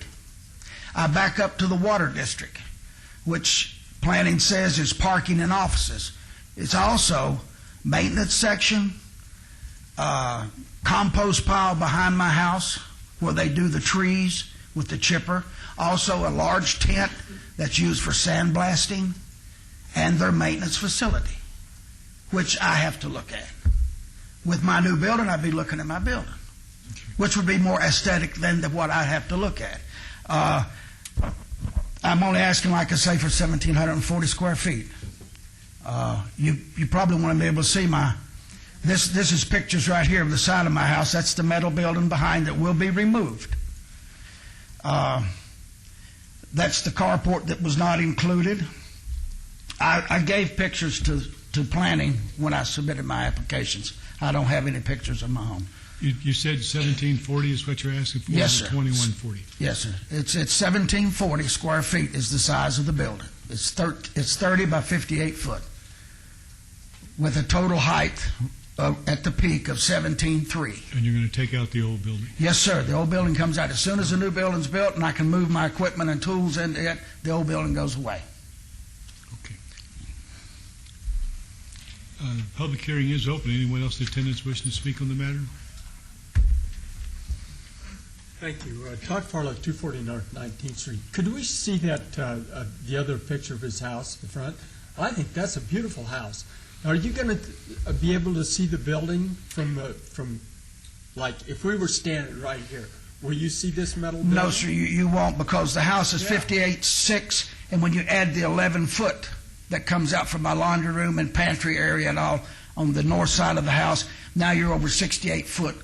I back up to the water district, which planning says is parking and offices. It's also maintenance section, compost pile behind my house where they do the trees with the chipper, also a large tent that's used for sandblasting, and their maintenance facility, which I have to look at. With my new building, I'd be looking at my building, which would be more aesthetic than what I have to look at. I'm only asking, like I say, for 1,740 square feet. You probably want to be able to see this is pictures right here of the side of my house. That's the metal building behind that will be removed. That's the carport that was not included. I gave pictures to planning when I submitted my applications. I don't have any pictures of my home. You said 1740 is what you're asking for? Yes, sir. 2140. Yes, sir. It's 1,740 square feet is the size of the building. It's 30 by 58 foot with a total height at the peak of 17.3. And you're going to take out the old building? Yes, sir. The old building comes out. As soon as the new building's built and I can move my equipment and tools into it, the old building goes away. Okay. Public hearing is open. Anyone else in attendance wishing to speak on the matter? Thank you. Todd Farlow, 240 North 19th Street. Could we see that, the other picture of his house, the front? I think that's a beautiful house. Are you going to be able to see the building from like, if we were standing right here, will you see this metal building? No, sir, you won't, because the house is 58.6, and when you add the 11 foot that comes out from my laundry room and pantry area and all on the north side of the house, now you're over 68 foot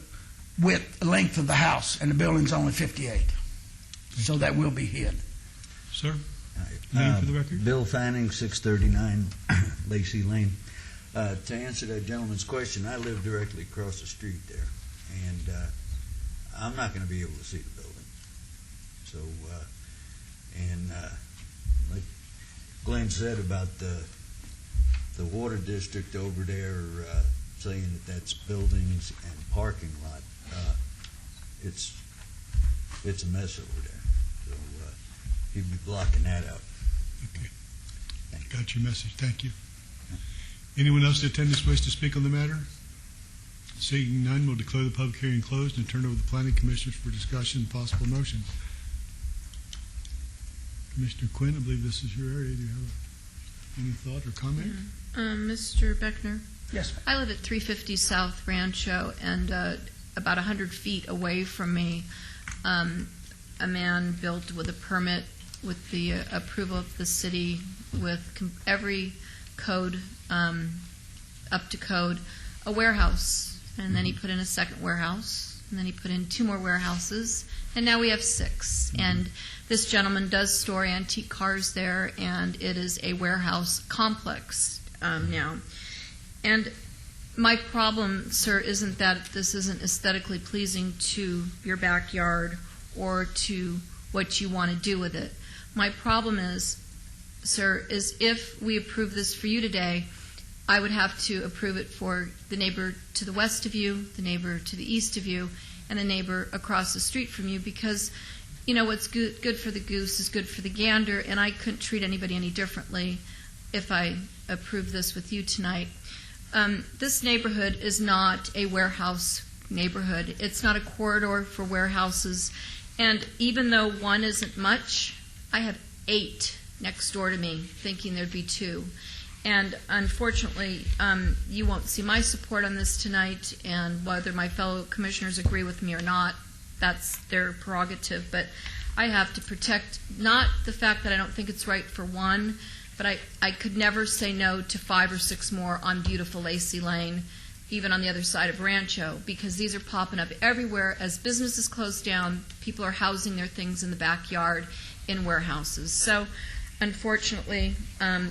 length of the house, and the building's only 58. So that will be hid. Sir? Name for the record? Bill Fanning, 639 Lacey Lane. To answer that gentleman's question, I live directly across the street there, and I'm not going to be able to see the building. So, like Glenn said about the water district over there, saying that that's buildings and parking lot, it's a mess over there. So he'd be blocking that out. Okay. Got your message. Thank you. Anyone else in attendance wish to speak on the matter? Seeing none, we'll declare the public hearing closed and turn over to the planning commissioners for discussion and possible motions. Commissioner Quinn, I believe this is your area. Do you have any thought or comment? Mr. Beckner? Yes. I live at 350 South Rancho, and about 100 feet away from me, a man built with a permit, with the approval of the city, with every code up to code, a warehouse. And then he put in a second warehouse, and then he put in 2 more warehouses, and now we have 6. And this gentleman does store antique cars there, and it is a warehouse complex now. And my problem, sir, isn't that this isn't aesthetically pleasing to your backyard or to what you want to do with it. My problem is, sir, is if we approve this for you today, I would have to approve it for the neighbor to the west of you, the neighbor to the east of you, and the neighbor across the street from you, because, you know, what's good for the goose is good for the gander, and I couldn't treat anybody any differently if I approve this with you tonight. This neighborhood is not a warehouse neighborhood. It's not a corridor for warehouses, and even though 1 isn't much, I have 8 next door to me, thinking there'd be 2. And unfortunately, you won't see my support on this tonight, and whether my fellow commissioners agree with me or not, that's their prerogative. But I have to protect not the fact that I don't think it's right for 1, but I could never say no to 5 or 6 more on beautiful Lacey Lane, even on the other side of Rancho, because these are popping up everywhere. As businesses close down, people are housing their things in the backyard in warehouses. So unfortunately,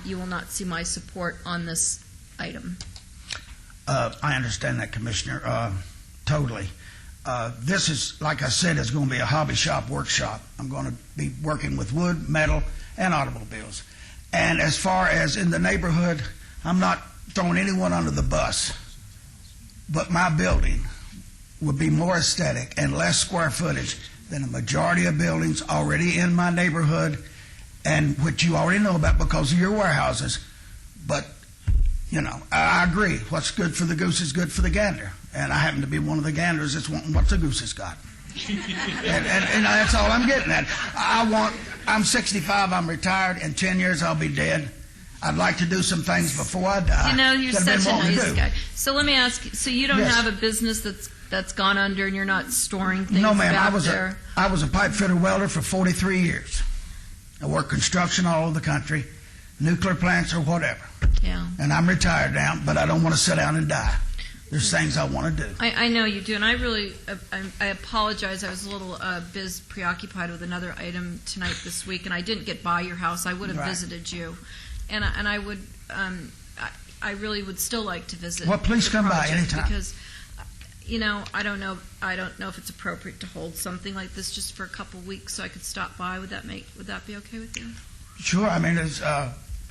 you will not see my support on this item. I understand that, Commissioner, totally. This is, like I said, is going to be a hobby shop workshop. I'm going to be working with wood, metal, and automobiles. And as far as in the neighborhood, I'm not throwing anyone under the bus, but my building would be more aesthetic and less square footage than a majority of buildings already in my neighborhood, and which you already know about because of your warehouses. But, you know, I agree. What's good for the goose is good for the gander. And I happen to be one of the ganders that's wanting what the goose has got. and that's all I'm getting at. I'm 65, I'm retired. In 10 years, I'll be dead. I'd like to do some things before I die. You know, you're such a nice guy. So let me ask you, so you don't Yes. have a business that's gone under and you're not storing things No, ma'am. back there? I was a pipe fitter welder for 43 years. I work construction all over the country, nuclear plants or whatever. Yeah. And I'm retired now, but I don't want to sit down and die. There's things I want to do. I know you do, and I really, I apologize. I was a little preoccupied with another item tonight this week, and I didn't get by your house. I would have visited you, and I would, I really would still like to visit. Well, please come by anytime. Because, I don't know if it's appropriate to hold something like this just for a couple weeks, so I could stop by. Would that be okay with you? Sure. I mean, it's.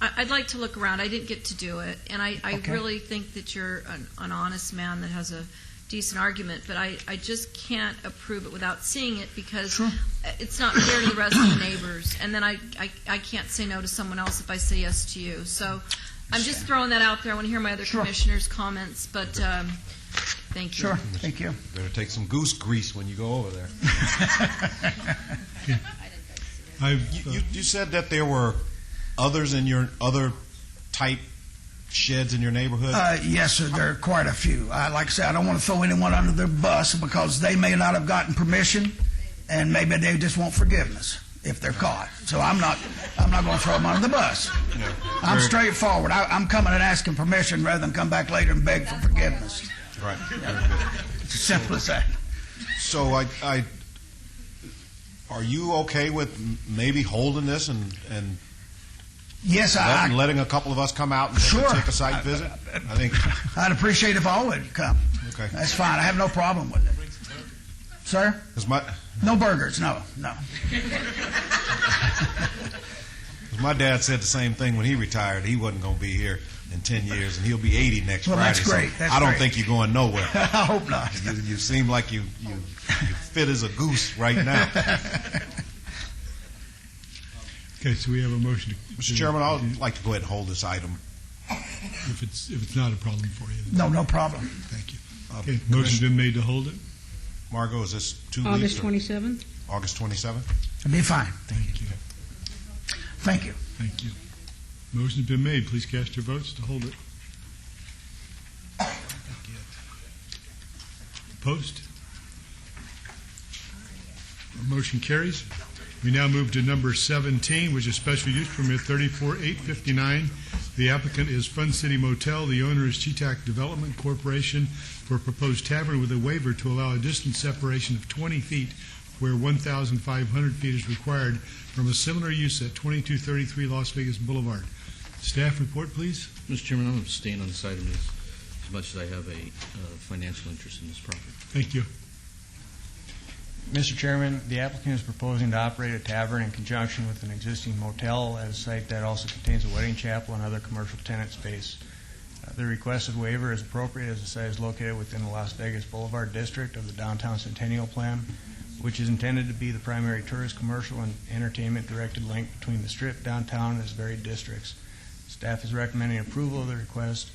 I'd like to look around. I didn't get to do it, and I really think that you're an honest man that has a decent argument, but I just can't approve it without seeing it because it's not fair to the rest of the neighbors, and then I can't say no to someone else if I say yes to you. So I'm just throwing that out there. I want to hear my other commissioners' comments, but thank you. Sure, thank you. Better take some goose grease when you go over there. You said that there were others in your other type sheds in your neighborhood? Yes, sir. There are quite a few. Like I said, I don't want to throw anyone under their bus because they may not have gotten permission, and maybe they just want forgiveness if they're caught. So I'm not going to throw them under the bus. Yeah. I'm straightforward. I'm coming and asking permission rather than come back later and beg for forgiveness. Right. It's as simple as that. So are you okay with maybe holding this and yes, letting a couple of us come out and take a site visit? I think I'd appreciate if all would come. Okay. That's fine. I have no problem with it. Sir? No burgers. No. My dad said the same thing when he retired. He wasn't going to be here in 10 years, and he'll be 80 next Friday. That's great. So I don't think you're going nowhere. I hope not. You seem like you fit as a goose right now. Okay, so we have a motion. Mr. Chairman, I would like to go ahead and hold this item. If it's not a problem for you. No problem. Thank you. Okay, motion's been made to hold it. Margot, is this 2 August weeks? 27th? August 27th? It'll be fine. Thank you. Thank you. Thank you. Motion's been made. Please cast your votes to hold it. Opposed? Motion carries. We now move to number 17, which is special use permit 34859. The applicant is Fun City Motel. The owner is Cheetah Development Corporation for a proposed tavern with a waiver to allow a distance separation of 20 feet where 1,500 feet is required from a similar use at 2233 Las Vegas Boulevard. Staff report, please. Mr. Chairman, I'm going to abstain on this item as much as I have a financial interest in this property. Thank you. Mr. Chairman, the applicant is proposing to operate a tavern in conjunction with an existing motel at a site that also contains a wedding chapel and other commercial tenant space. The requested waiver is appropriate as the site is located within the Las Vegas Boulevard district of the Downtown Centennial Plan, which is intended to be the primary tourist, commercial, and entertainment-directed link between the Strip, downtown, and its varied districts. Staff is recommending approval of the request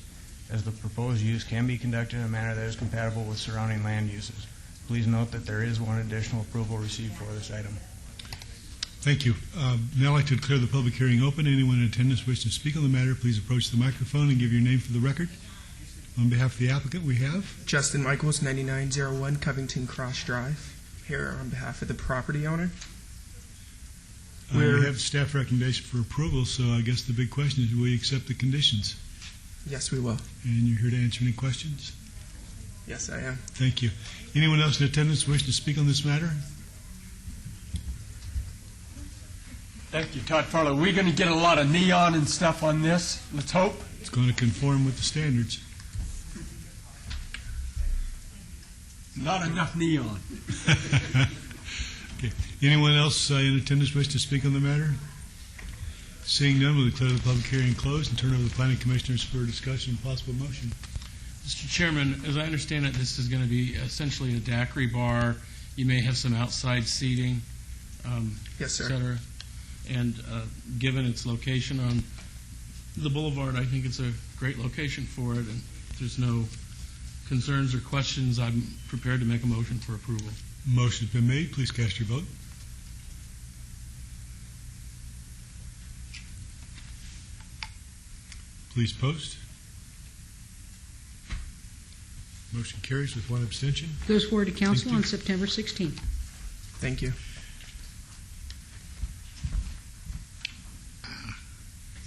as the proposed use can be conducted in a manner that is compatible with surrounding land uses. Please note that there is one additional approval received for this item. Thank you. Now I'd like to declare the public hearing open. Anyone in attendance wishing to speak on the matter, please approach the microphone and give your name for the record. On behalf of the applicant, we have Justin Michaels, 9901 Covington Cross Drive, here on behalf of the property owner. We have staff recommendation for approval, so I guess the big question is, will you accept the conditions? Yes, we will. And you're here to answer any questions? Yes, I am. Thank you. Anyone else in attendance wishing to speak on this matter? Thank you, Todd Farlow. We're going to get a lot of neon and stuff on this. Let's hope. It's going to conform with the standards. Not enough neon. Okay. Anyone else in attendance wish to speak on the matter? Seeing none, we'll declare the public hearing closed and turn over to the planning commissioners for discussion and possible motion. Mr. Chairman, as I understand it, this is going to be essentially a daiquiri bar. You may have some outside seating, yes, sir. et cetera. And given its location on the boulevard, I think it's a great location for it. And if there's no concerns or questions, I'm prepared to make a motion for approval. Motion's been made. Please cast your vote. Please post. Motion carries with one abstention. Goes forward to council on September 16th. Thank you.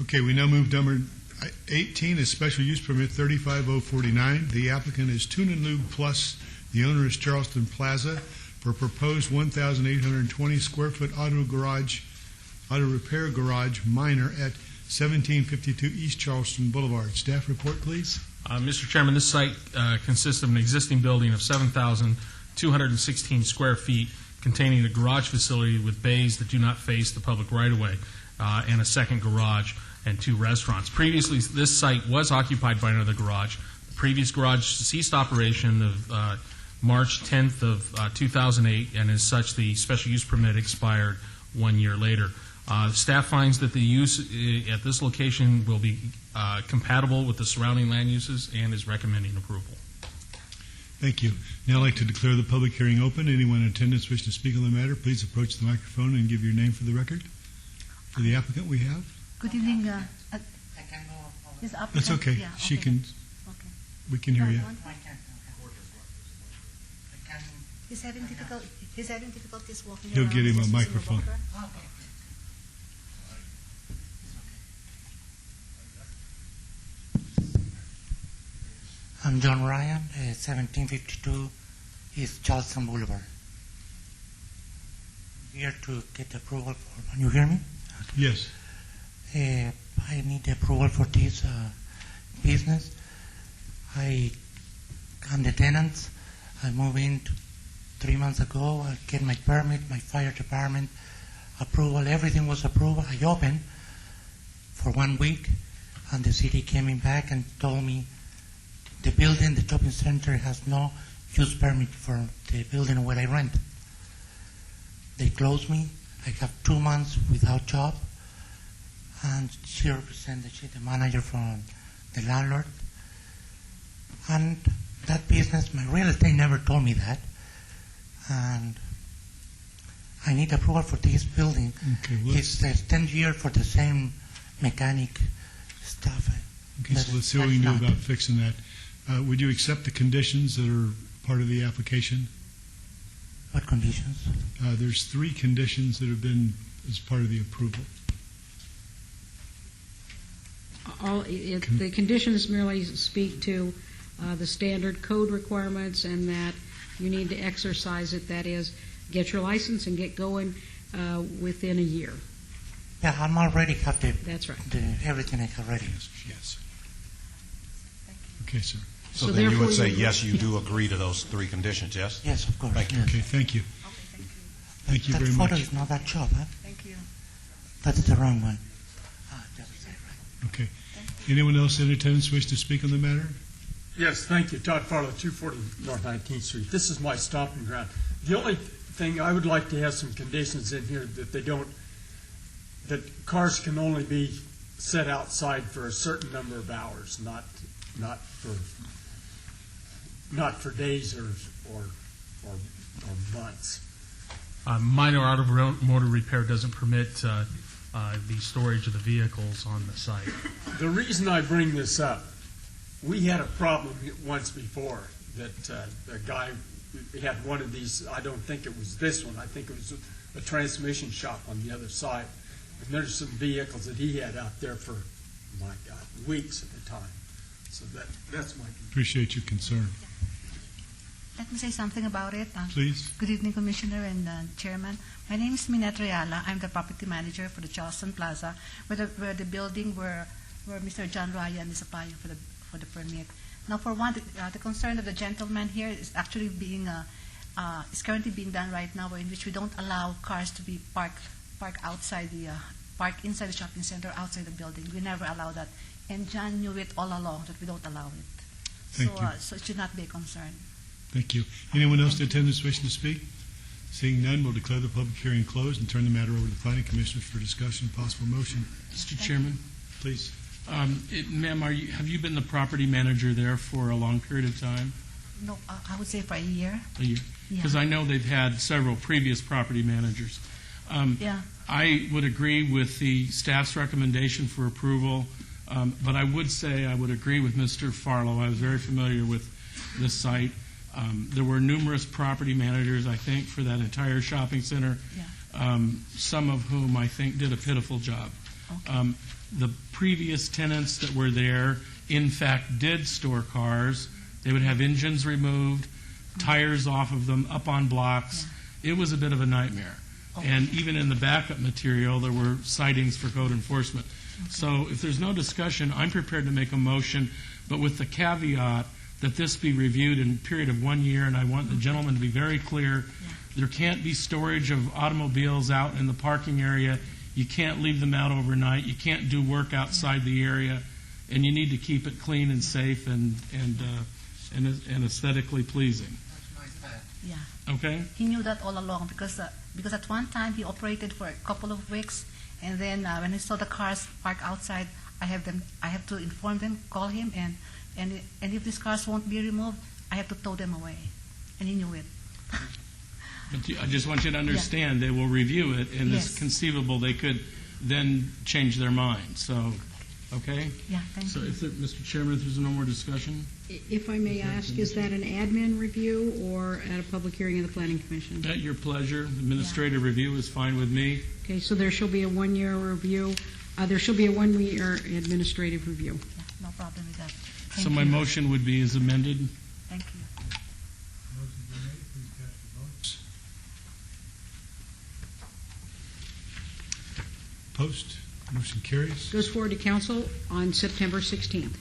Okay, we now move to number 18 is special use permit 35049. The applicant is Tune and Lube Plus. The owner is Charleston Plaza for proposed 1,820 square foot auto repair garage minor at 1752 East Charleston Boulevard. Staff report, please. Mr. Chairman, this site consists of an existing building of 7,216 square feet containing a garage facility with bays that do not face the public right-of-way and a second garage and 2 restaurants. Previously, this site was occupied by another garage. The previous garage ceased operation of March 10th of 2008, and as such, the special use permit expired 1 year later. Staff finds that the use at this location will be compatible with the surrounding land uses and is recommending approval. Thank you. Now I'd like to declare the public hearing open. Anyone in attendance wish to speak on the matter, please approach the microphone and give your name for the record. For the applicant we have. Good evening. Is the applicant? That's okay. Yeah, She okay. can. Okay. We can hear you. He's having difficulties walking He'll around. get him He's a using microphone. walker. I'm John Ryan, 1752 East Charleston Boulevard. Here to get approval for. Can you hear me? Yes. I need approval for this business. I'm the tenant. I moved in 3 months ago. I get my permit, my fire department approval. Everything was approved. I opened for 1 week, and the city came in back and told me the building, the shopping center, has no use permit for the building where I rent. They closed me. I have 2 months without job, and she represented the manager from the landlord. And that business, my real estate never told me that. And I need approval for this building. Okay, It's 10 years for the same mechanic stuff. Okay, so let's see what we can do about fixing that. Would you accept the conditions that are part of the application? What conditions? There's 3 conditions that have been as part of the approval. The conditions merely speak to the standard code requirements and that you need to exercise it, that is, get your license and get going within a year. Yeah, I'm already have That's right. Everything I have ready. Yes. Okay, sir. So then you would say, yes, you do agree to those 3 conditions, yes? Yes, of course. Thank you. Okay, thank you. Thank you very That much. photo is not that job, huh? Thank you. That's the wrong one. Okay. Anyone else in attendance wish to speak on the matter? Yes, thank you. Todd Farlow, 240 North 19th Street. This is my stomping ground. The only thing, I would like to have some conditions in here that that cars can only be set outside for a certain number of hours, not for days or months. Minor automotive repair doesn't permit the storage of the vehicles on the site. The reason I bring this up, we had a problem once before that a guy had one of these. I don't think it was this one. I think it was a transmission shop on the other side. And there's some vehicles that he had out there for, my God, weeks at a time. So that's my. Appreciate your concern. Let me say something about it. Please. Good evening, Commissioner and Chairman. My name is Minette Reala. I'm the property manager for the Charleston Plaza, where the building where Mr. John Ryan is applying for the permit. Now, for one, the concern of the gentleman here is actually is currently being done right now, in which we don't allow cars to be parked outside park inside the shopping center, outside the building. We never allow that, and John knew it all along that we don't allow it. Thank you. So it should not be a concern. Thank you. Anyone else in attendance wishing to speak? Seeing none, we'll declare the public hearing closed and turn the matter over to the planning commissioners for discussion and possible motion. Mr. Chairman? Please. Ma'am, have you been the property manager there for a long period of time? No, I would say for a year. A year? Because I know they've had several previous property managers. Yeah. I would agree with the staff's recommendation for approval, but I would say I would agree with Mr. Farlow. I was very familiar with this site. There were numerous property managers, I think, for that entire shopping center, some of whom I think did a pitiful job. Okay. the previous tenants that were there, in fact, did store cars. They would have engines removed, tires off of them, up on blocks. It was a bit of a nightmare. And even in the backup material, there were sightings for code enforcement. So if there's no discussion, I'm prepared to make a motion, but with the caveat that this be reviewed in a period of 1 year, and I want the gentleman to be very clear. There can't be storage of automobiles out in the parking area. You can't leave them out overnight. You can't do work outside the area, and you need to keep it clean and safe and aesthetically pleasing. Yeah. Okay? He knew that all along because at one time he operated for a couple of weeks, and then when he saw the cars parked outside, I have to inform them, call him, and if these cars won't be removed, I have to tow them away, and he knew it. But I just want you to understand, they will review it, and Yes. it's conceivable they could then change their mind. So, okay? Yeah, thank So you. Mr. Chairman, if there's no more discussion? If I may ask, is that an admin review or at a public hearing of the Planning Commission? At your pleasure. Administrative review is fine with me. Okay, so there shall be a 1-year review. There shall be a 1-year administrative review. Yeah, no problem with that. So Thank my you. motion would be as amended. Thank you. Opposed? Motion carries. Goes forward to council on September 16th.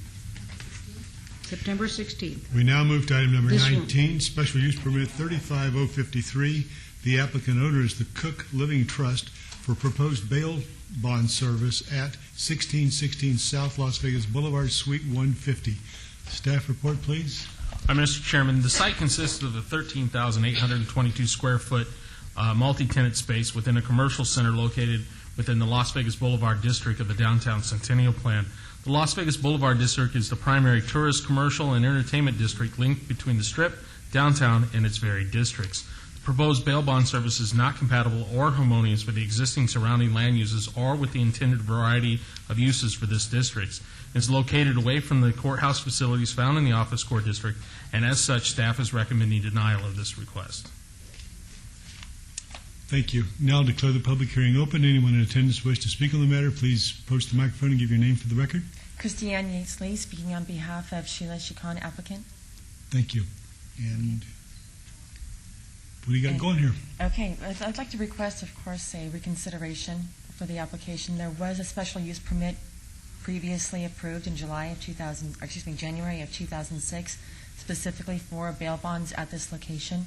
September 16th. We now move to item number This one. 19, special use permit 35053. The applicant owner is the Cook Living Trust for proposed bail bond service at 1616 South Las Vegas Boulevard, Suite 150. Staff report, please. Mr. Chairman, the site consists of a 13,822 square foot multi-tenant space within a commercial center located within the Las Vegas Boulevard district of the Downtown Centennial Plan. The Las Vegas Boulevard district is the primary tourist, commercial, and entertainment district linked between the Strip, downtown, and its varied districts. The proposed bail bond service is not compatible or harmonious with the existing surrounding land uses or with the intended variety of uses for this district. It's located away from the courthouse facilities found in the office court district, and as such, staff is recommending denial of this request. Thank you. Now I'll declare the public hearing open. Anyone in attendance wish to speak on the matter, please approach the microphone and give your name for the record. Christiane Yates Lee, speaking on behalf of Sheila Chicon, applicant. Thank you. And what do you got going here? Okay, I'd like to request, of course, a reconsideration for the application. There was a special use permit previously approved in January of 2006, specifically for bail bonds at this location.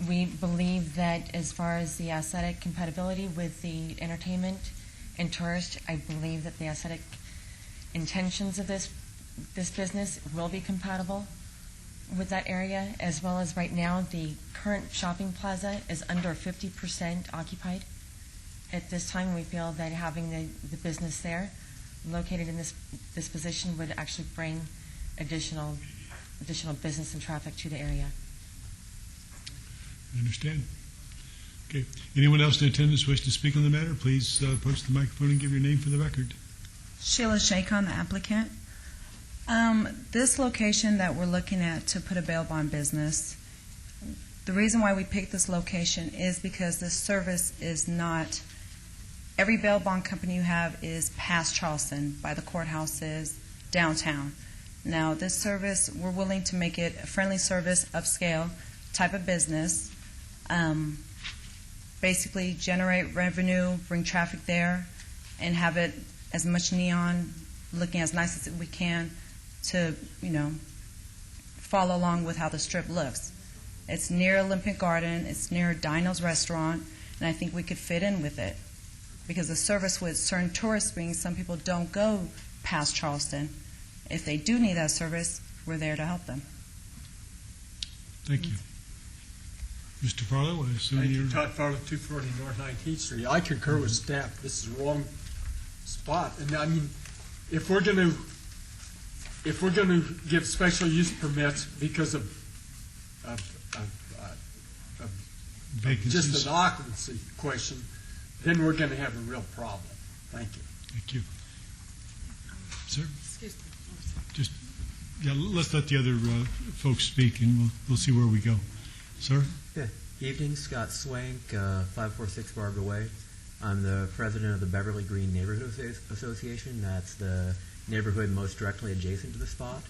We believe that as far as the aesthetic compatibility with the entertainment and tourist, I believe that the aesthetic intentions of this business will be compatible with that area, as well as right now the current shopping plaza is under 50% occupied. At this time, we feel that having the business there located in this position would actually bring additional business and traffic to the area. I understand. Okay. Anyone else in attendance wish to speak on the matter, please approach the microphone and give your name for the record. Sheila Chacon, the applicant. This location that we're looking at to put a bail bond business, the reason why we picked this location is because this service is not, every bail bond company you have is past Charleston, by the courthouses, downtown. Now, this service, we're willing to make it a friendly service, upscale type of business, basically generate revenue, bring traffic there, and have it as much neon, looking as nice as we can to, follow along with how the Strip looks. It's near Olympic Garden, it's near Dino's Restaurant, and I think we could fit in with it. Because the service with certain tourists being, some people don't go past Charleston. If they do need that service, we're there to help them. Thank you. Mr. Farlow, I assume Thank you're... you, Todd Farlow, 240 North 19th Street. I concur with staff. This is the wrong spot. And I mean, if we're going to give special use permits because of vacancies, just an occupancy question, then we're going to have a real problem. Thank you. Thank you. Sir? Let's let the other folks speak, and we'll see where we go. Sir? Yeah. Evening, Scott Swank, 546 Barbara Way. I'm the president of the Beverly Green Neighborhood Association. That's the neighborhood most directly adjacent to the spot.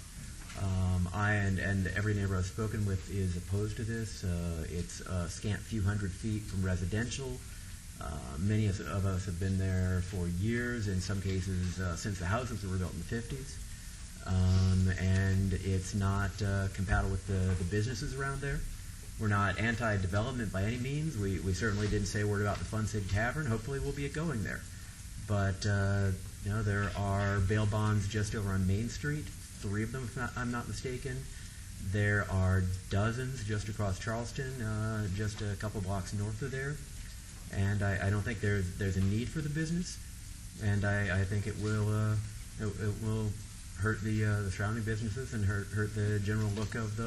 I and every neighbor I've spoken with is opposed to this. It's a scant few hundred feet from residential. Many of us have been there for years, in some cases since the houses were built in the 50s. And it's not compatible with the businesses around there. We're not anti-development by any means. We certainly didn't say a word about the Fun City Tavern. Hopefully we'll be going there. But there are bail bonds just over on Main Street, 3 of them if I'm not mistaken. There are dozens just across Charleston, just a couple blocks north of there. And I don't think there's a need for the business. And I think it will hurt the surrounding businesses and hurt the general look of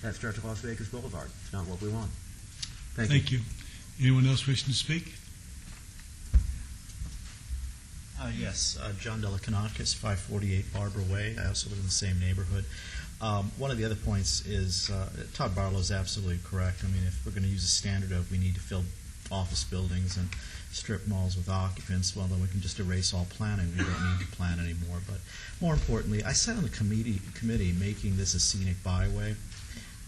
that stretch of Las Vegas Boulevard. It's not what we want. Thank you. Anyone else wishing to speak? Yes, John Delacanakis, 548 Barbara Way. I also live in the same neighborhood. One of the other points is Todd Barlow is absolutely correct. I mean, if we're going to use a standard of we need to fill office buildings and strip malls with occupants, well, then we can just erase all planning. We don't need to plan anymore. But more importantly, I sat on the committee making this a scenic byway,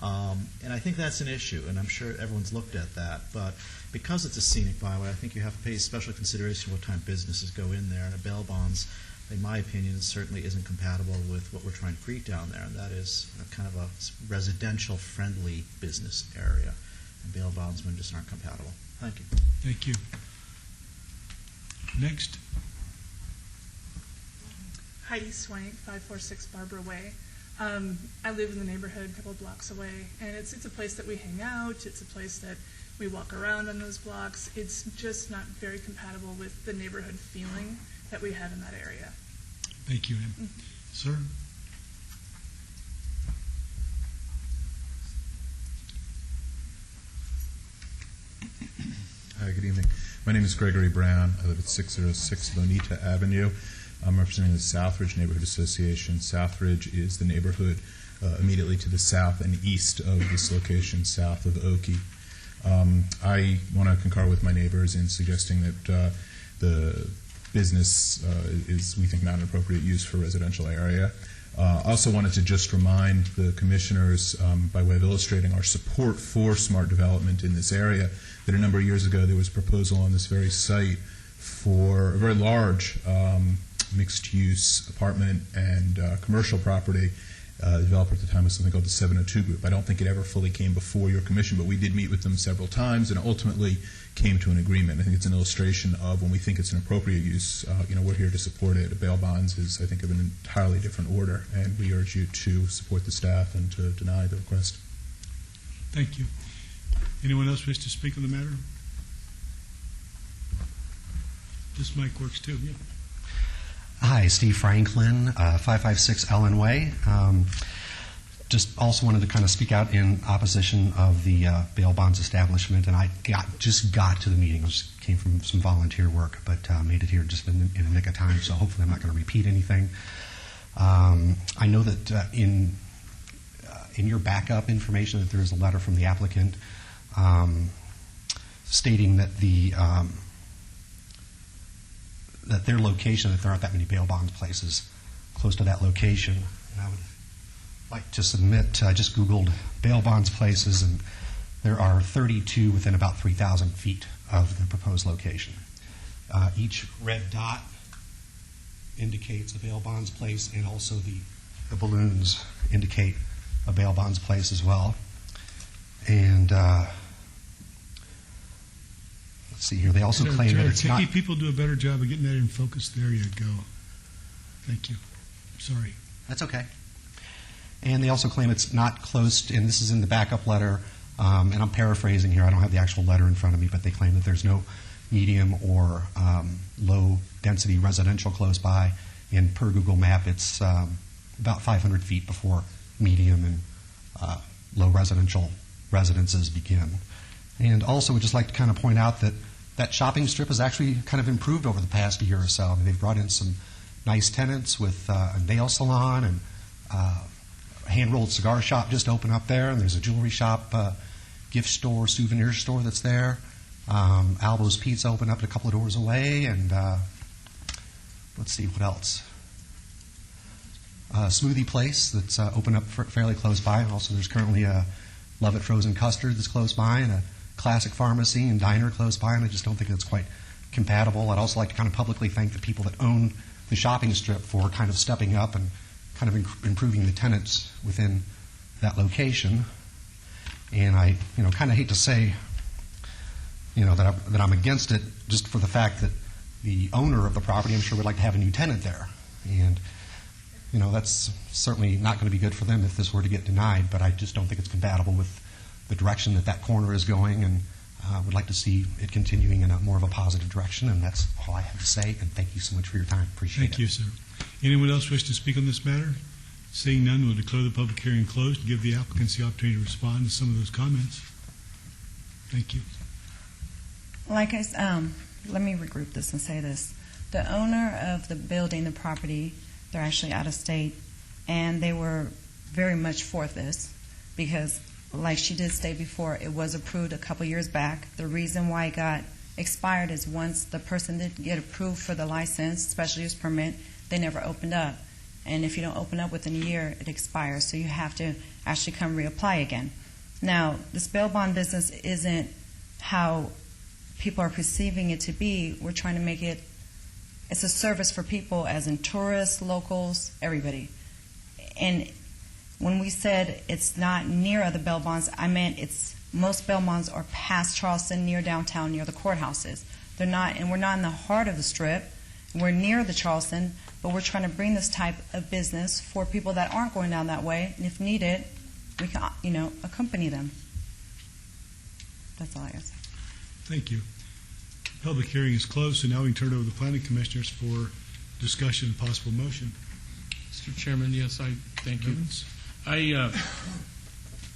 and I think that's an issue, and I'm sure everyone's looked at that. But because it's a scenic byway, I think you have to pay special consideration what time businesses go in there, and a bail bonds, in my opinion, certainly isn't compatible with what we're trying to create down there, and that is a kind of a residential-friendly business area, and bail bondsmen just aren't compatible. Thank you. Thank you. Next. Heidi Swank, 546 Barbara Way. I live in the neighborhood a couple of blocks away, and it's a place that we hang out. It's a place that we walk around on those blocks. It's just not very compatible with the neighborhood feeling that we have in that area. Thank you, Em. Mm-hmm. Sir? Hi, good evening. My name is Gregory Brown. I live at 606 Bonita Avenue. I'm representing the Southridge Neighborhood Association. Southridge is the neighborhood immediately to the south and east of this location, south of Oakey. I want to concur with my neighbors in suggesting that the business is, we think, not an appropriate use for a residential area. I also wanted to just remind the commissioners, by way of illustrating our support for smart development in this area, that a number of years ago there was a proposal on this very site for a very large mixed-use apartment and commercial property. The developer at the time was something called the 702 Group. I don't think it ever fully came before your commission, but we did meet with them several times and ultimately came to an agreement. I think it's an illustration of when we think it's an appropriate use, we're here to support it. Bail bonds is, I think, of an entirely different order, and we urge you to support the staff and to deny the request. Thank you. Anyone else wish to speak on the matter? This mic works too, yeah. Hi, Steve Franklin, 556 Ellen Way. Just also wanted to kind of speak out in opposition of the bail bonds establishment, and I just got to the meeting. I just came from some volunteer work, but made it here just in the nick of time, so hopefully I'm not going to repeat anything. I know that in your backup information that there is a letter from the applicant stating that that their location, that there aren't that many bail bond places close to that location. And I would like to submit, I just Googled bail bonds places, and there are 32 within about 3,000 feet of the proposed location. Each red dot indicates a bail bonds place, and also the balloons indicate a bail bonds place as well. And let's see here. They also claim that it's not. People do a better job of getting that in focus. There you go. Thank you. Sorry. That's okay. And they also claim it's not close to, and this is in the backup letter, and I'm paraphrasing here. I don't have the actual letter in front of me, but they claim that there's no medium or low density residential close by. And per Google Map, it's about 500 feet before medium and low residential residences begin. And also, we'd just like to kind of point out that that shopping strip has actually kind of improved over the past year or so. I mean, they've brought in some nice tenants with a nail salon, and a hand-rolled cigar shop just opened up there, and there's a jewelry shop, gift store, souvenir store that's there. Albo's Pizza opened up a couple of doors away, and let's see, what else? Smoothie place that's opened up fairly close by. Also, there's currently a Love It Frozen Custard that's close by, and a Classic Pharmacy and Diner close by, and I just don't think that's quite compatible. I'd also like to kind of publicly thank the people that own the shopping strip for kind of stepping up and kind of improving the tenants within that location. And I, kind of hate to say, that I'm against it just for the fact that the owner of the property, I'm sure, would like to have a new tenant there. And, that's certainly not going to be good for them if this were to get denied, but I just don't think it's compatible with the direction that corner is going, and would like to see it continuing in a more of a positive direction. And that's all I have to say, and thank you so much for your time. Appreciate it. Thank you, sir. Anyone else wish to speak on this matter? Seeing none, we'll declare the public hearing closed and give the applicants the opportunity to respond to some of those comments. Thank you. Let me regroup this and say this. The owner of the building, the property, they're actually out of state, and they were very much for this because, like she did state before, it was approved a couple years back. The reason why it got expired is once the person didn't get approved for the license, special use permit, they never opened up. And if you don't open up within a year, it expires, so you have to actually come reapply again. Now, this bail bond business isn't how people are perceiving it to be. We're trying to make it, it's a service for people, as in tourists, locals, everybody. And when we said it's not near other bail bonds, I meant most bail bonds are past Charleston, near downtown, near the courthouses. They're not, and we're not in the heart of the Strip. We're near the Charleston, but we're trying to bring this type of business for people that aren't going down that way, and if needed, we can, accompany them. That's all I got to say. Thank you. Public hearing is closed, so now we can turn it over to the planning commissioners for discussion and possible motion. Mr. Chairman, yes, I thank you.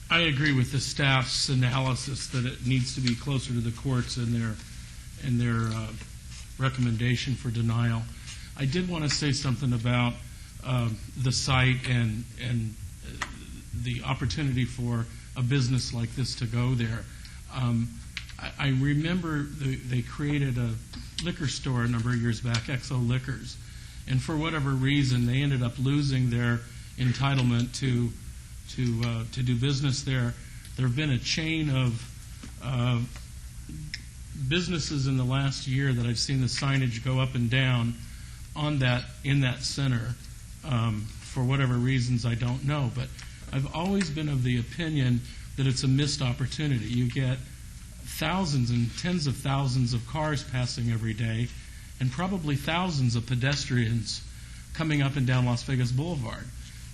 I agree with the staff's analysis that it needs to be closer to the courts in their recommendation for denial. I did want to say something about the site and the opportunity for a business like this to go there. I remember they created a liquor store a number of years back, Exo Liquors, and for whatever reason they ended up losing their entitlement to do business there. There have been a chain of businesses in the last year that I've seen the signage go up and down in that center. For whatever reasons, I don't know, but I've always been of the opinion that it's a missed opportunity. You get thousands and tens of thousands of cars passing every day, and probably thousands of pedestrians coming up and down Las Vegas Boulevard.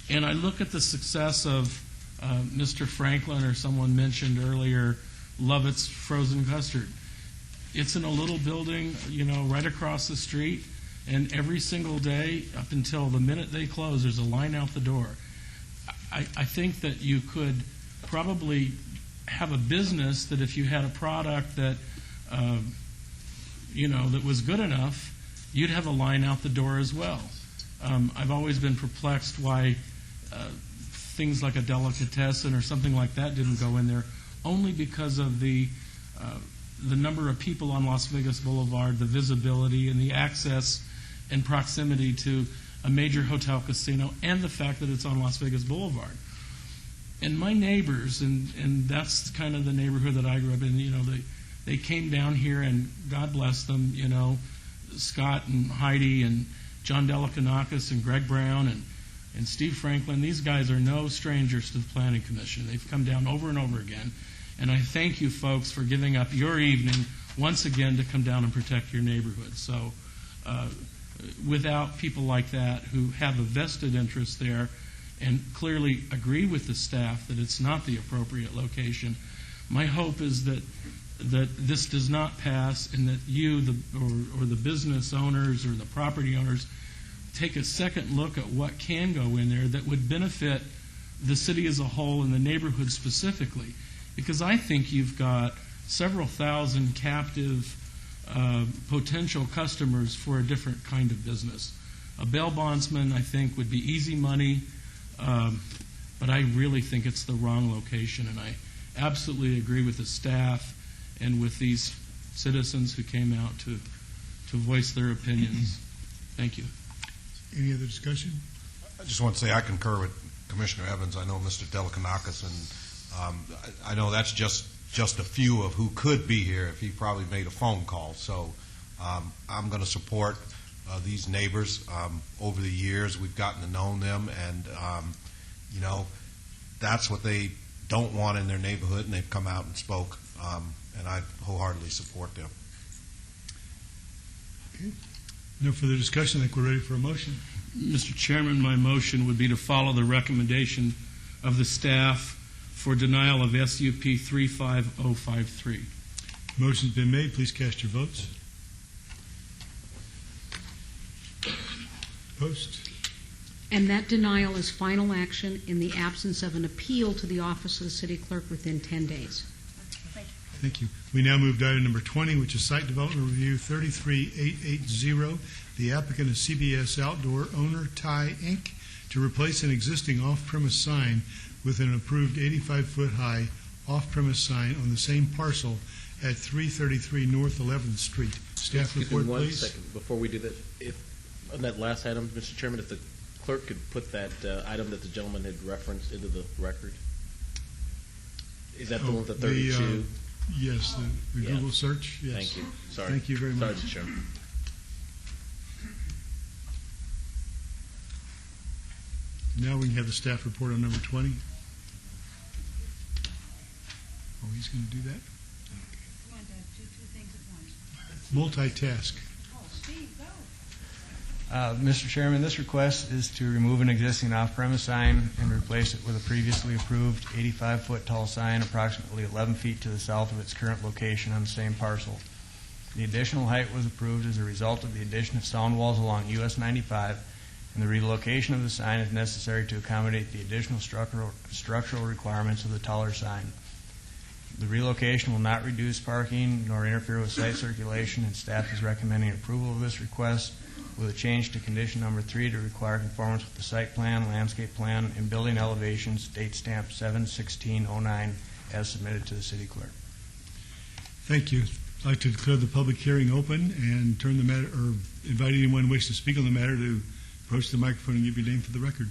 And I look at the success of Mr. Franklin, or someone mentioned earlier, Lovett's Frozen Custard. It's in a little building, right across the street, and every single day, up until the minute they close, there's a line out the door. I think that you could probably have a business that if you had a product that, that was good enough, you'd have a line out the door as well. I've always been perplexed why things like a delicatessen or something like that didn't go in there, only because of the number of people on Las Vegas Boulevard, the visibility, and the access and proximity to a major hotel casino, and the fact that it's on Las Vegas Boulevard. And my neighbors, and that's kind of the neighborhood that I grew up in, they came down here, and God bless them, Scott and Heidi and John Delikanakis and Greg Brown and Steve Franklin. These guys are no strangers to the Planning Commission. They've come down over and over again. And I thank you folks for giving up your evening once again to come down and protect your neighborhood. So without people like that who have a vested interest there and clearly agree with the staff that it's not the appropriate location, my hope is that this does not pass, and that you, or the business owners or the property owners, take a second look at what can go in there that would benefit the city as a whole and the neighborhood specifically. Because I think you've got several thousand captive potential customers for a different kind of business. A bail bondsman, I think, would be easy money, but I really think it's the wrong location, and I absolutely agree with the staff and with these citizens who came out to voice their opinions. Thank you. Any other discussion? I just want to say I concur with Commissioner Evans. I know Mr. Delakanakis, and I know that's just a few of who could be here if he probably made a phone call. So I'm going to support these neighbors. Over the years, we've gotten to know them, and you know, that's what they don't want in their neighborhood, and they've come out and spoke, and I wholeheartedly support them. Okay. No further discussion. I think we're ready for a motion. Mr. Chairman, my motion would be to follow the recommendation of the staff for denial of SUP 35053. Motion's been made. Please cast your votes. Opposed? And that denial is final action in the absence of an appeal to the office of the city clerk within 10 days. Thank you. We now move to item number 20, which is Site Development Review 33880. The applicant is CBS Outdoor, owner Thai Inc., to replace an existing off-premise sign with an approved 85-foot high off-premise sign on the same parcel at 333 North 11th Street. Staff report, one please. second before we do that. If on that last item, Mr. Chairman, if the clerk could put that item that the gentleman had referenced into the record. Is that the one with the 32? Yes, the Yeah. Google search. Yes. Thank you. Sorry. Thank you very much. Sorry, Mr. Chairman. Now we can have the staff report on number 20. Oh, he's going to do that? Multitask. Mr. Chairman, this request is to remove an existing off-premise sign and replace it with a previously approved 85-foot tall sign approximately 11 feet to the south of its current location on the same parcel. The additional height was approved as a result of the addition of sound walls along US 95, and the relocation of the sign is necessary to accommodate the additional structural requirements of the taller sign. The relocation will not reduce parking nor interfere with site circulation, and staff is recommending approval of this request with a change to condition number 3 to require conformance with the site plan, landscape plan, and building elevations, date stamp 7/16/09, as submitted to the city clerk. Thank you. I'd like to declare the public hearing open and turn the matter, or invite anyone who wishes to speak on the matter to approach the microphone and give your name for the record.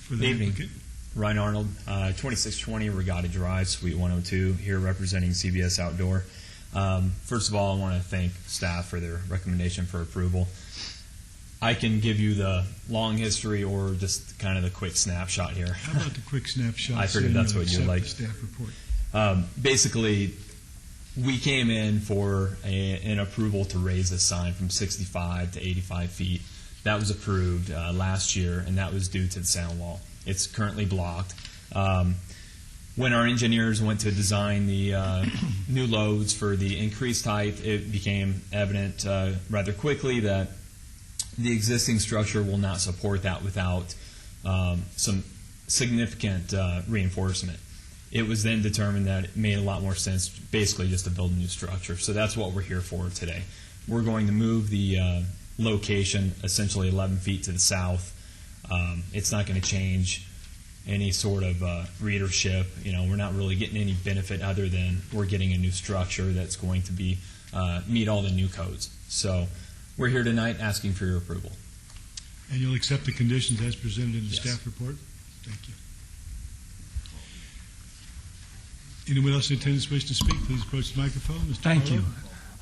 For the Good evening. applicant. Ryan Arnold, 2620 Regatta Drive, Suite 102, here representing CBS Outdoor. First of all, I want to thank staff for their recommendation for approval. I can give you the long history or just kind of the quick snapshot here. How about the quick snapshot? I figured that's what you'd like. The staff report. Basically, we came in for an approval to raise this sign from 65 to 85 feet. That was approved last year, and that was due to the sound wall. It's currently blocked. When our engineers went to design the new loads for the increased height, it became evident rather quickly that the existing structure will not support that without some significant reinforcement. It was then determined that it made a lot more sense basically just to build a new structure. So that's what we're here for today. We're going to move the location essentially 11 feet to the south. It's not going to change any sort of readership. You know, we're not really getting any benefit other than we're getting a new structure that's going to be meet all the new codes. So we're here tonight asking for your approval. And you'll accept the conditions as presented in the Yes. staff report? Thank you. Anyone else in attendance wish to speak? Please approach the microphone. Mr. Thank Barlow. you.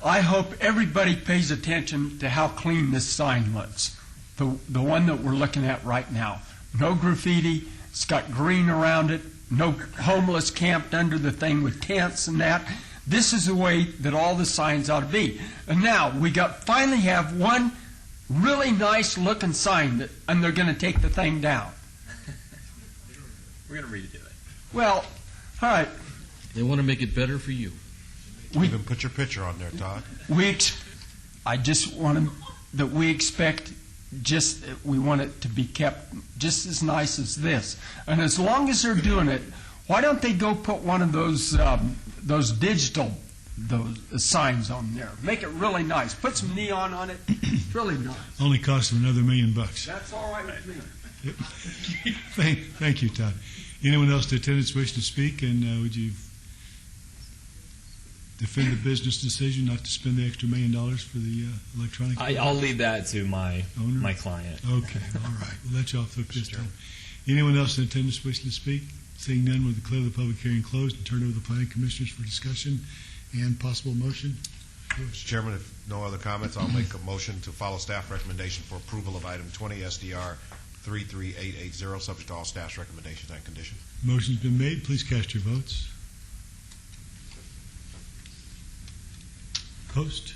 I hope everybody pays attention to how clean this sign looks. The one that we're looking at right now. No graffiti. It's got green around it. No homeless camped under the thing with tents and that. This is the way that all the signs ought to be. And now we finally have one really nice looking sign and they're going to take the thing down. We're going to redo it. Well, all right. They want to make it better for you. Even put your picture on there, Todd. I just want that we expect we want it to be kept just as nice as this. And as long as they're doing it, why don't they go put one of those digital signs on there? Make it really nice. Put some neon on it. It's really nice. Only cost them another $1 million. That's all right with me. Thank you, Todd. Anyone else in attendance wish to speak? And would you defend the business decision not to spend the extra $1 million for the electronic? I'll leave that to my Owner? client. Okay, all right. We'll let you off the hook this time. Anyone else in attendance wishing to speak? Seeing none, we'll declare the public hearing closed and turn it over to the planning commissioners for discussion and possible motion. Mr. Chairman, if no other comments, I'll make a motion to follow staff recommendation for approval of item 20 SDR 33880, subject to all staff's recommendations and conditions. Motion's been made. Please cast your votes. Post.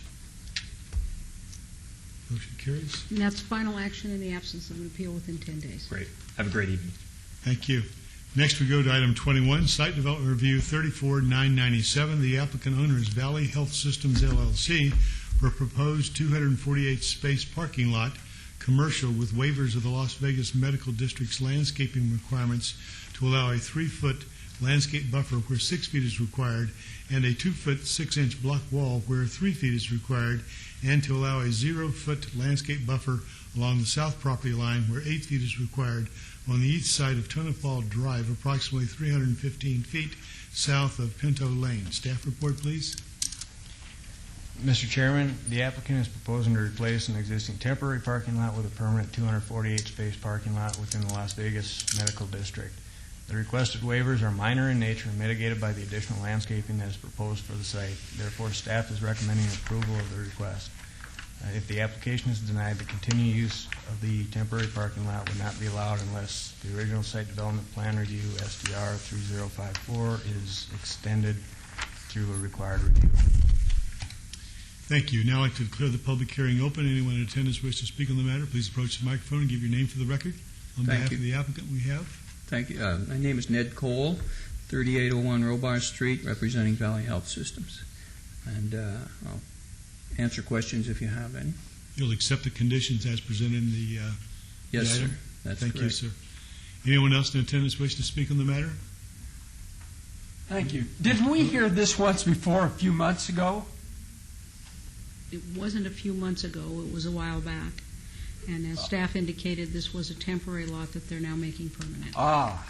Motion carries. And that's final action in the absence of an appeal within 10 days. Great. Have a great evening. Thank you. Next, we go to item 21, Site Development Review 34997. The applicant owner is Valley Health Systems, LLC, for a proposed 248-space parking lot, commercial, with waivers of the Las Vegas Medical District's landscaping requirements to allow a 3-foot landscape buffer where 6 feet is required, and a 2-foot 6-inch block wall where 3 feet is required, and to allow a 0-foot landscape buffer along the south property line where 8 feet is required on the east side of Tonopah Drive, approximately 315 feet south of Pinto Lane. Staff report, please. Mr. Chairman, the applicant is proposing to replace an existing temporary parking lot with a permanent 248-space parking lot within the Las Vegas Medical District. The requested waivers are minor in nature and mitigated by the additional landscaping that is proposed for the site. Therefore, staff is recommending approval of the request. If the application is denied, the continued use of the temporary parking lot would not be allowed unless the original site development plan review, SDR 3054, is extended through a required review. Thank you. Now I'd like to declare the public hearing open. Anyone in attendance wish to speak on the matter, please approach the microphone and give your name for the record. On behalf of the applicant, we have. Thank you. My name is Ned Cole, 3801 Robar Street, representing Valley Health Systems. And I'll answer questions if you have any. You'll accept the conditions as presented in the Yes, the sir. item? That's Thank correct. you, sir. Anyone else in attendance wish to speak on the matter? Thank you. Didn't we hear this once before, a few months ago? It wasn't a few months ago, it was a while back. And as staff indicated, this was a temporary lot that they're now making permanent. Ah.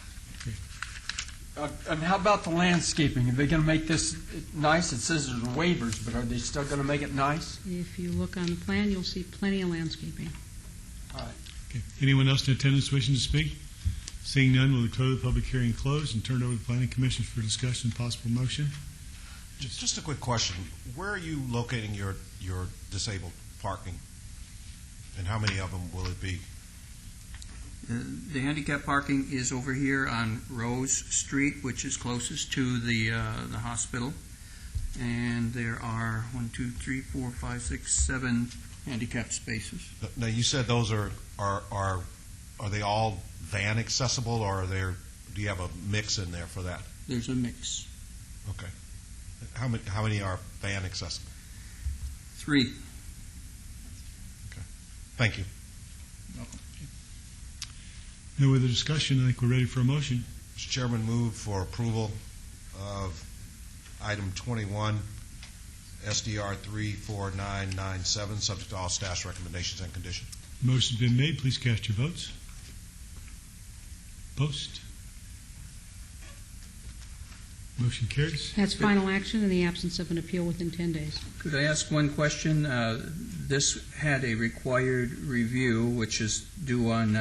And how about the landscaping? Are they going to make this nice? It says there's waivers, but are they still going to make it nice? If you look on the plan, you'll see plenty of landscaping. All right. Okay. Anyone else in attendance wishing to speak? Seeing none, we'll declare the public hearing closed and turn it over to the planning commission for discussion and possible motion. Just a quick question. Where are you locating your disabled parking? And how many of them will it be? The handicap parking is over here on Rose Street, which is closest to the hospital. And there are 1, 2, 3, 4, 5, 6, 7 handicap spaces. Now, you said those are they all van accessible, or do you have a mix in there for that? There's a mix. Okay. How many are van accessible? 3. Thank you. No other discussion. I think we're ready for a motion. Mr. Chairman, move for approval of item 21, SDR 34997, subject to all staff's recommendations and conditions. Motion's been made. Please cast your votes. Post. Motion carries. That's final action in the absence of an appeal within 10 days. Could I ask one question? This had a required review, which is due on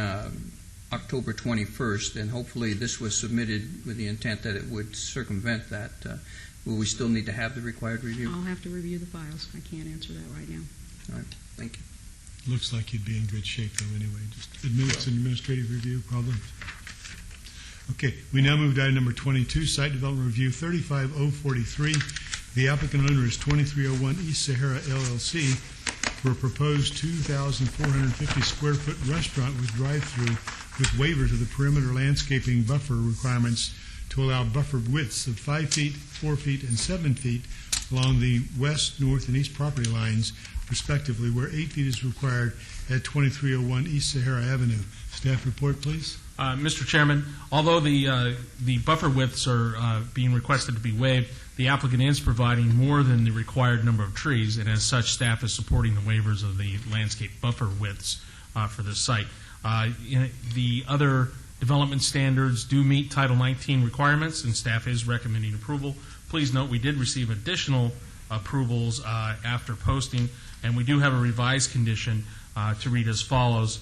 October 21st, and hopefully this was submitted with the intent that it would circumvent that. Will we still need to have the required review? I'll have to review the files. I can't answer that right now. All right. Thank you. Looks like you'd be in good shape, though, anyway. Just it's an administrative review problem. Okay, we now move to item number 22, Site Development Review 35043. The applicant owner is 2301 East Sahara LLC for a proposed 2,450 square foot restaurant with drive-through with waivers of the perimeter landscaping buffer requirements to allow buffer widths of 5 feet, 4 feet, and 7 feet along the west, north, and east property lines, respectively, where 8 feet is required at 2301 East Sahara Avenue. Staff report, please. Mr. Chairman, although the buffer widths are being requested to be waived, the applicant is providing more than the required number of trees, and as such, staff is supporting the waivers of the landscape buffer widths for this site. The other development standards do meet Title 19 requirements, and staff is recommending approval. Please note we did receive additional approvals after posting, and we do have a revised condition to read as follows.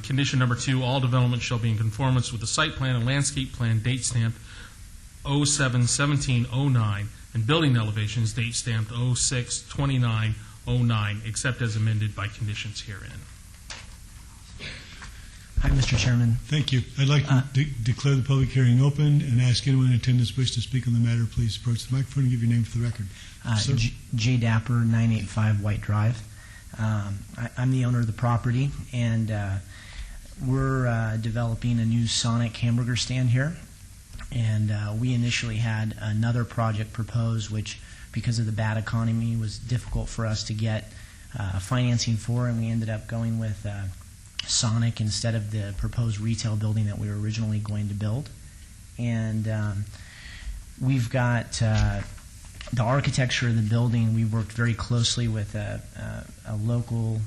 Condition number 2, all development shall be in conformance with the site plan and landscape plan date stamped 07/17/09 and building elevations date stamped 06/29/09, except as amended by conditions herein. Hi, Mr. Chairman. Thank you. I'd like to declare the public hearing open and ask anyone in attendance wish to speak on the matter, please approach the microphone and give your name for the record. Sir? J. Dapper, 985 White Drive. I'm the owner of the property, and we're developing a new Sonic hamburger stand here. And we initially had another project proposed, which, because of the bad economy, was difficult for us to get financing for, and we ended up going with Sonic instead of the proposed retail building that we were originally going to build. And we've got the architecture of the building. We worked very closely with a local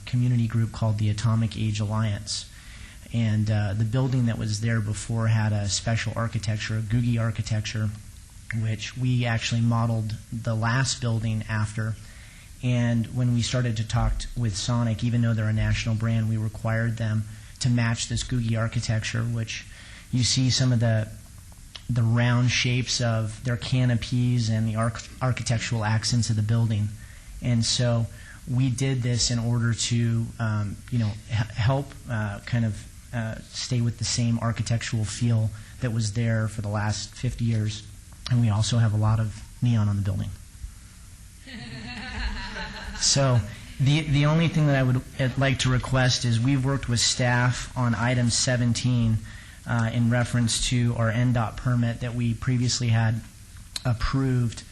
community group called the Atomic Age Alliance. And the building that was there before had a special architecture, a Googie architecture, which we actually modeled the last building after. And when we started to talk with Sonic, even though they're a national brand, we required them to match this Googie architecture, which you see some of the round shapes of their canopies and the architectural accents of the building. And so we did this in order to help kind of stay with the same architectural feel that was there for the last 50 years. And we also have a lot of neon on the building. So the only thing that I would like to request is we've worked with staff on item 17 in reference to our NDOT permit that we previously had approved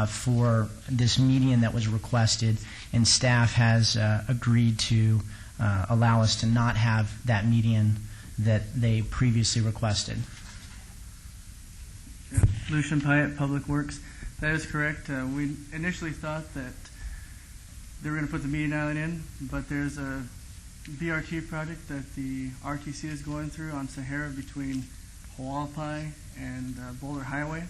for this median that was requested, and staff has agreed to allow us to not have that median that they previously requested. Lucian Pyatt, Public Works. That is correct. We initially thought that they were going to put the median island in, but there's a BRT project that the RTC is going through on Sahara between Hualapai and Boulder Highway.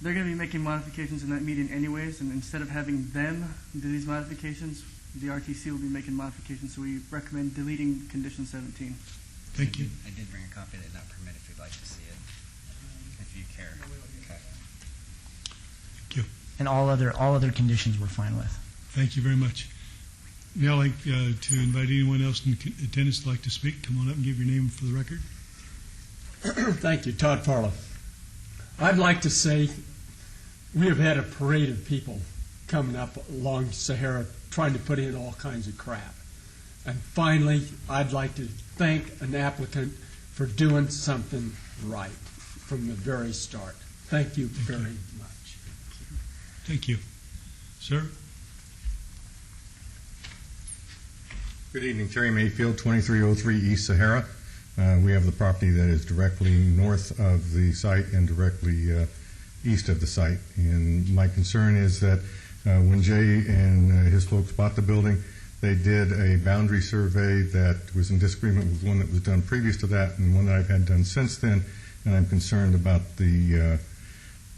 They're going to be making modifications in that median anyways, and instead of having them do these modifications, the RTC will be making modifications, so we recommend deleting condition 17. Thank you. I did bring a copy of that permit if you'd like to see it, if you care. Okay. Thank you. And all other conditions we're fine with. Thank you very much. Now I'd like to invite anyone else in attendance to like to speak. Come on up and give your name for the record. Thank you, Todd Farlow. I'd like to say we have had a parade of people coming up along Sahara trying to put in all kinds of crap. And finally, I'd like to thank an applicant for doing something right from the very start. Thank you very much. Thank you. Sir? Good evening, Terry Mayfield, 2303 East Sahara. We have the property that is directly north of the site and directly east of the site. And my concern is that when Jay and his folks bought the building, they did a boundary survey that was in disagreement with one that was done previous to that and one that I've had done since then. And I'm concerned about the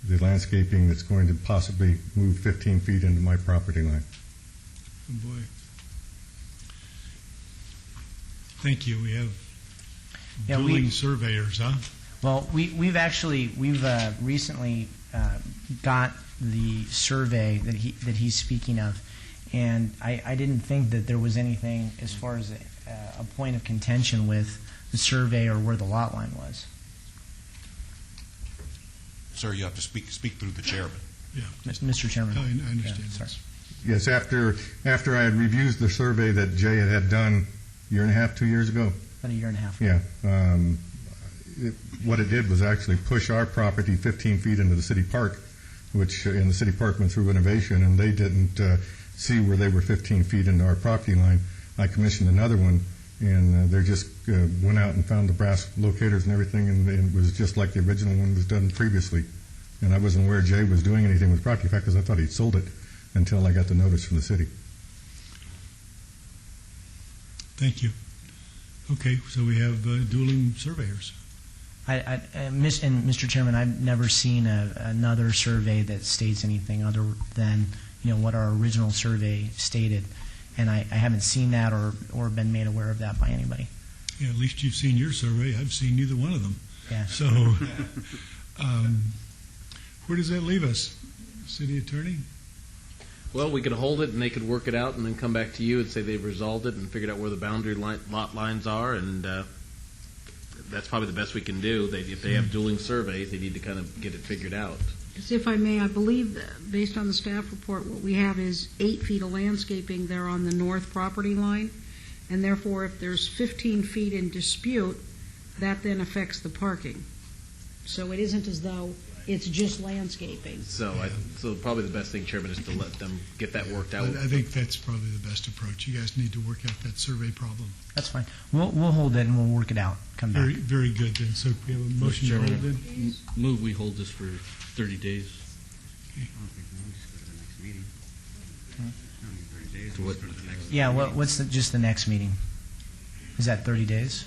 landscaping that's going to possibly move 15 feet into my property line. Oh, boy. Thank you. We have dueling surveyors, huh? Well, we've recently got the survey that he's speaking of, and I didn't think that there was anything as far as a point of contention with the survey or where the lot line was. Sir, you have to speak through the chairman. Yeah, Mr. Chairman. I understand. Yeah, sorry. Yes, after I had reviewed the survey that Jay had done a year and a half, 2 years ago. About a year and a half. Yeah. What it did was actually push our property 15 feet into the city park, which in the city park went through renovation, and they didn't see where they were 15 feet into our property line. I commissioned another one, and they just went out and found the brass locators and everything, and it was just like the original one was done previously. And I wasn't aware Jay was doing anything with the property, in fact, because I thought he'd sold it until I got the notice from the city. Thank you. Okay, so we have dueling surveyors. And Mr. Chairman, I've never seen another survey that states anything other than what our original survey stated, and I haven't seen that or been made aware of that by anybody. Yeah, at least you've seen your survey. I've seen neither one of them. Yeah. So, where does that leave us, City Attorney? Well, we could hold it and they could work it out and then come back to you and say they've resolved it and figured out where the boundary lot lines are, and that's probably the best we can do. If they have dueling surveys, they need to kind of get it figured out. If I may, I believe, that based on the staff report, what we have is 8 feet of landscaping there on the north property line, and therefore if there's 15 feet in dispute, that then affects the parking. So it isn't as though it's just landscaping. So probably the best thing, Chairman, is to let them get that worked out. I think that's probably the best approach. You guys need to work out that survey problem. That's fine. We'll hold it and we'll work it out. Come back. Very good then. So we have a motion to hold it. Move we hold this for 30 days. Yeah, what's just the next meeting? Is that 30 days?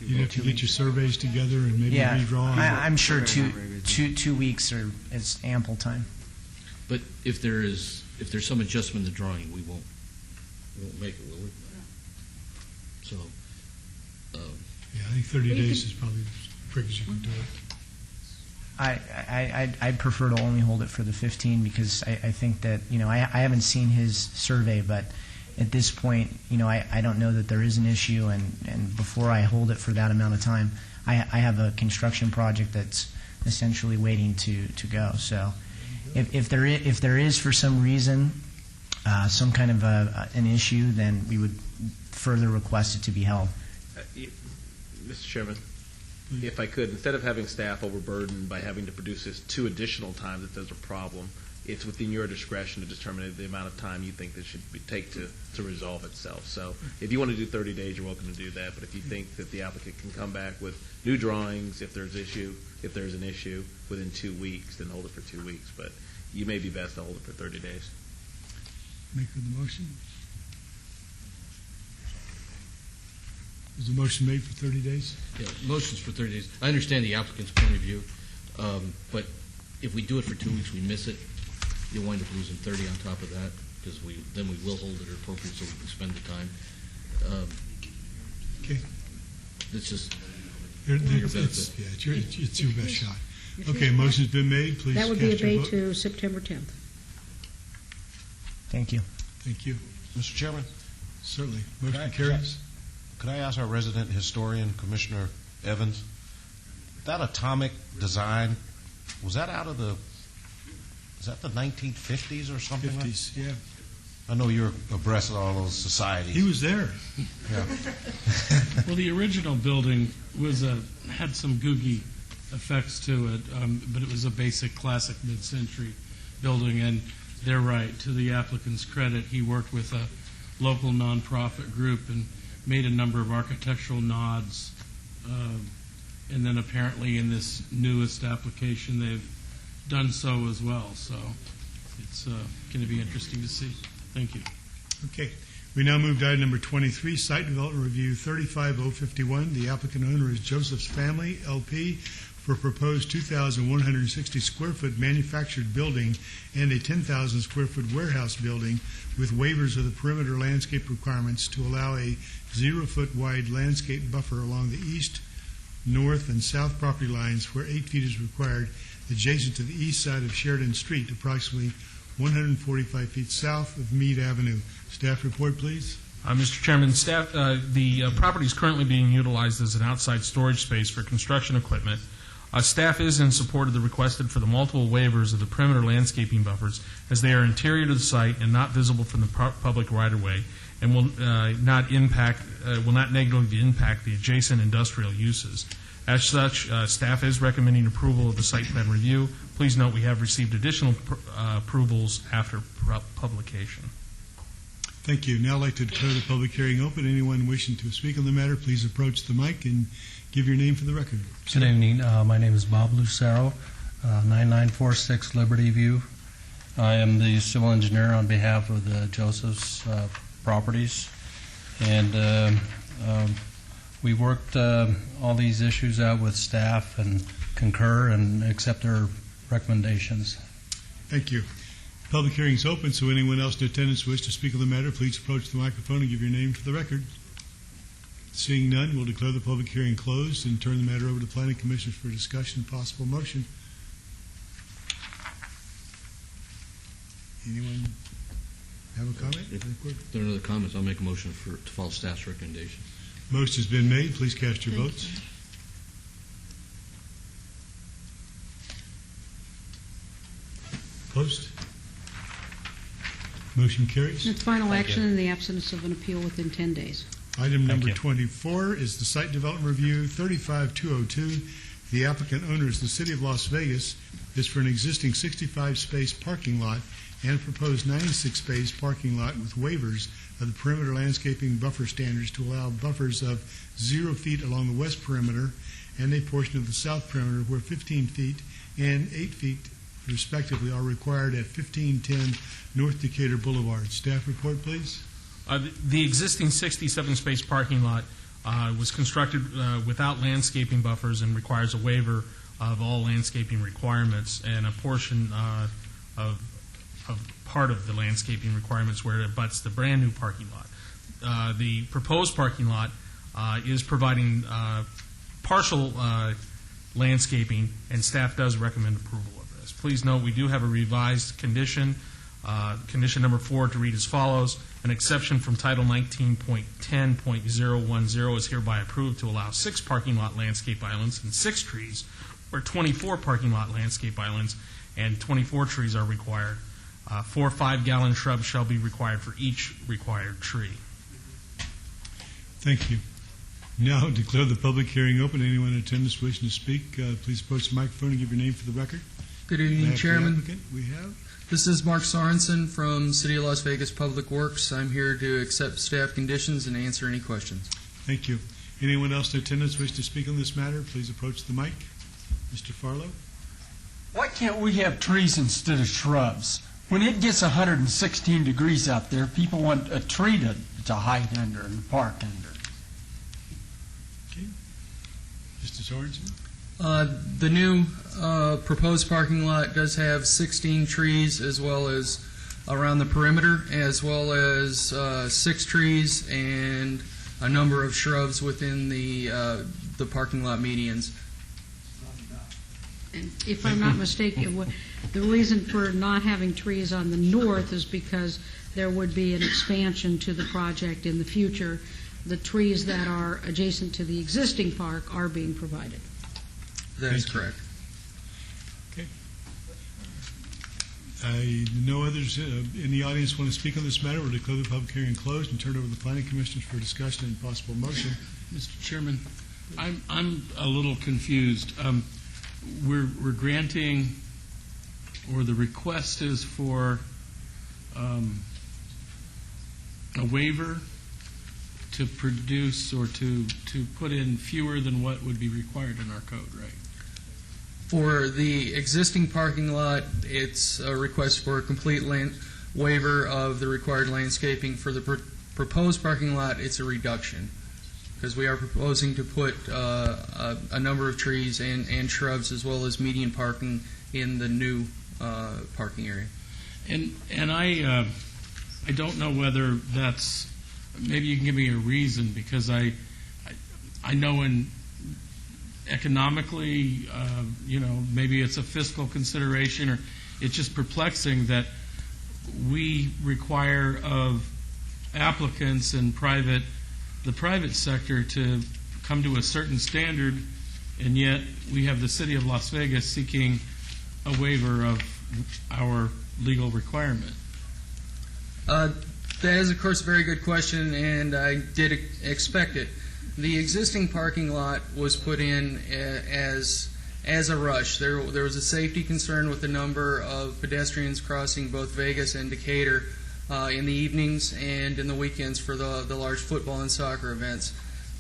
You have to get your surveys together and maybe redraw. I'm sure two weeks is ample time. But if there's some adjustment in the drawing, we won't make it, will we? So. Yeah, I think 30 days is probably as quick as you can do it. I'd prefer to only hold it for the 15 because I think that, I haven't seen his survey, but at this point, I don't know that there is an issue, and before I hold it for that amount of time, I have a construction project that's essentially waiting to go. So if there is for some reason some kind of an issue, then we would further request it to be held. Mr. Chairman, if I could, instead of having staff overburdened by having to produce this 2 additional times if there's a problem, it's within your discretion to determine the amount of time you think this should take to resolve itself. So if you want to do 30 days, you're welcome to do that. But if you think that the applicant can come back with new drawings, if there's an issue within 2 weeks, then hold it for 2 weeks. But you may be best to hold it for 30 days. Make the motion. Is the motion made for 30 days? Yeah, motion's for 30 days. I understand the applicant's point of view, but if we do it for 2 weeks, we miss it, you'll wind up losing 30 on top of that, because then we will hold it appropriate so we can spend the time. Okay. It's just your benefit. It's your best shot. Okay, motion's been made. Please that would be cast your abated vote. to September 10th. Thank you. Thank you. Mr. Chairman? Certainly. Motion carries. Could I ask our resident historian, Commissioner Evans, that atomic design, was that the 1950s or something? 50s, yeah. I know you're abreast of all those societies. He was there. Yeah. Well, the original building had some googie effects to it, but it was a basic classic mid-century building, and they're right. To the applicant's credit, he worked with a local nonprofit group and made a number of architectural nods, and then apparently in this newest application they've done so as well. So it's going to be interesting to see. Thank you. Okay. We now move to item number 23, Site Development Review 35051. The applicant owner is Joseph's Family, LP, for proposed 2,160 square foot manufactured building and a 10,000 square foot warehouse building with waivers of the perimeter landscape requirements to allow a 0-foot wide landscape buffer along the east, north, and south property lines where 8 feet is required, adjacent to the east side of Sheridan Street, approximately 145 feet south of Meade Avenue. Staff report, please. Mr. Chairman, staff, the property is currently being utilized as an outside storage space for construction equipment. Staff is in support of the requested for the multiple waivers of the perimeter landscaping buffers, as they are interior to the site and not visible from the public right-of-way, and will not negatively impact the adjacent industrial uses. As such, staff is recommending approval of the site plan review. Please note we have received additional approvals after publication. Thank you. Now I'd like to declare the public hearing open. Anyone wishing to speak on the matter, please approach the mic and give your name for the record. Good evening. My name is Bob Lucero, 9946 Liberty View. I am the civil engineer on behalf of the Joseph's Properties. And We worked all these issues out with staff and concur and accept their recommendations. Thank you. Public hearing is open, so anyone else in attendance who wishes to speak on the matter, please approach the microphone and give your name for the record. Seeing none, we'll declare the public hearing closed and turn the matter over to the Planning Commission for discussion and possible motion. Anyone have a comment? If there are no other comments, I'll make a motion to follow staff's recommendation. Motion has been made. Please cast your votes. Opposed? Motion carries. It's final action in the absence of an appeal within 10 days. Item number 24 is the Site Development Review 35202. The applicant owner is the City of Las Vegas. Is for an existing 65-space parking lot and a proposed 96-space parking lot with waivers of the perimeter landscaping buffer standards to allow buffers of 0 feet along the west perimeter and a portion of the south perimeter where 15 feet and 8 feet respectively are required at 1510 North Decatur Boulevard. Staff report, please. The existing 67-space parking lot was constructed without landscaping buffers and requires a waiver of all landscaping requirements, and a portion of part of the landscaping requirements where it abuts the brand-new parking lot. The proposed parking lot is providing partial landscaping, and staff does recommend approval of this. Please note we do have a revised condition, condition number 4, to read as follows. An exception from Title 19.10.010 is hereby approved to allow 6 parking lot landscape islands and 6 trees, where 24 parking lot landscape islands and 24 trees are required. 4 5-gallon shrubs shall be required for each required tree. Thank you. Now declare the public hearing open. Anyone in attendance wishing to speak, please approach the microphone and give your name for the record. Good evening, Chairman. We have. This is Mark Sorensen from City of Las Vegas Public Works. I'm here to accept staff conditions and answer any questions. Thank you. Anyone else in attendance wish to speak on this matter, please approach the mic. Mr. Farlow? Why can't we have trees instead of shrubs? When it gets 116 degrees out there, people want a tree to hide under and park under. Okay. Mr. Sorensen? The new proposed parking lot does have 16 trees as well as around the perimeter, as well as 6 trees and a number of shrubs within the parking lot medians. And if I'm not mistaken, the reason for not having trees on the north is because there would be an expansion to the project in the future. The trees that are adjacent to the existing park are being provided. That is correct. Okay. No others in the audience want to speak on this matter. We'll declare the public hearing closed and turn it over to the Planning Commissioners for discussion and possible motion. Mr. Chairman, I'm a little confused. We're granting, or the request is for a waiver to produce or to put in fewer than what would be required in our code, right? For the existing parking lot, it's a request for a complete waiver of the required landscaping. For the proposed parking lot, it's a reduction, because we are proposing to put a number of trees and shrubs as well as median parking in the new parking area. And I don't know whether that's, maybe you can give me a reason, because I know economically, maybe it's a fiscal consideration, or it's just perplexing that we require of applicants and the private sector to come to a certain standard, and yet we have the City of Las Vegas seeking a waiver of our legal requirement. That is, of course, a very good question, and I did expect it. The existing parking lot was put in as a rush. There was a safety concern with the number of pedestrians crossing both Vegas and Decatur in the evenings and in the weekends for the large football and soccer events.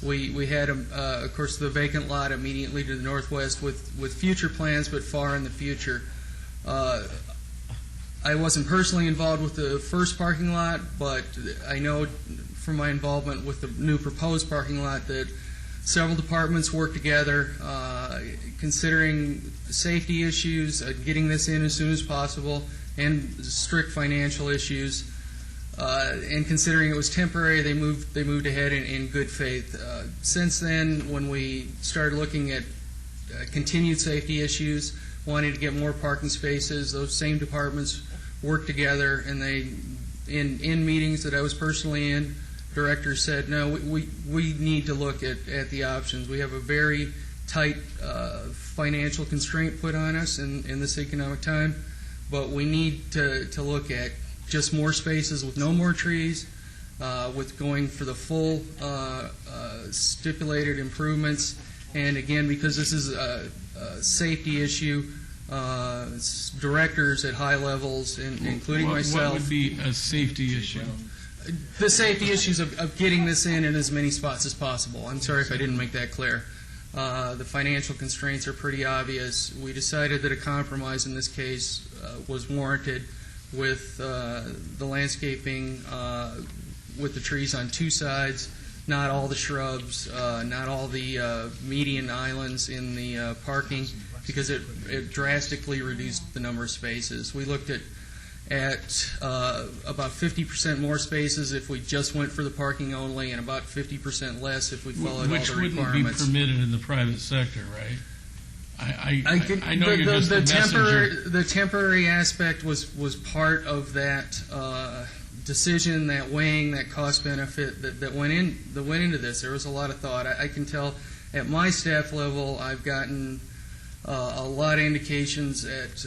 We had, of course, the vacant lot immediately to the northwest with future plans, but far in the future. I wasn't personally involved with the first parking lot, but I know from my involvement with the new proposed parking lot that several departments work together, considering safety issues, getting this in as soon as possible, and strict financial issues. And considering it was temporary, they moved ahead in good faith. Since then, when we started looking at continued safety issues, wanting to get more parking spaces, those same departments worked together, and they, in meetings that I was personally in, directors said, no, we need to look at the options. We have a very tight financial constraint put on us in this economic time, but we need to look at just more spaces with no more trees, with going for the full stipulated improvements. And again, because this is a safety issue, directors at high levels, including myself. What would be a safety issue? The safety issues of getting this in as many spots as possible. I'm sorry if I didn't make that clear. The financial constraints are pretty obvious. We decided that a compromise in this case was warranted with the landscaping, with the trees on two sides, not all the shrubs, not all the median islands in the parking, because it drastically reduced the number of spaces. We looked at about 50% more spaces if we just went for the parking only, and about 50% less if we followed all the requirements. Which wouldn't be permitted in the private sector, right? I know you're just a messenger. The temporary aspect was part of that decision, that weighing, that cost benefit that went into this. There was a lot of thought. I can tell at my staff level, I've gotten a lot of indications at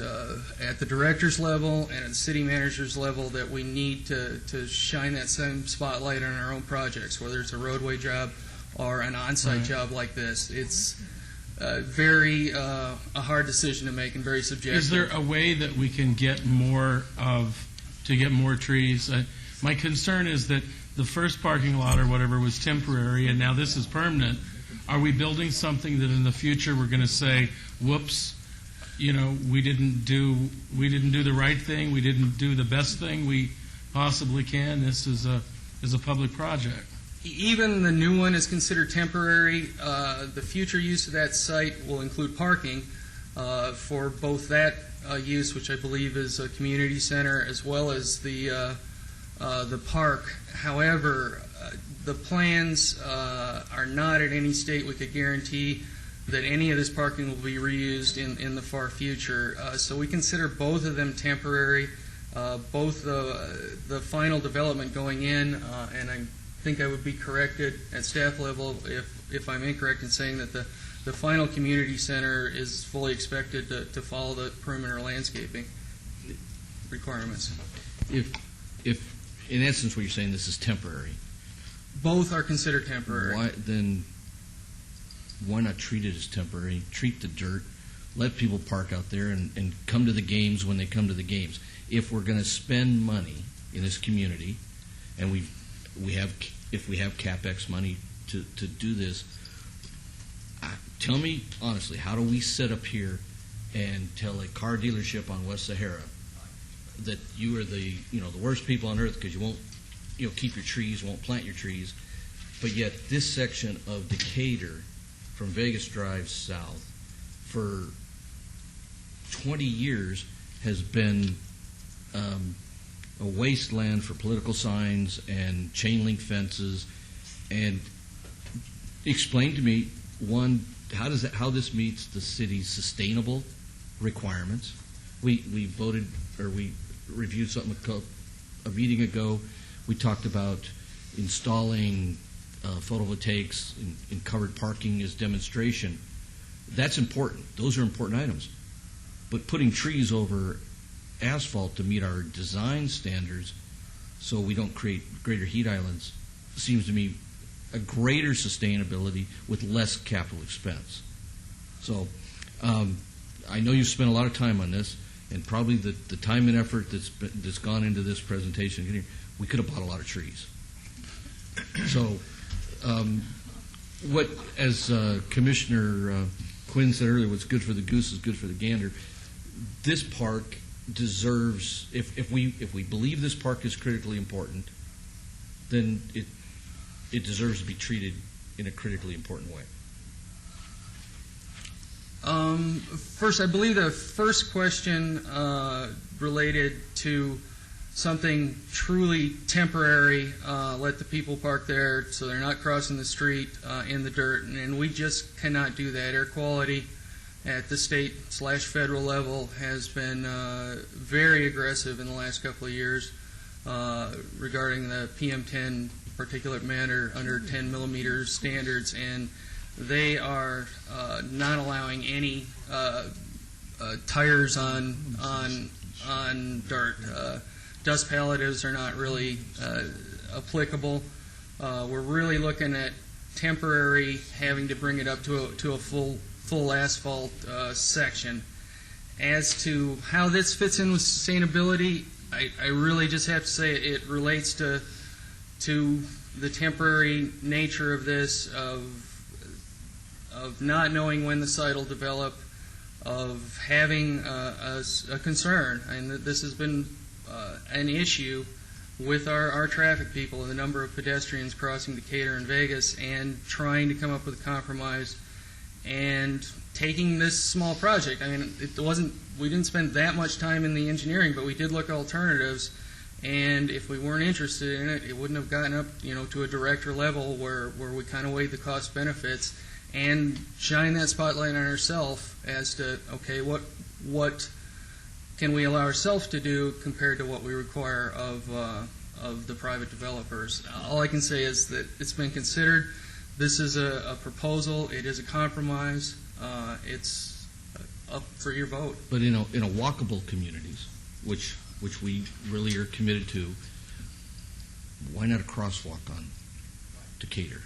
the director's level and at the city manager's level that we need to shine that same spotlight on our own projects, whether it's a roadway job or an on-site job like this. It's very a hard decision to make and very subjective. Is there a way that we can get more trees? My concern is that the first parking lot or whatever was temporary, and now this is permanent. Are we building something that in the future we're going to say, whoops, we didn't do the right thing, we didn't do the best thing we possibly can? This is a public project. Even the new one is considered temporary. The future use of that site will include parking for both that use, which I believe is a community center, as well as the park. However, the plans are not at any state we could guarantee that any of this parking will be reused in the far future. So we consider both of them temporary. Both the final development going in, and I think I would be corrected at staff level if I'm incorrect in saying that the final community center is fully expected to follow the perimeter landscaping requirements. If in essence what you're saying, this is temporary. Both are considered temporary. Why not treat it as temporary? Treat the dirt, let people park out there and come to the games when they come to the games. If we're going to spend money in this community, and if we have CapEx money to do this, tell me honestly, how do we sit up here and tell a car dealership on West Sahara that you are the worst people on earth because you won't keep your trees, won't plant your trees, but yet this section of Decatur from Vegas Drive south for 20 years has been a wasteland for political signs and chain link fences. And explain to me, one, how this meets the city's sustainable requirements. We reviewed something a meeting ago. We talked about installing photovoltaics in covered parking as demonstration. That's important. Those are important items. But putting trees over asphalt to meet our design standards so we don't create greater heat islands seems to me a greater sustainability with less capital expense. So I know you've spent a lot of time on this, and probably the time and effort that's gone into this presentation, we could have bought a lot of trees. So as Commissioner Quinn said earlier, what's good for the goose is good for the gander. This park deserves, if we believe this park is critically important, then it deserves to be treated in a critically important way? First, I believe the first question related to something truly temporary, let the people park there so they're not crossing the street in the dirt, and we just cannot do that. Air quality at the state/federal level has been very aggressive in the last couple of years regarding the PM10 particulate matter under 10 millimeter standards, and they are not allowing any tires on dirt. Dust palletives are not really applicable. We're really looking at temporary, having to bring it up to a full asphalt section. As to how this fits in with sustainability, I really just have to say it relates to the temporary nature of this, of not knowing when the site will develop, of having a concern, and this has been an issue with our traffic people, the number of pedestrians crossing Decatur and Vegas, and trying to come up with a compromise and taking this small project. I mean, we didn't spend that much time in the engineering, but we did look at alternatives, and if we weren't interested in it, it wouldn't have gotten up, to a director level where we kind of weighed the cost benefits and shine that spotlight on ourselves as to, okay, what can we allow ourselves to do compared to what we require of the private developers. All I can say is that it's been considered. This is a proposal. It is a compromise. It's up for your vote. But in a walkable communities, which we really are committed to, why not a crosswalk on Decatur?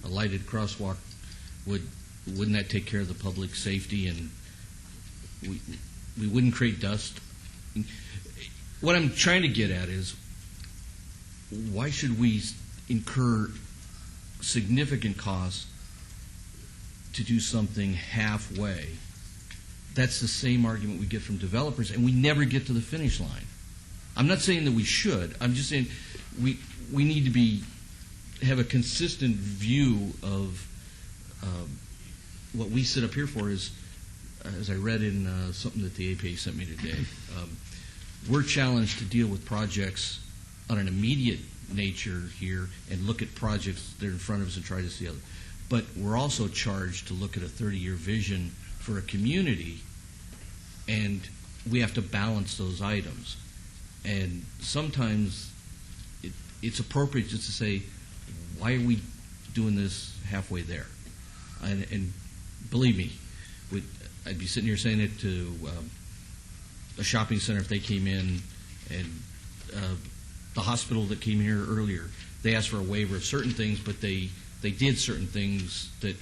A lighted crosswalk, wouldn't that take care of the public safety, and we wouldn't create dust? What I'm trying to get at is, why should we incur significant costs to do something halfway? That's the same argument we get from developers, and we never get to the finish line. I'm not saying that we should. I'm just saying we need to have a consistent view of what we sit up here for. Is, as I read in something that the APA sent me today, we're challenged to deal with projects on an immediate nature here and look at projects that are in front of us and try to see other. But we're also charged to look at a 30-year vision for a community, and we have to balance those items. And sometimes it's appropriate just to say, why are we doing this halfway there? And believe me, I'd be sitting here saying it to a shopping center if they came in, and the hospital that came here earlier, they asked for a waiver of certain things, but they did certain things that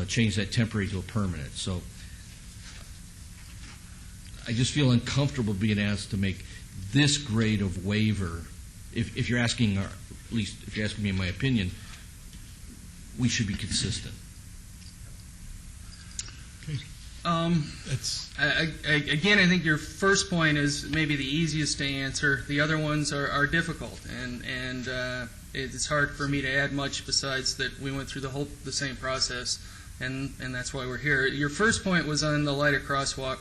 changed that temporary to a permanent. So I just feel uncomfortable being asked to make this grade of waiver. If you're asking, or at least if you're asking me in my opinion, we should be consistent. Again, I think your first point is maybe the easiest to answer. The other ones are difficult, and it's hard for me to add much besides that we went through the same process, and that's why we're here. Your first point was on the lighted crosswalk.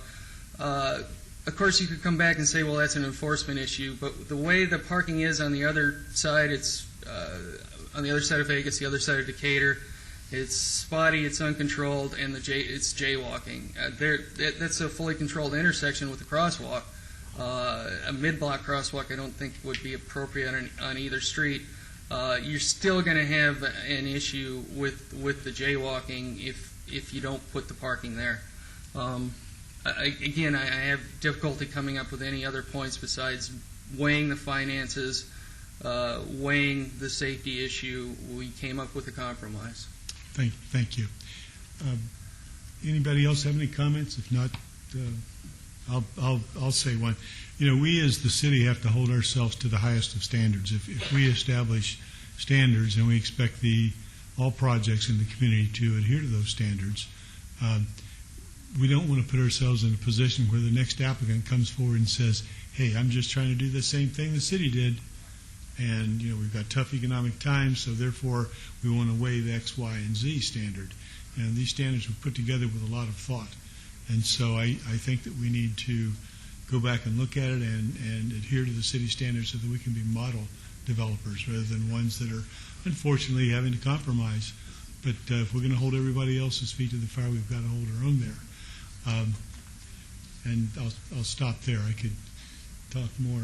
Of course, you could come back and say, well, that's an enforcement issue, but the way the parking is on the other side, it's on the other side of Vegas, the other side of Decatur. It's spotty, it's uncontrolled, and it's jaywalking. That's a fully controlled intersection with a crosswalk. A mid-block crosswalk I don't think would be appropriate on either street. You're still going to have an issue with the jaywalking if you don't put the parking there. I have difficulty coming up with any other points besides weighing the finances, weighing the safety issue. We came up with a compromise. Thank you. Anybody else have any comments? If not, I'll say one. We as the city have to hold ourselves to the highest of standards. If we establish standards and we expect all projects in the community to adhere to those standards, we don't want to put ourselves in a position where the next applicant comes forward and says, hey, I'm just trying to do the same thing the city did, And, we've got tough economic times, so therefore we want to waive X, Y, and Z standard. And these standards were put together with a lot of thought. And so I think that we need to go back and look at it and adhere to the city standards so that we can be model developers rather than ones that are unfortunately having to compromise. But if we're going to hold everybody else's feet to the fire, we've got to hold our own there. And I'll stop there. I could talk more.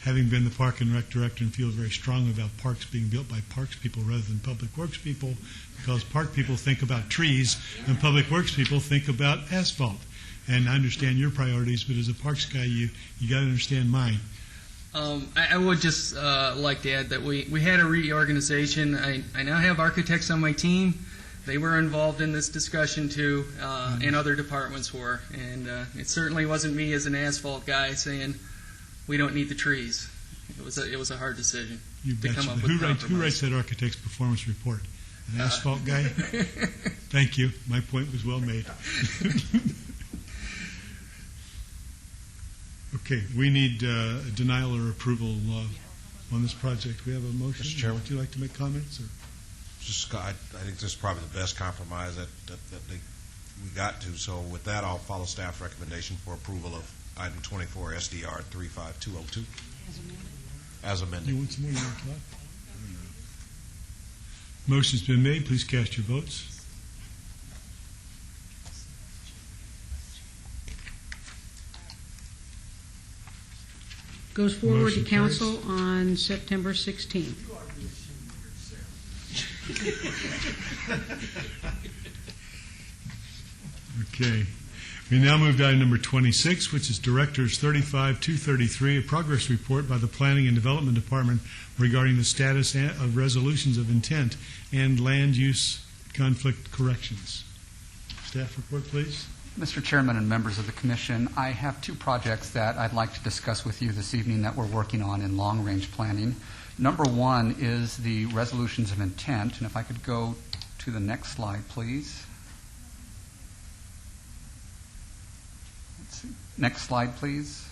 Having been the Park and Rec Director and feel very strongly about parks being built by parks people rather than public works people, because park people think about trees and public works people think about asphalt. And I understand your priorities, but as a parks guy, you got to understand mine. I would just like to add that we had a reorganization. I now have architects on my team. They were involved in this discussion too, and other departments were. And it certainly wasn't me as an asphalt guy saying we don't need the trees. It was a hard decision to come up with compromise. Who writes that architect's performance report? An asphalt guy? Thank you. My point was well made. Okay, we need a denial or approval on this project. We have a motion. Mr. Chairman. Would you like to make comments? Or? I think this is probably the best compromise that we got to. So with that, I'll follow staff recommendation for approval of item 24 SDR 35202 as amended. You want some more? You want to talk? Motion's been made. Please cast your votes. Goes forward Motion to council on September 16th. Okay. We now move to item number 26, which is Director's 35-233, a progress report by the Planning and Development Department regarding the status of resolutions of intent and land use conflict corrections. Staff report, please. Mr. Chairman and members of the Commission, I have two projects that I'd like to discuss with you this evening that we're working on in long-range planning. Number one is the resolutions of intent, and if I could go to the next slide, please. Next slide, please.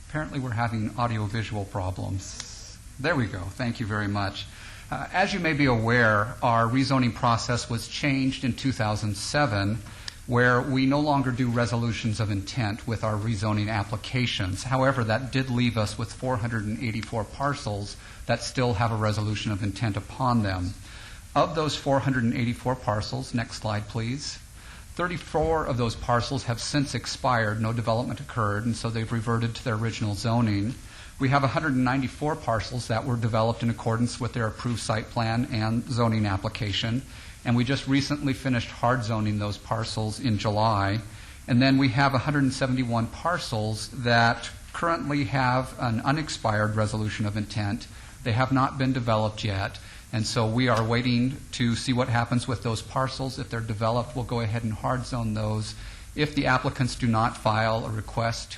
Apparently we're having audio-visual problems. There we go. Thank you very much. As you may be aware, our rezoning process was changed in 2007, where we no longer do resolutions of intent with our rezoning applications. However, that did leave us with 484 parcels that still have a resolution of intent upon them. Of those 484 parcels, next slide please, 34 of those parcels have since expired, no development occurred, and so they've reverted to their original zoning. We have 194 parcels that were developed in accordance with their approved site plan and zoning application, and we just recently finished hard zoning those parcels in July. And then we have 171 parcels that currently have an unexpired resolution of intent. They have not been developed yet, and so we are waiting to see what happens with those parcels. If they're developed, we'll go ahead and hard zone those. If the applicants do not file a request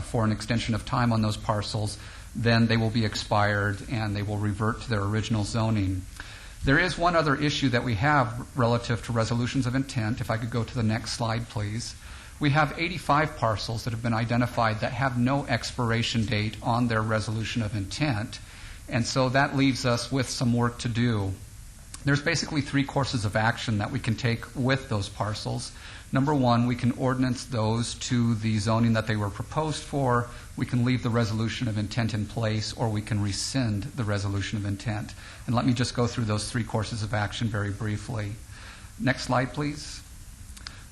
for an extension of time on those parcels, then they will be expired and they will revert to their original zoning. There is one other issue that we have relative to resolutions of intent. If I could go to the next slide, please. We have 85 parcels that have been identified that have no expiration date on their resolution of intent, and so that leaves us with some work to do. There's basically three courses of action that we can take with those parcels. Number one, we can ordinance those to the zoning that they were proposed for. We can leave the resolution of intent in place, or we can rescind the resolution of intent. And let me just go through those three courses of action very briefly. Next slide, please.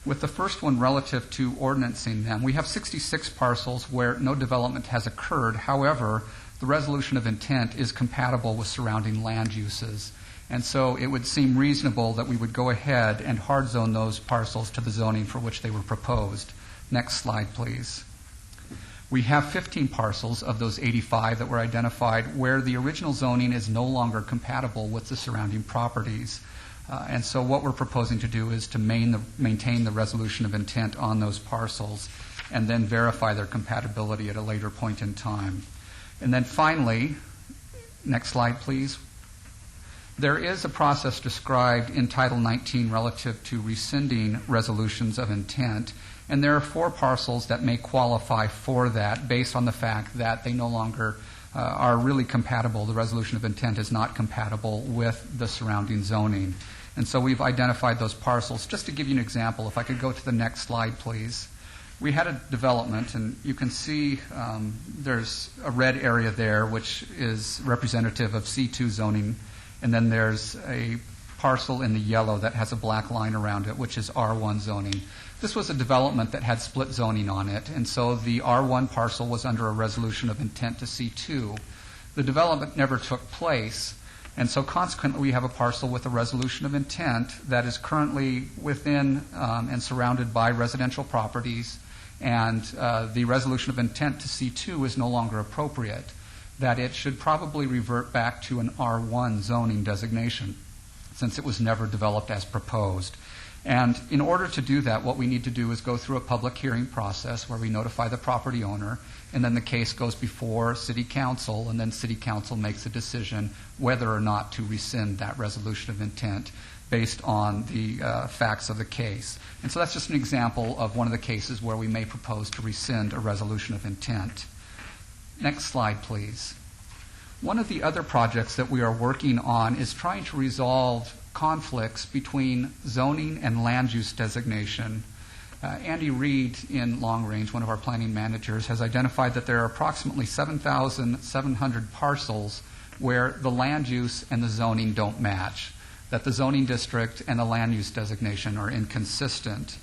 With the first one relative to ordinancing them, we have 66 parcels where no development has occurred. However, the resolution of intent is compatible with surrounding land uses. And so it would seem reasonable that we would go ahead and hard zone those parcels to the zoning for which they were proposed. Next slide, please. We have 15 parcels of those 85 that were identified where the original zoning is no longer compatible with the surrounding properties. And so what we're proposing to do is to maintain the resolution of intent on those parcels and then verify their compatibility at a later point in time. And then finally, next slide, please. There is a process described in Title 19 relative to rescinding resolutions of intent, and there are 4 parcels that may qualify for that based on the fact that they no longer are really compatible. The resolution of intent is not compatible with the surrounding zoning. And so we've identified those parcels. Just to give you an example, if I could go to the next slide, please. We had a development, and you can see there's a red area there, which is representative of C2 zoning, and then there's a parcel in the yellow that has a black line around it, which is R1 zoning. This was a development that had split zoning on it, and so the R1 parcel was under a resolution of intent to C2. The development never took place, and so consequently we have a parcel with a resolution of intent that is currently within and surrounded by residential properties, and the resolution of intent to C2 is no longer appropriate, that it should probably revert back to an R1 zoning designation since it was never developed as proposed. And in order to do that, what we need to do is go through a public hearing process where we notify the property owner, and then the case goes before City Council, and then City Council makes a decision whether or not to rescind that resolution of intent based on the facts of the case. And so that's just an example of one of the cases where we may propose to rescind a resolution of intent. Next slide, please. One of the other projects that we are working on is trying to resolve conflicts between zoning and land use designation. Andy Reed in Long Range, one of our planning managers, has identified that there are approximately 7,700 parcels where the land use and the zoning don't match, that the zoning district and the land use designation are inconsistent.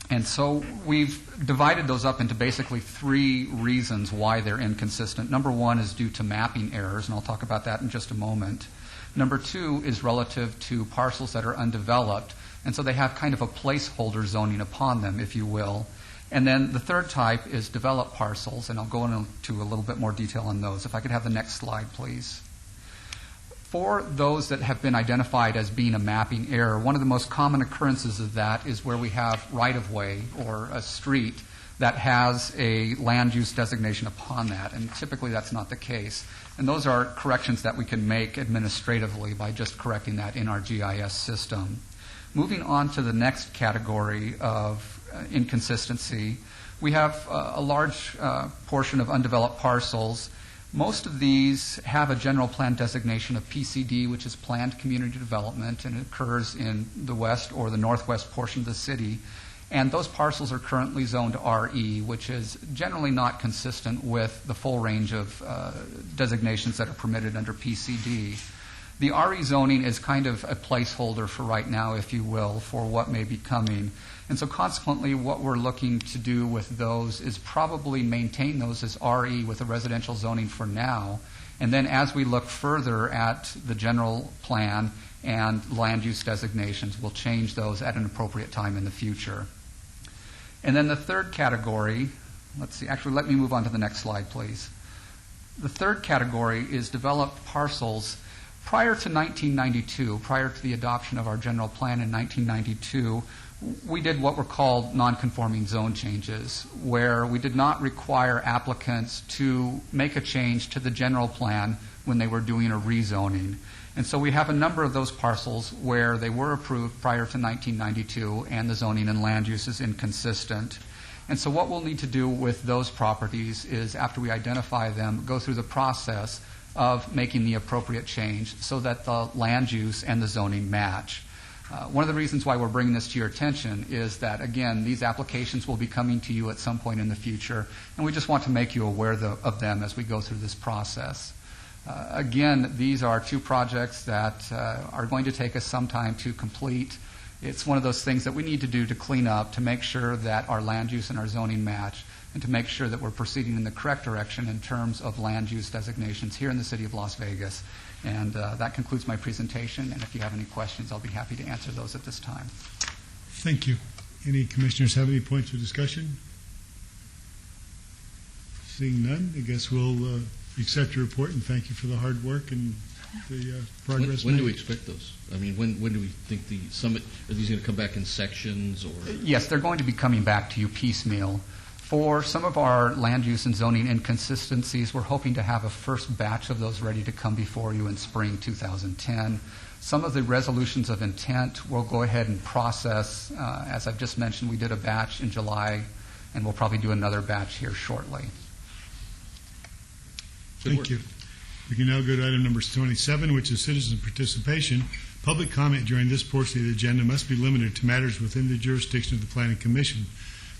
And so we've divided those up into basically 3 reasons why they're inconsistent. Number 1 is due to mapping errors, and I'll talk about that in just a moment. Number 2 is relative to parcels that are undeveloped, and so they have kind of a placeholder zoning upon them, if you will. And then the third type is developed parcels, and I'll go into a little bit more detail on those. If I could have the next slide, please. For those that have been identified as being a mapping error, one of the most common occurrences of that is where we have right-of-way or a street that has a land use designation upon that, and typically that's not the case. And those are corrections that we can make administratively by just correcting that in our GIS system. Moving on to the next category of inconsistency, we have a large portion of undeveloped parcels. Most of these have a general plan designation of PCD, which is Planned Community Development, and it occurs in the west or the northwest portion of the city. And those parcels are currently zoned RE, which is generally not consistent with the full range of designations that are permitted under PCD. The RE zoning is kind of a placeholder for right now, if you will, for what may be coming. And so consequently, what we're looking to do with those is probably maintain those as RE with a residential zoning for now. And then as we look further at the general plan and land use designations, we'll change those at an appropriate time in the future. And then the third category, let me move on to the next slide, please. The third category is developed parcels. Prior to 1992, prior to the adoption of our general plan in 1992, we did what were called non-conforming zone changes, where we did not require applicants to make a change to the general plan when they were doing a rezoning. And so we have a number of those parcels where they were approved prior to 1992 and the zoning and land use is inconsistent. And so what we'll need to do with those properties is, after we identify them, go through the process of making the appropriate change so that the land use and the zoning match. One of the reasons why we're bringing this to your attention is that, again, these applications will be coming to you at some point in the future, and we just want to make you aware of them as we go through this process. Again, these are 2 projects that are going to take us some time to complete. It's one of those things that we need to do to clean up, to make sure that our land use and our zoning match, and to make sure that we're proceeding in the correct direction in terms of land use designations here in the city of Las Vegas. And that concludes my presentation, and if you have any questions, I'll be happy to answer those at this time. Thank you. Any commissioners have any points of discussion? Seeing none, I guess we'll accept your report and thank you for the hard work and the progress. When do we expect those? I mean, when do we think the summit, are these going to come back in sections or? Yes, they're going to be coming back to you piecemeal. For some of our land use and zoning inconsistencies, we're hoping to have a first batch of those ready to come before you in spring 2010. Some of the resolutions of intent we'll go ahead and process. As I've just mentioned, we did a batch in July, and we'll probably do another batch here shortly. Thank you. We can now go to item number 27, which is citizen participation. Public comment during this portion of the agenda must be limited to matters within the jurisdiction of the Planning Commission.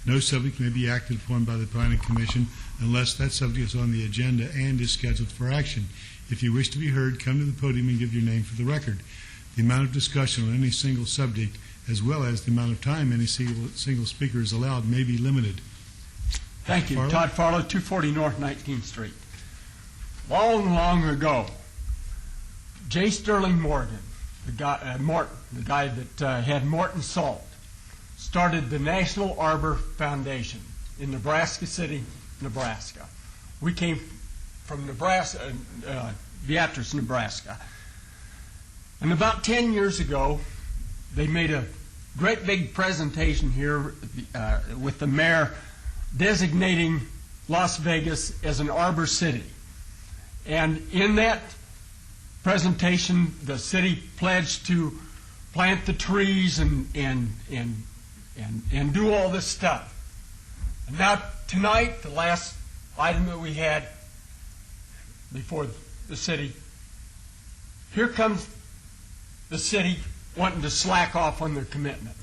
No subject may be acted upon by the Planning Commission unless that subject is on the agenda and is scheduled for action. If you wish to be heard, come to the podium and give your name for the record. The amount of discussion on any single subject, as well as the amount of time any single speaker is allowed, may be limited. Thank you. Todd Farlow, 240 North 19th Street. Long ago, J. Sterling Morgan, the guy that had Morton Salt, started the National Arbor Foundation in Nebraska City, Nebraska. We came from Nebraska, Beatrice, Nebraska. And about 10 years ago, they made a great big presentation here with the mayor designating Las Vegas as an arbor city. And in that presentation, the city pledged to plant the trees and do all this stuff. And now tonight, the last item that we had before the city, here comes the city wanting to slack off on their commitment.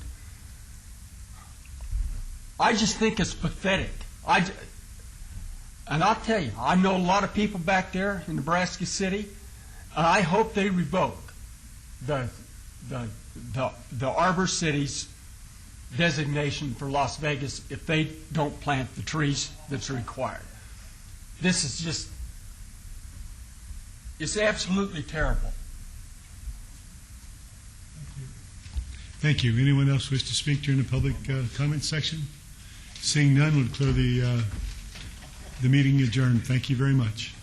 I just think it's pathetic. And I'll tell you, I know a lot of people back there in Nebraska City, and I hope they revoke the Arbor City's designation for Las Vegas if they don't plant the trees that's required. This is just, it's absolutely terrible. Thank you. Anyone else wish to speak during the public comment section? Seeing none, we'll declare the meeting adjourned. Thank you very much.